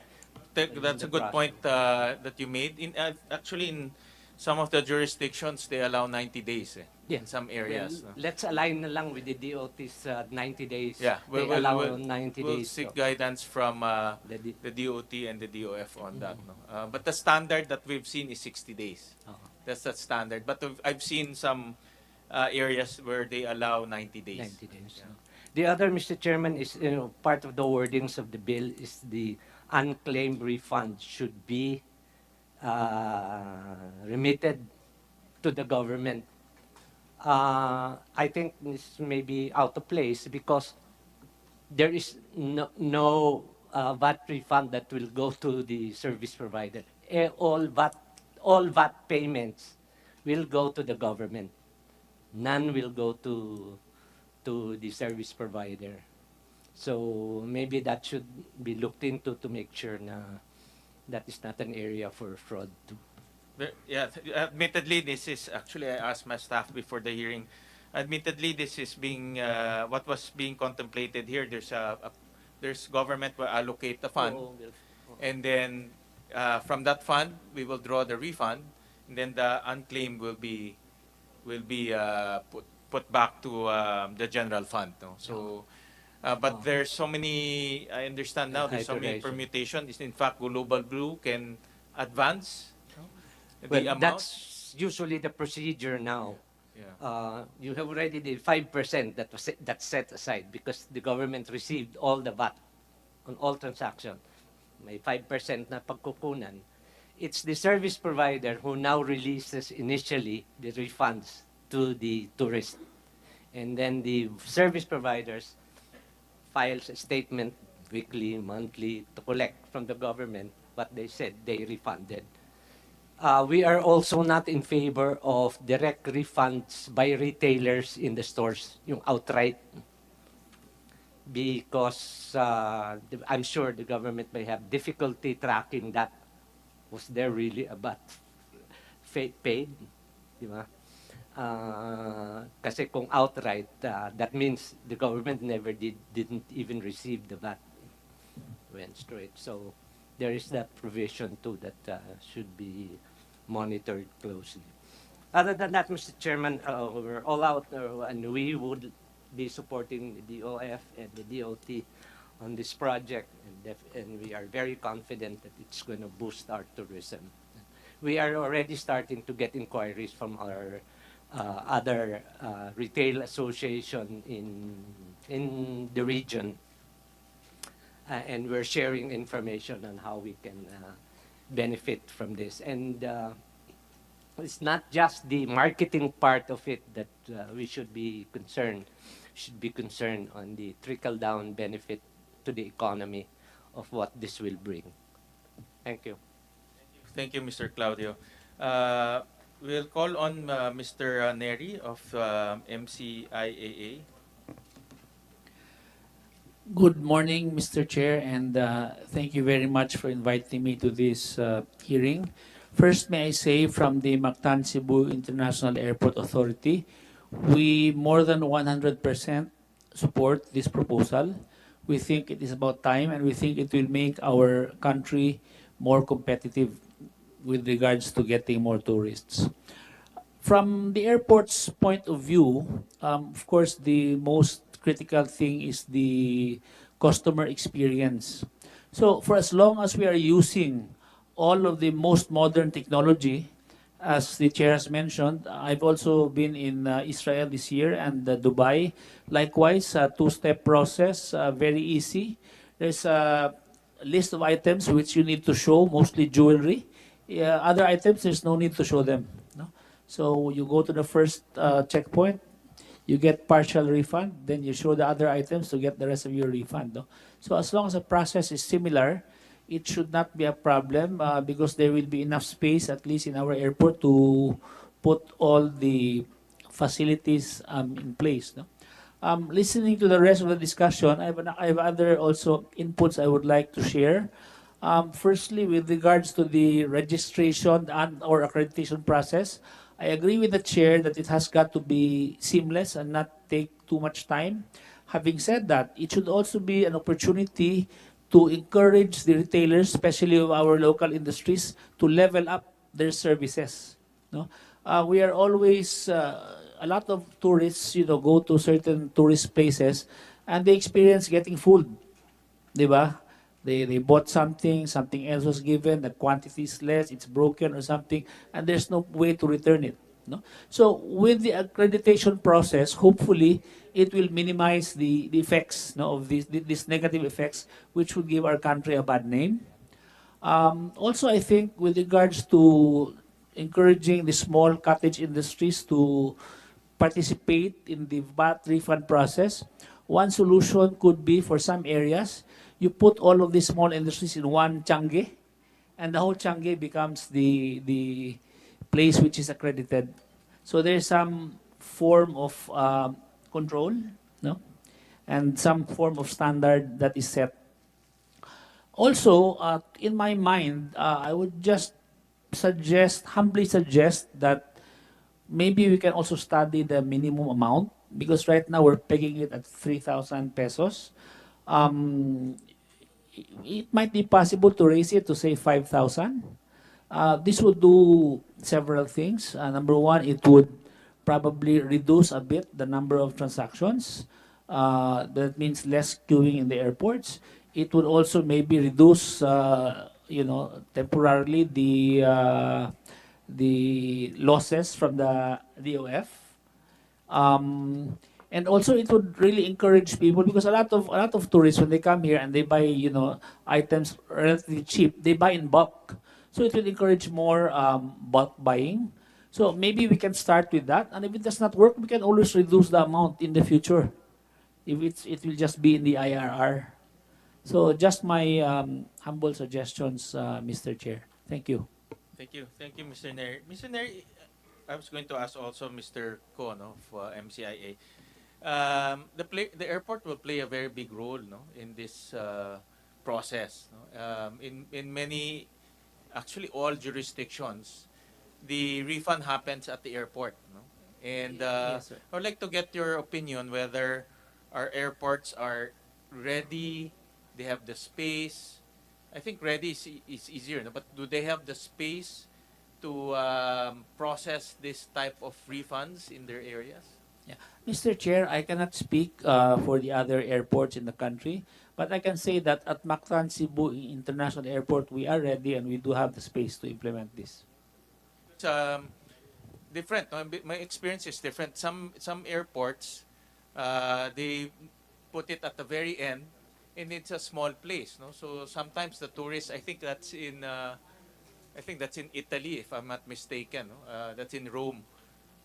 That's a good point that you made. Actually, in some of the jurisdictions, they allow 90 days in some areas. Well, let's align na lang with the DOT's 90 days. Yeah, they allow 90 we'll days. seek so guidance from the the DOT and the DOF on that. No? But the standard that we've seen is 60 days. That's the standard. But I've seen some areas where they allow 90 days. 90 days. Yeah. The other, Mr. Chairman, is part of the wordings of the bill is the unclaimed refund should be remitted to the government. I think this may be out of place because there is no VAT refund that will go to the service provider. All VAT payments will go to the government. None will go to the service provider. So maybe that should be looked into to make sure that is not an area for fraud too. Yeah, admittedly, this is actually, I asked my staff before the hearing. Admittedly, this is being what was being contemplated here. There's government will allocate the fund, and then from that fund we will draw the refund, and then the unclaimed will be put back to the general fund. No? So, but there's so many. I understand now. There's so many permutations. In fact, Global Blue can advance the amount. That's usually the procedure now. Yeah. You have already the 5% that's set aside because the government received all the VAT on all transactions. May 5% na pagkukunan. It's the service provider who now releases initially the refunds to the tourist. And then the service providers files a statement weekly, monthly to collect from the government what they said they refunded. We are also not in favor of direct refunds by retailers in the stores, yung outright, because I'm sure the government may have difficulty tracking that. Was there really a VAT paid? Di ba? Kasi kung outright, that means the government didn't even receive the VAT. Went straight. So there is that provision too that should be monitored closely. Other than that, Mr. Chairman, we're all out and we would be supporting the DOF and the DOT on this project, and we are very confident that it's going to boost our tourism. We are already starting to get inquiries from our other retail association in the region, and we're sharing information on how we can benefit from this. And it's not just the marketing part of it that we should be concerned. Should be concerned on the trickle-down benefit to the economy of what this will bring. Thank you. Thank you, Mr. Claudio. We'll call on Mr. Neri of MCIAA. Good morning, Mr. Chair, and thank you very much for inviting me to this hearing. First, may I say from the Mactan Cebu International Airport Authority, we more than 100% support this proposal. We think it is about time, and we think it will make our country more competitive with regards to getting more tourists. From the airport's point of view, of course, the most critical thing is the customer experience. So for as long as we are using all of the most modern technology, as the chair has mentioned, I've also been in Israel this year and Dubai. Likewise, a two-step process, very easy. There's a list of items which you need to show, mostly jewelry. Other items, there's no need to show them. No? So you go to the first checkpoint, you get partial refund, then you show the other items to get the rest of your refund. No? So as long as the process is similar, it should not be a problem because there will be enough space, at least in our airport, to put all the facilities in place. No? Listening to the rest of the discussion, I have other also inputs I would like to share. Firstly, with regards to the registration and or accreditation process, I agree with the chair that it has got to be seamless and not take too much time. Having said that, it should also be an opportunity to encourage the retailers, especially of our local industries, to level up their services. No, we are always a lot of tourists, go to certain tourist places, and they experience getting fooled, di ba? They bought something else was given, the quantity is less, it's broken or something, and there's no way to return it. No? So with the accreditation process, hopefully it will minimize the effects, no, of these negative effects, which would give our country a bad name. Also, I think with regards to encouraging the small cottage industries to participate in the VAT refund process, one solution could be for some areas, you put all of these small industries in one changi, and the whole changi becomes the place which is accredited. So there's some form of control, no, and some form of standard that is set. Also, in my mind, I would just humbly suggest that maybe we can also study the minimum amount because right now we're pegging it at 3,000 pesos. Um, it might be possible to raise it to say 5,000. This would do several things. Number one, it would probably reduce a bit the number of transactions. That means less queuing in the airports. It would also maybe reduce, temporarily the losses from the DOF. And also it would really encourage people because a lot of tourists when they come here and they buy items relatively cheap, they buy in bulk. So it will encourage more bulk buying. So maybe we can start with that, and if it does not work, we can always reduce the amount in the future. If it will just be in the IRR. So just my humble suggestions, Mr. Chair. Thank you. Thank you, Mr. Nair. Mr. Nair, I was going to ask also Mr. Ko, no, of MCIA. The airport will play a very big role, no, in this process. No? In many, actually all jurisdictions, the refund happens at the airport. No? And Yes, sir. I would like to get your opinion whether our airports are ready, they have the space. I think ready is easier, no? But do they have the space to process this type of refunds in their areas? Yeah. Mr. Chair, I cannot speak for the other airports in the country, but I can say that at Mactan Cebu International Airport, we are ready and we do have the space to implement this. It's different. No? My experience is different. Some airports, they put it at the very end, and it's a small place. No, so sometimes the tourists. I think that's in Italy, if I'm not mistaken. No? That's in Rome,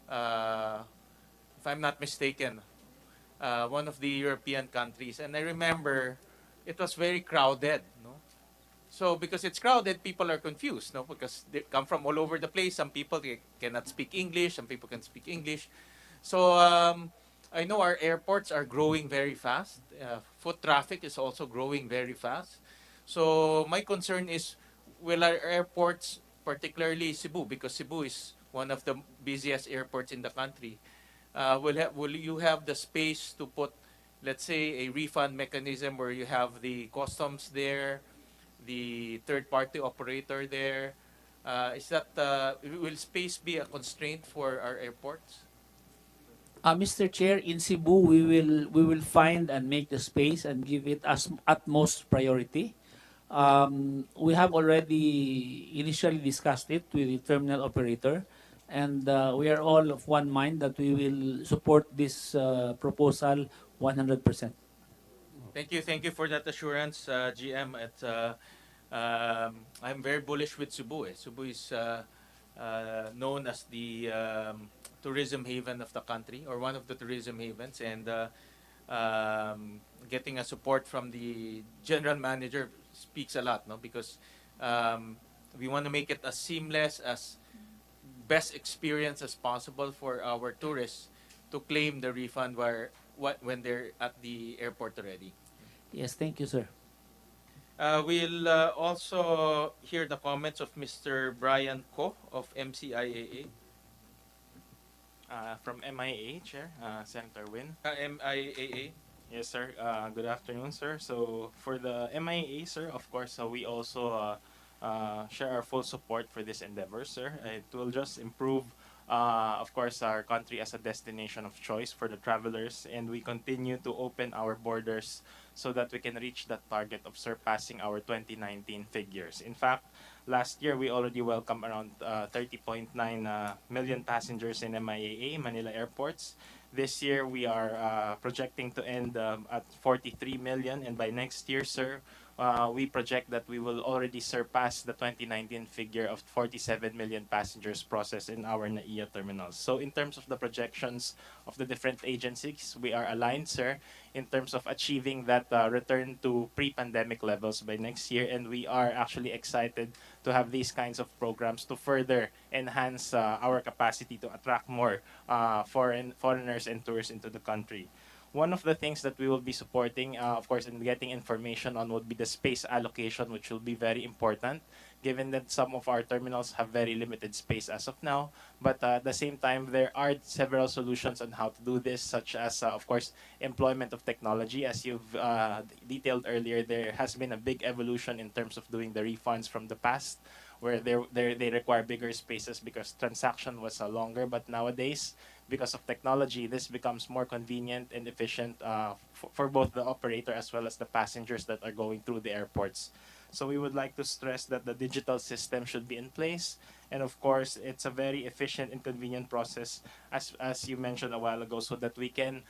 if I'm not mistaken. One of the European countries, and I remember it was very crowded. No, so because it's crowded, people are confused, no? Because they come from all over the place. Some people cannot speak English, some people can speak English. So I know our airports are growing very fast. Foot traffic is also growing very fast. So my concern is, will our airports, particularly Cebu, because Cebu is one of the busiest airports in the country, will you have the space to put, let's say, a refund mechanism where you have the customs there, the third-party operator there? Will space be a constraint for our airports? Mr. Chair, in Cebu, we will find and make the space and give it as utmost priority. We have already initially discussed it with the terminal operator, and we are all of one mind that we will support this proposal 100%. Thank you for that assurance, GM. I'm very bullish with Cebu. Cebu is known as the tourism haven of the country, or one of the tourism havens, and getting a support from the general manager speaks a lot, no? Because um, we want to make it as seamless, as best experience as possible for our tourists to claim the refund when they're at the airport already. Yes, thank you, sir. We'll also hear the comments of Mr. Brian Ko of MCIAA. From MIA, Chair, Senator Win. MIAA. Yes, sir. Good afternoon, sir. So for the MIA, sir, of course, we also share our full support for this endeavor, sir. It will just improve, of course, our country as a destination of choice for the travelers, and we continue to open our borders so that we can reach that target of surpassing our 2019 figures. In fact, last year, we already welcomed around 30.9 million passengers in MIAA, Manila airports. This year, we are projecting to end at 43 million, and by next year, sir, we project that we will already surpass the 2019 figure of 47 million passengers processed in our NAIA terminals. So in terms of the projections of the different agencies, we are aligned, sir, in terms of achieving that return to pre-pandemic levels by next year, and we are actually excited to have these kinds of programs to further enhance our capacity to attract more foreigners and tourists into the country. One of the things that we will be supporting, of course, in getting information on would be the space allocation, which will be very important, given that some of our terminals have very limited space as of now. But at the same time, there are several solutions on how to do this, such as, of course, employment of technology. As you've detailed earlier, there has been a big evolution in terms of doing the refunds from the past, where they require bigger spaces because transaction was longer. But nowadays, because of technology, this becomes more convenient and efficient for both the operator as well as the passengers that are going through the airports. So we would like to stress that the digital system should be in place. And of course, it's a very efficient and convenient process, as you mentioned a while ago, so that we can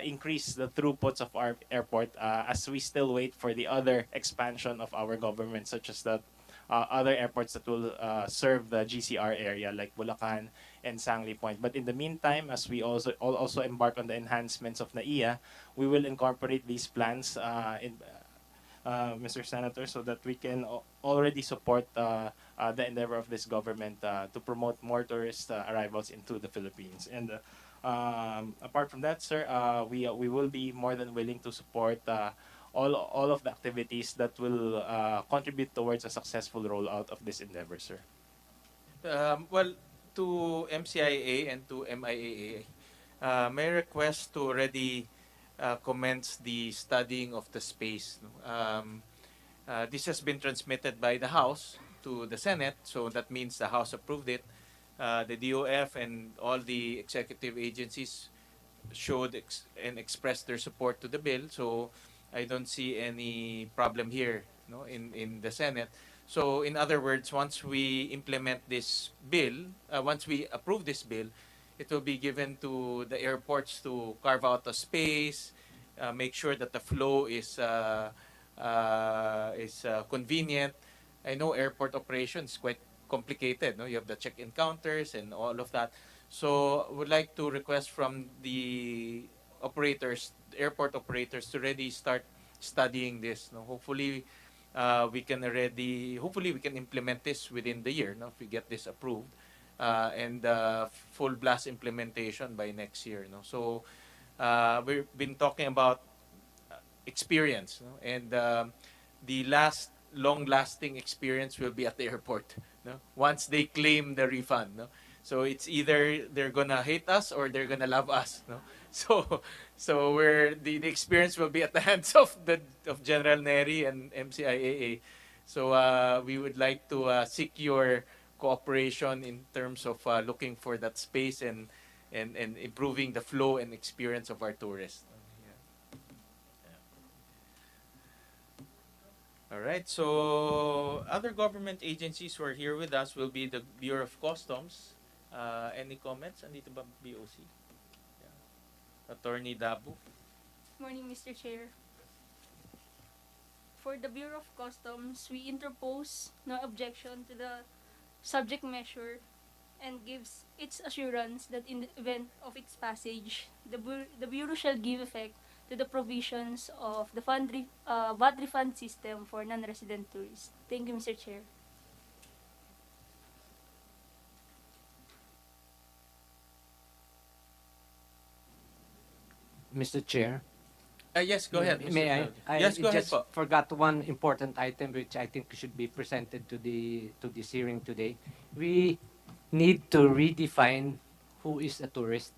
increase the throughputs of our airport as we still wait for the other expansion of our government, such as the other airports that will serve the GCR area like Bulacan and Sangli Point. But in the meantime, as we also embark on the enhancements of NAIA, we will incorporate these plans Mr. Senator, so that we can already support the endeavor of this government to promote more tourist arrivals into the Philippines. And apart from that, sir, we will be more than willing to support all of the activities that will contribute towards a successful rollout of this endeavor, sir. Well, to MCIA and to MIAA, may I request to already commence the studying of the space. This has been transmitted by the House to the Senate, so that means the House approved it. The DOF and all the executive agencies showed and expressed their support to the bill, so I don't see any problem here, no, in the Senate. So in other words, once we implement this bill, once we approve this bill, it will be given to the airports to carve out a space, make sure that the flow is convenient. I know airport operations is quite complicated. No, you have the check-in counters and all of that. So would like to request from the operators, airport operators, to already start studying this. No, hopefully hopefully we can implement this within the year. No, if we get this approved, and full blast implementation by next year. No, so we've been talking about experience, no? And the last long-lasting experience will be at the airport. No, once they claim the refund. No, so it's either they're gonna hate us or they're gonna love us. No, so where the experience will be at the hands of General Neri and MCIAA. So we would like to seek your cooperation in terms of looking for that space and improving the flow and experience of our tourists. Yeah. All right. So other government agencies who are here with us will be the Bureau of Customs. Any comments? Andito ba BOC? Yeah. Attorney Dabu. Morning, Mr. Chair. For the Bureau of Customs, we interpose no objection to the subject measure and gives its assurance that in the event of its passage, the Bureau shall give effect to the provisions of the VAT refund system for non-resident tourists. Thank you, Mr. Chair. Mr. Chair. Yes, go ahead, Mr. May I? Claudio. Yes, go ahead just po. forgot one important item which I think should be presented to this hearing today. We need to redefine who is a tourist.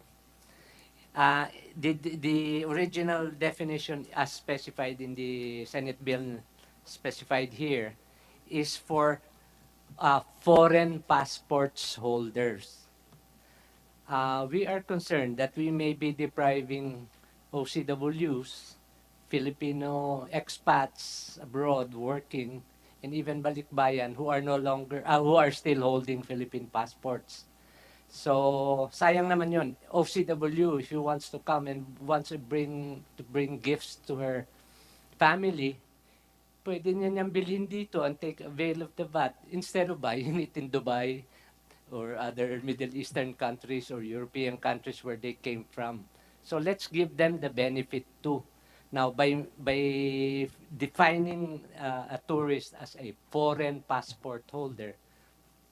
The original definition as specified in the Senate bill specified here is for foreign passports holders. We are concerned that we may be depriving OCWs, Filipino expats abroad working, and even balikbayan who are no longer, who are still holding Philippine passports. So sayang naman yun. OCW, if he wants to come and wants to bring gifts to her family, pwede niya niyang bilhin dito and take avail of the VAT instead of buying it in Dubai or other Middle Eastern countries or European countries where they came from. So let's give them the benefit too. Now, by defining a tourist as a foreign passport holder,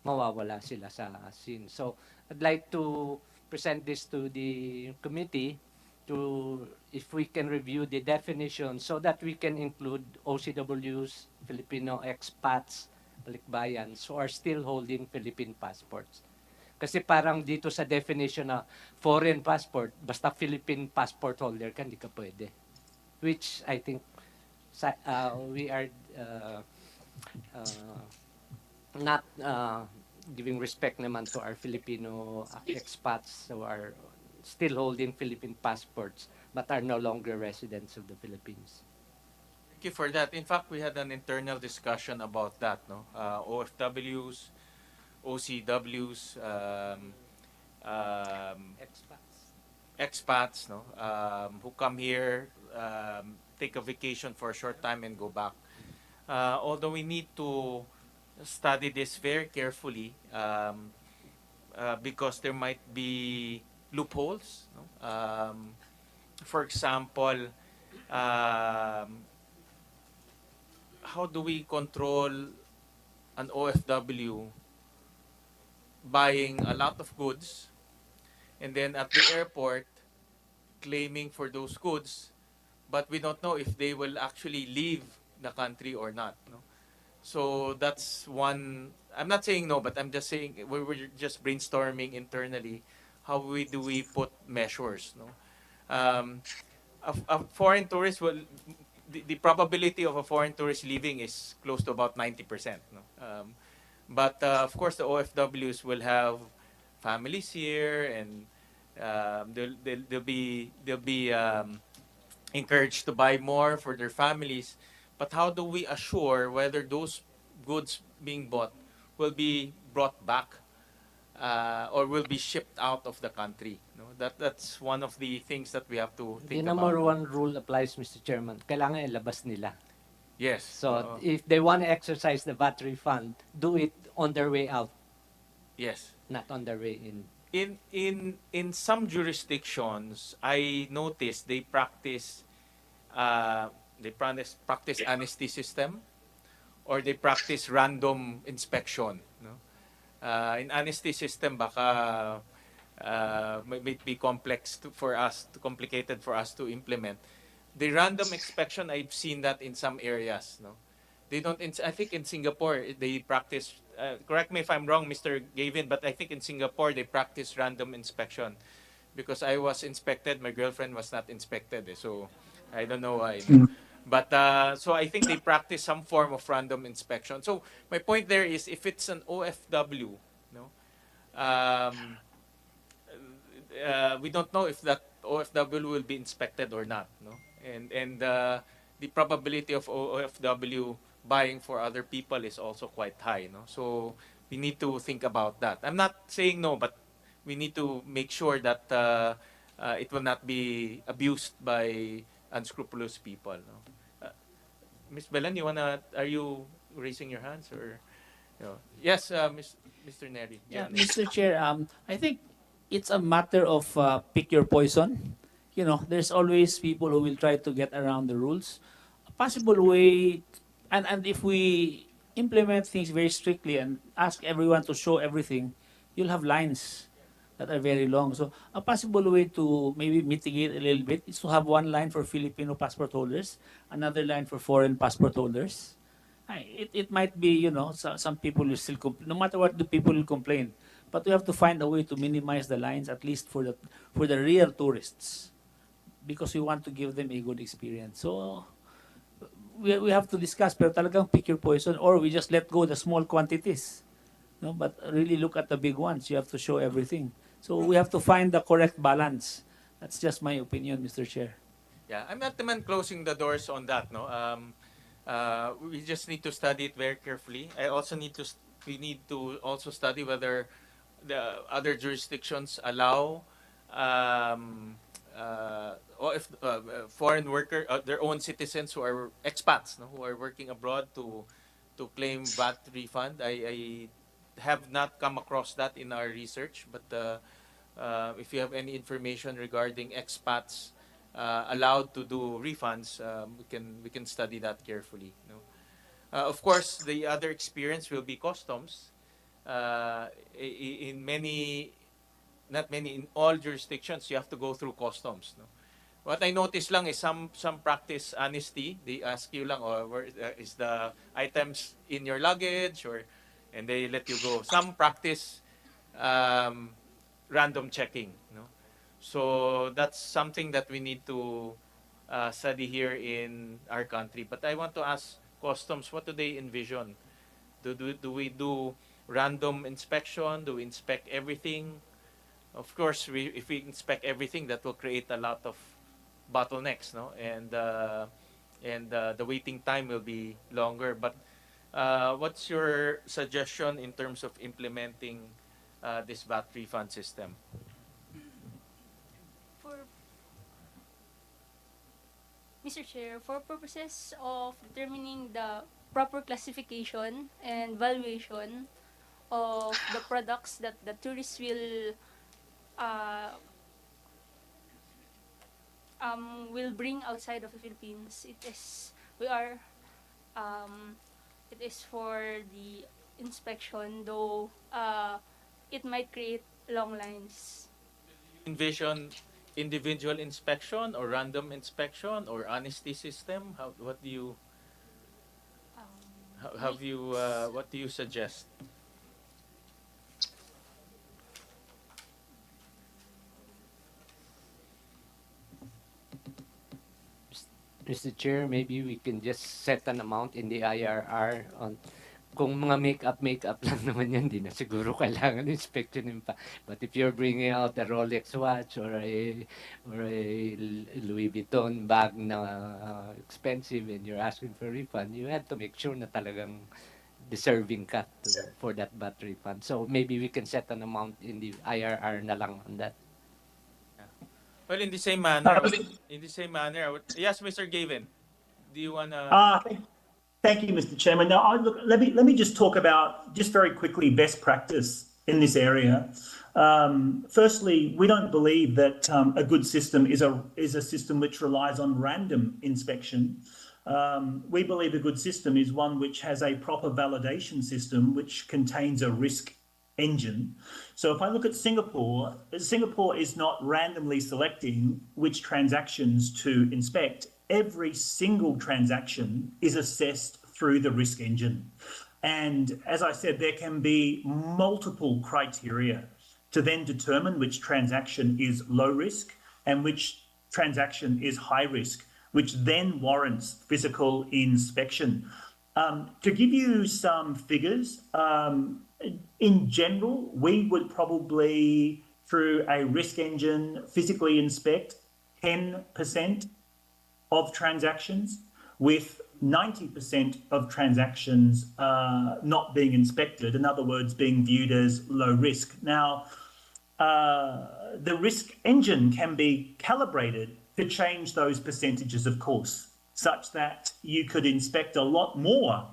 mawawala sila sa scene. So I'd like to present this to the committee to, if we can review the definition so that we can include OCWs, Filipino expats, balikbayans who are still holding Philippine passports. Kasi parang dito sa definition na foreign passport, basta Philippine passport holder ka, hindi ka pwede. Which I think we are not giving respect naman to our Filipino expats who are still holding Philippine passports but are no longer residents of the Philippines. Thank you for that. In fact, we had an internal discussion about that, no? OFWs, OCWs, expats, no? Who come here, take a vacation for a short time and go back. Although we need to study this very carefully, because there might be loopholes, no? For example, how do we control an OFW buying a lot of goods and then at the airport claiming for those goods, but we don't know if they will actually leave the country or not, no? So that's one. I'm not saying no, but I'm just saying we're just brainstorming internally how do we put measures, no? A foreign tourist will, the probability of a foreign tourist leaving is close to about 90%, no? But of course the OFWs will have families here, and they'll be encouraged to buy more for their families. But how do we assure whether those goods being bought will be brought back or will be shipped out of the country? No, that's one of the things that we have to The think number about. one rule applies, Mr. Chairman. Kailangan ilabas nila. Yes. So if they want to exercise the VAT refund, do it on their way out, Yes. not on their way in. In some jurisdictions, I noticed they practice honesty system, or they practice random inspection, no? In honesty system, baka might be complicated for us to implement. The random inspection, I've seen that in some areas, no? They don't. I think in Singapore they practice. Correct me if I'm wrong, Mr. Gavin, but I think in Singapore they practice random inspection, because I was inspected, my girlfriend was not inspected, so I don't know why. No? But so I think they practice some form of random inspection. So my point there is, if it's an OFW, no, we don't know if that OFW will be inspected or not, no, and the probability of OFW buying for other people is also quite high, no? So we need to think about that. I'm not saying no, but we need to make sure that it will not be abused by unscrupulous people, no? Ms. Belen, are you raising your hands or, you know? Yes, Mr. Neri. Yeah, Jan. Mr. Chair, I think it's a matter of pick your poison. You know, there's always people who will try to get around the rules. A possible way, and if we implement things very strictly and ask everyone to show everything, you'll have lines that are very long. So a possible way to maybe mitigate a little bit is to have one line for Filipino passport holders, another line for foreign passport holders. It might be, you know, some people will still no matter what the people will complain, but we have to find a way to minimize the lines at least for the real tourists, because we want to give them a good experience. So we have to discuss, pero talagang pick your poison, or we just let go the small quantities. No, but really look at the big ones. You have to show everything. So we have to find the correct balance. That's just my opinion, Mr. Chair. Yeah, I'm not the man closing the doors on that, no. We just need to study it very carefully. We need to also study whether the other jurisdictions allow or if foreign worker, their own citizens who are expats, no, who are working abroad to claim VAT refund. I have not come across that in our research, but if you have any information regarding expats allowed to do refunds, we can study that carefully. No? Of course, the other experience will be customs. In many, not many, in all jurisdictions, you have to go through customs. No? What I noticed lang is some practice honesty. They ask you lang, where is the items in your luggage, and they let you go. Some practice random checking. No? So that's something that we need to study here in our country. But I want to ask customs, what do they envision? Do we do random inspection? Do we inspect everything? Of course, if we inspect everything, that will create a lot of bottlenecks, no? And the waiting time will be longer. But what's your suggestion in terms of implementing this VAT refund system? For Mr. Chair, for purposes of determining the proper classification and valuation of the products that the tourists uh, will bring outside of the Philippines, um, it is for the inspection, though it might create long lines. Envision individual inspection or random inspection or honesty system? What do you what do you suggest? Mr. Chair, maybe we can just set an amount in the IRR on kung mga makeup lang naman yan, di na siguro kailangan inspection pa. But if you're bringing out a Rolex watch or a Louis Vuitton bag na expensive and you're asking for refund, you have to make sure na talagang deserving ka for that VAT refund. So maybe we can set an amount in the IRR na lang on that. Well, in the same manner, yes, Mr. Gavin, do you wanna? Thank you, Mr. Chairman. Now, look, let me just talk about, just very quickly, best practice in this area. Firstly, we don't believe that a good system is a system which relies on random inspection. We believe a good system is one which has a proper validation system which contains a risk engine. So if I look at Singapore is not randomly selecting which transactions to inspect. Every single transaction is assessed through the risk engine. And as I said, there can be multiple criteria to then determine which transaction is low risk and which transaction is high risk, which then warrants physical inspection. To give you some figures, in general, we would probably, through a risk engine, physically inspect 10% of transactions, with 90% of transactions not being inspected, in other words, being viewed as low risk. Now, the risk engine can be calibrated to change those percentages, of course, such that you could inspect a lot more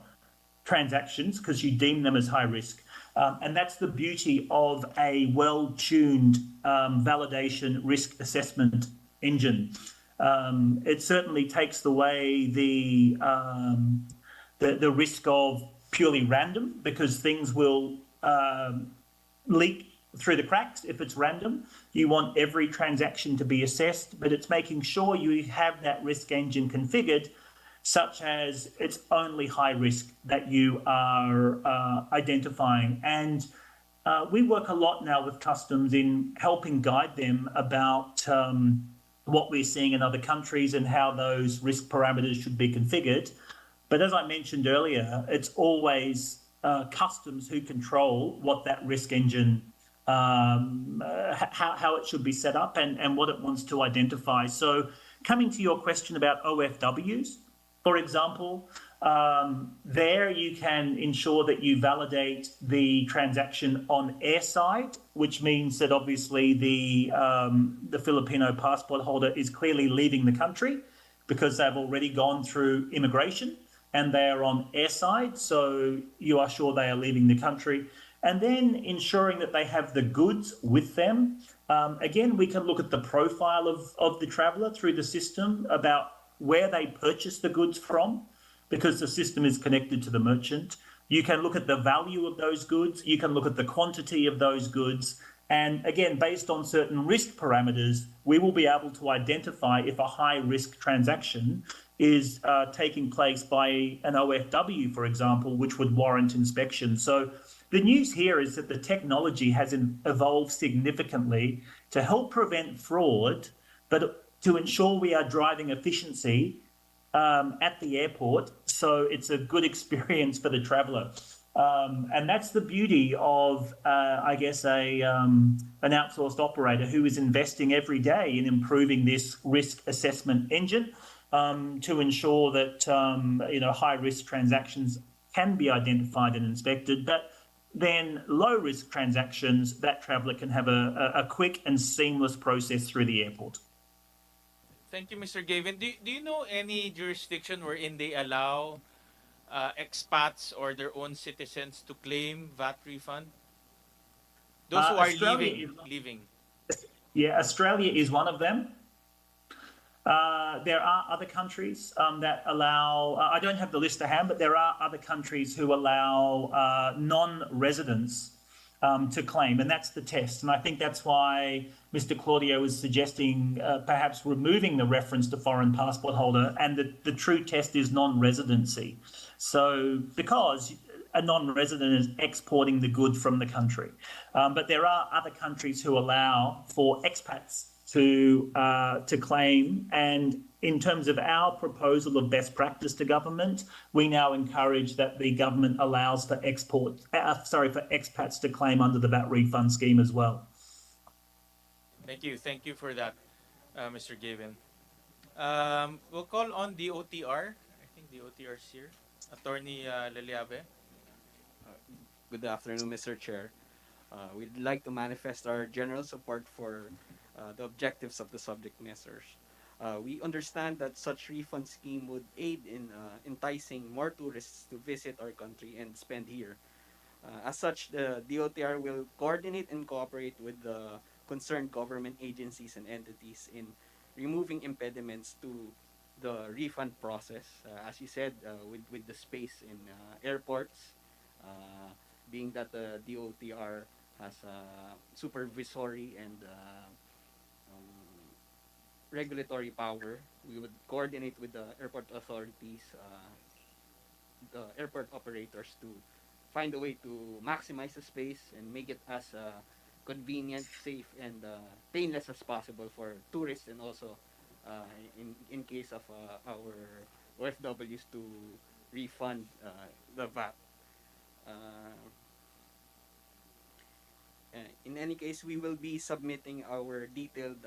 transactions because you deem them as high risk. And that's the beauty of a well-tuned validation risk assessment engine. It certainly takes away the risk of purely random, because things will leak through the cracks if it's random. You want every transaction to be assessed, but it's making sure you have that risk engine configured such as it's only high risk that you are identifying. And we work a lot now with customs in helping guide them about what we're seeing in other countries and how those risk parameters should be configured. But as I mentioned earlier, it's always customs who control what that risk engine, how it should be set up and what it wants to identify. So coming to your question about OFWs, for example, there you can ensure that you validate the transaction on airside, which means that obviously the Filipino passport holder is clearly leaving the country because they've already gone through immigration and they are on airside, so you are sure they are leaving the country. And then ensuring that they have the goods with them. Again, we can look at the profile of the traveller through the system about where they purchase the goods from, because the system is connected to the merchant. You can look at the value of those goods. You can look at the quantity of those goods. And again, based on certain risk parameters, we will be able to identify if a high risk transaction is taking place by an OFW, for example, which would warrant inspection. So the news here is that the technology has evolved significantly to help prevent fraud, but to ensure we are driving efficiency at the airport, so it's a good experience for the traveller. And that's the beauty of, I guess, an outsourced operator who is investing every day in improving this risk assessment engine to ensure that high-risk transactions can be identified and inspected, but then low-risk transactions, that traveller can have a quick and seamless process through the airport. Thank you, Mr. Gavin. Do you know any jurisdiction wherein they allow expats or their own citizens to claim VAT refund? Those who are leaving. Yeah, Australia is one of them. There are other countries that allow, I don't have the list to hand, but there are other countries who allow non-residents to claim, and that's the test. And I think that's why Mr. Claudio is suggesting perhaps removing the reference to foreign passport holder, and the true test is non-residency. So because a non-resident is exporting the good from the country. But there are other countries who allow for expats to claim, and in terms of our proposal of best practice to government, we now encourage that the government allows for expats to claim under the VAT refund scheme as well. Thank you for that, Mr. Gavin. We'll call on the OTR. I think the OTR is here. Attorney Leliave. Good afternoon, Mr. Chair. We'd like to manifest our general support for the objectives of the subject measures. We understand that such refund scheme would aid in enticing more tourists to visit our country and spend here. As such, the DOTR will coordinate and cooperate with the concerned government agencies and entities in removing impediments to the refund process. As you said, with the space in airports, being that the DOTR has supervisory and regulatory power, we would coordinate with the airport authorities, the airport operators, to find a way to maximize the space and make it as convenient, safe, and painless as possible for tourists, and also in case of our OFWs to refund the VAT. In any case, we will be submitting our detailed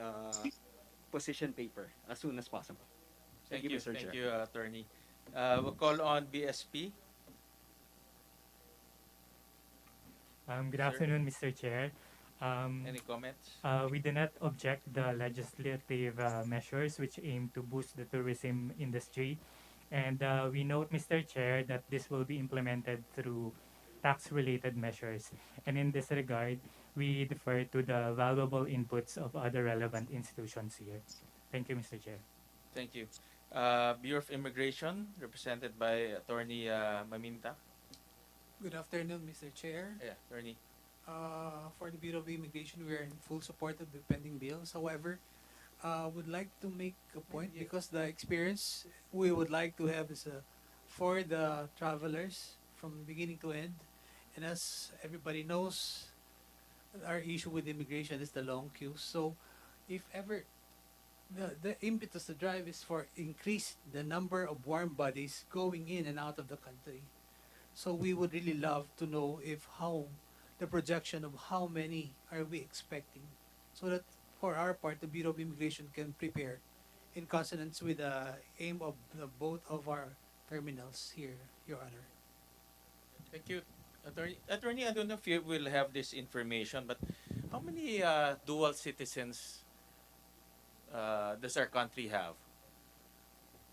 position paper as soon as possible. Thank you, Mr. Chair. Thank you, Attorney. We'll call on BSP. Good Sir, afternoon, Mr. Chair. any comments? We do not object the legislative measures which aim to boost the tourism industry. And we note, Mr. Chair, that this will be implemented through tax-related measures. And in this regard, we defer to the valuable inputs of other relevant institutions here. Thank you, Mr. Chair. Thank you. Bureau of Immigration, represented by Attorney Maminta. Good afternoon, Mr. Chair. Yeah, Attorney. For the Bureau of Immigration, we are in full support of the pending bills. However, would like to make a point because the experience we would like to have is for the travelers from beginning to end. And as everybody knows, our issue with immigration is the long queues. So if ever the impetus to drive is for increase the number of warm bodies going in and out of the country. So we would really love to know if how the projection of how many are we expecting, so that for our part, the Bureau of Immigration can prepare in consonance with the aim of the both of our terminals here, Your Honor. Thank you, Attorney. Attorney, I don't know if you will have this information, but how many dual citizens does our country have?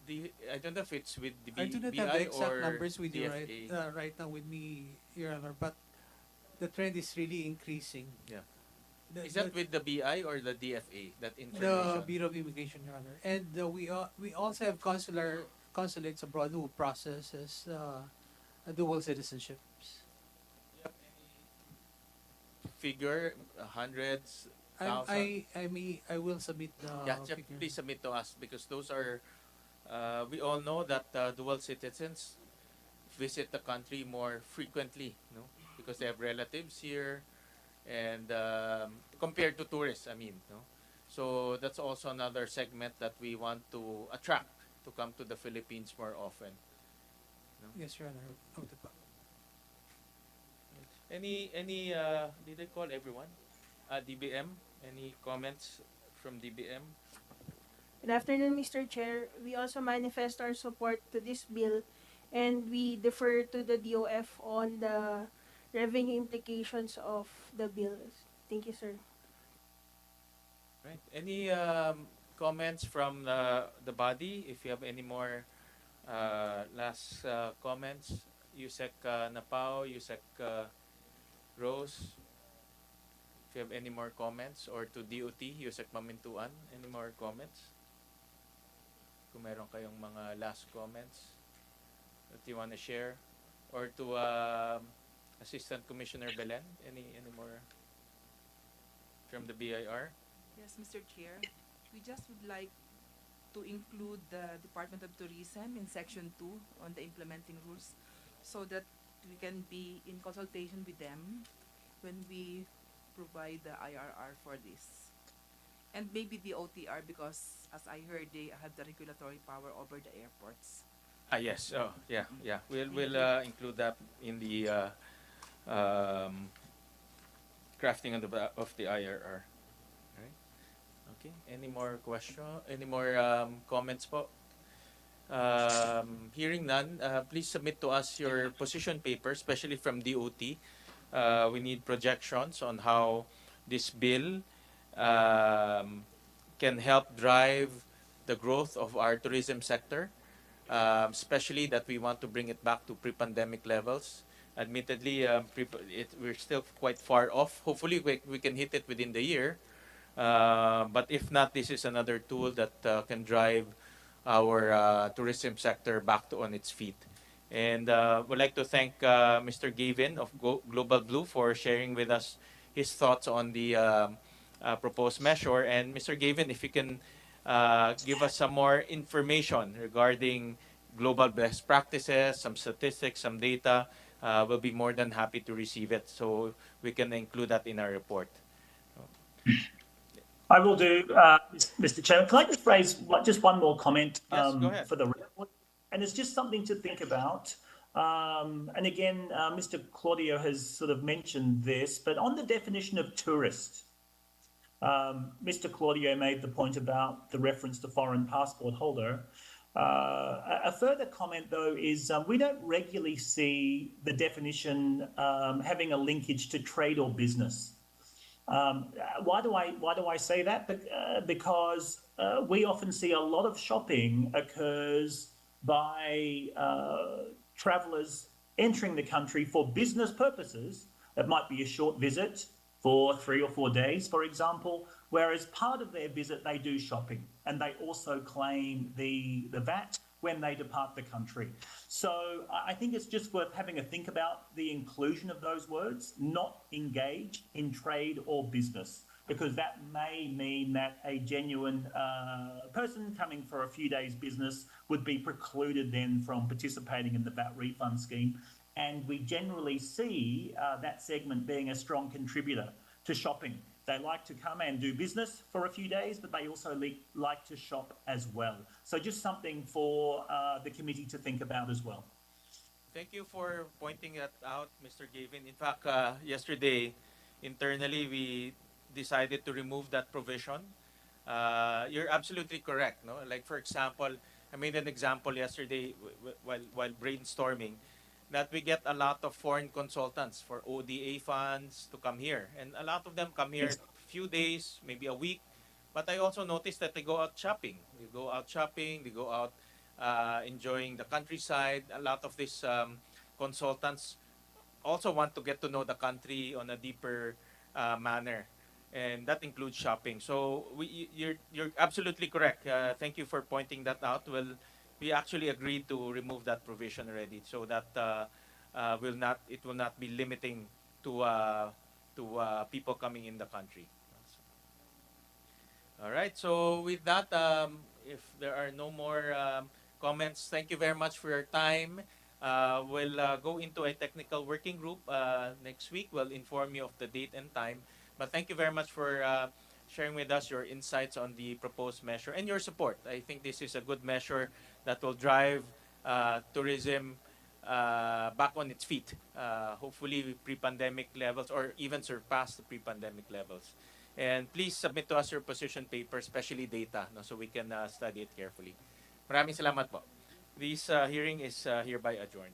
I don't know if it's with the I do not BI have the exact or numbers with you DFA. right now with me, Your Honor, but the trend is really increasing. Yeah. Is that with the BI or the DFA, that The information? Bureau of Immigration, Your Honor, and we also have consulates abroad who processes dual citizenships. Figure, hundreds, I thousands? I will submit the Yeah, just figure. please submit to us because those are, we all know that dual citizens visit the country more frequently, no? Because they have relatives here and compared to tourists, I mean, no? So that's also another segment that we want to attract to come to the Philippines more often. No? Yes, Your Honor. Noted po. Any did I call everyone? DBM, any comments from DBM? Good afternoon, Mr. Chair. We also manifest our support to this bill and we defer to the DOF on the revenue implications of the bill. Thank you, sir. Right. Any comments from the body? If you have any more last comments, Yusek Napao, Yusek Rose. If you have any more comments, or to DOT, Yusek Mamintuan, any more comments? Kung meron kayong mga last comments that you want to share, or to Assistant Commissioner Belen, any more from the BIR? Yes, Mr. Chair. We just would like to include the Department of Tourism in Section 2 on the implementing rules so that we can be in consultation with them when we provide the IRR for this. And maybe the OTR because, as I heard, they have the regulatory power over the airports. Yes. Oh, yeah. We'll include that in the crafting of the IRR. Right. Okay. Any more Any more comments po? Hearing none, please submit to us your position paper, especially from DOT. We need projections on how this bill can help drive the growth of our tourism sector, especially that we want to bring it back to pre-pandemic levels. Admittedly, we're still quite far off. Hopefully, we can hit it within the year. But if not, this is another tool that can drive our tourism sector back on its feet. And would like to thank Mr. Gavin of Global Blue for sharing with us his thoughts on the proposed measure. And Mr. Gavin, if you can give us some more information regarding global best practices, some statistics, some data, we'll be more than happy to receive it so we can include that in our report. I will do, Mr. Chairman. Can I just raise just one more comment for the record? And it's just something to think about. And again, Mr. Claudio has sort of mentioned this, but on the definition of tourist, Mr. Claudio made the point about the reference to foreign passport holder. A further comment, though, is we don't regularly see the definition having a linkage to trade or business. Why do I say that? Because we often see a lot of shopping occurs by travellers entering the country for business purposes. It might be a short visit for 3 or 4 days, for example, whereas part of their visit they do shopping and they also claim the VAT when they depart the country. So I think it's just worth having a think about the inclusion of those words, not engage in trade or business, because that may mean that a genuine person coming for a few days business would be precluded then from participating in the VAT refund scheme. And we generally see that segment being a strong contributor to shopping. They like to come and do business for a few days, but they also like to shop as well. So just something for the committee to think about as well. Thank you for pointing that out, Mr. Gavin. In fact, yesterday, internally, we decided to remove that provision. You're absolutely correct. No, like for example, I made an example yesterday while brainstorming that we get a lot of foreign consultants for ODA funds to come here, and a lot of them come here few days, maybe a week. But I also noticed that they go out shopping. They go out shopping. They go out enjoying the countryside. A lot of these consultants also want to get to know the country on a deeper manner, and that includes shopping. So you're absolutely correct. Thank you for pointing that out. Well, we actually agreed to remove that provision already, so that it will not be limiting to people coming in the country. All right. So with that, if there are no more comments, thank you very much for your time. We'll go into a technical working group next week. We'll inform you of the date and time. But thank you very much for sharing with us your insights on the proposed measure and your support. I think this is a good measure that will drive tourism back on its feet. Hopefully pre-pandemic levels or even surpass the pre-pandemic levels. And please submit to us your position paper, especially data, no, so we can study it carefully. Maraming salamat po. This hearing is hereby adjourned.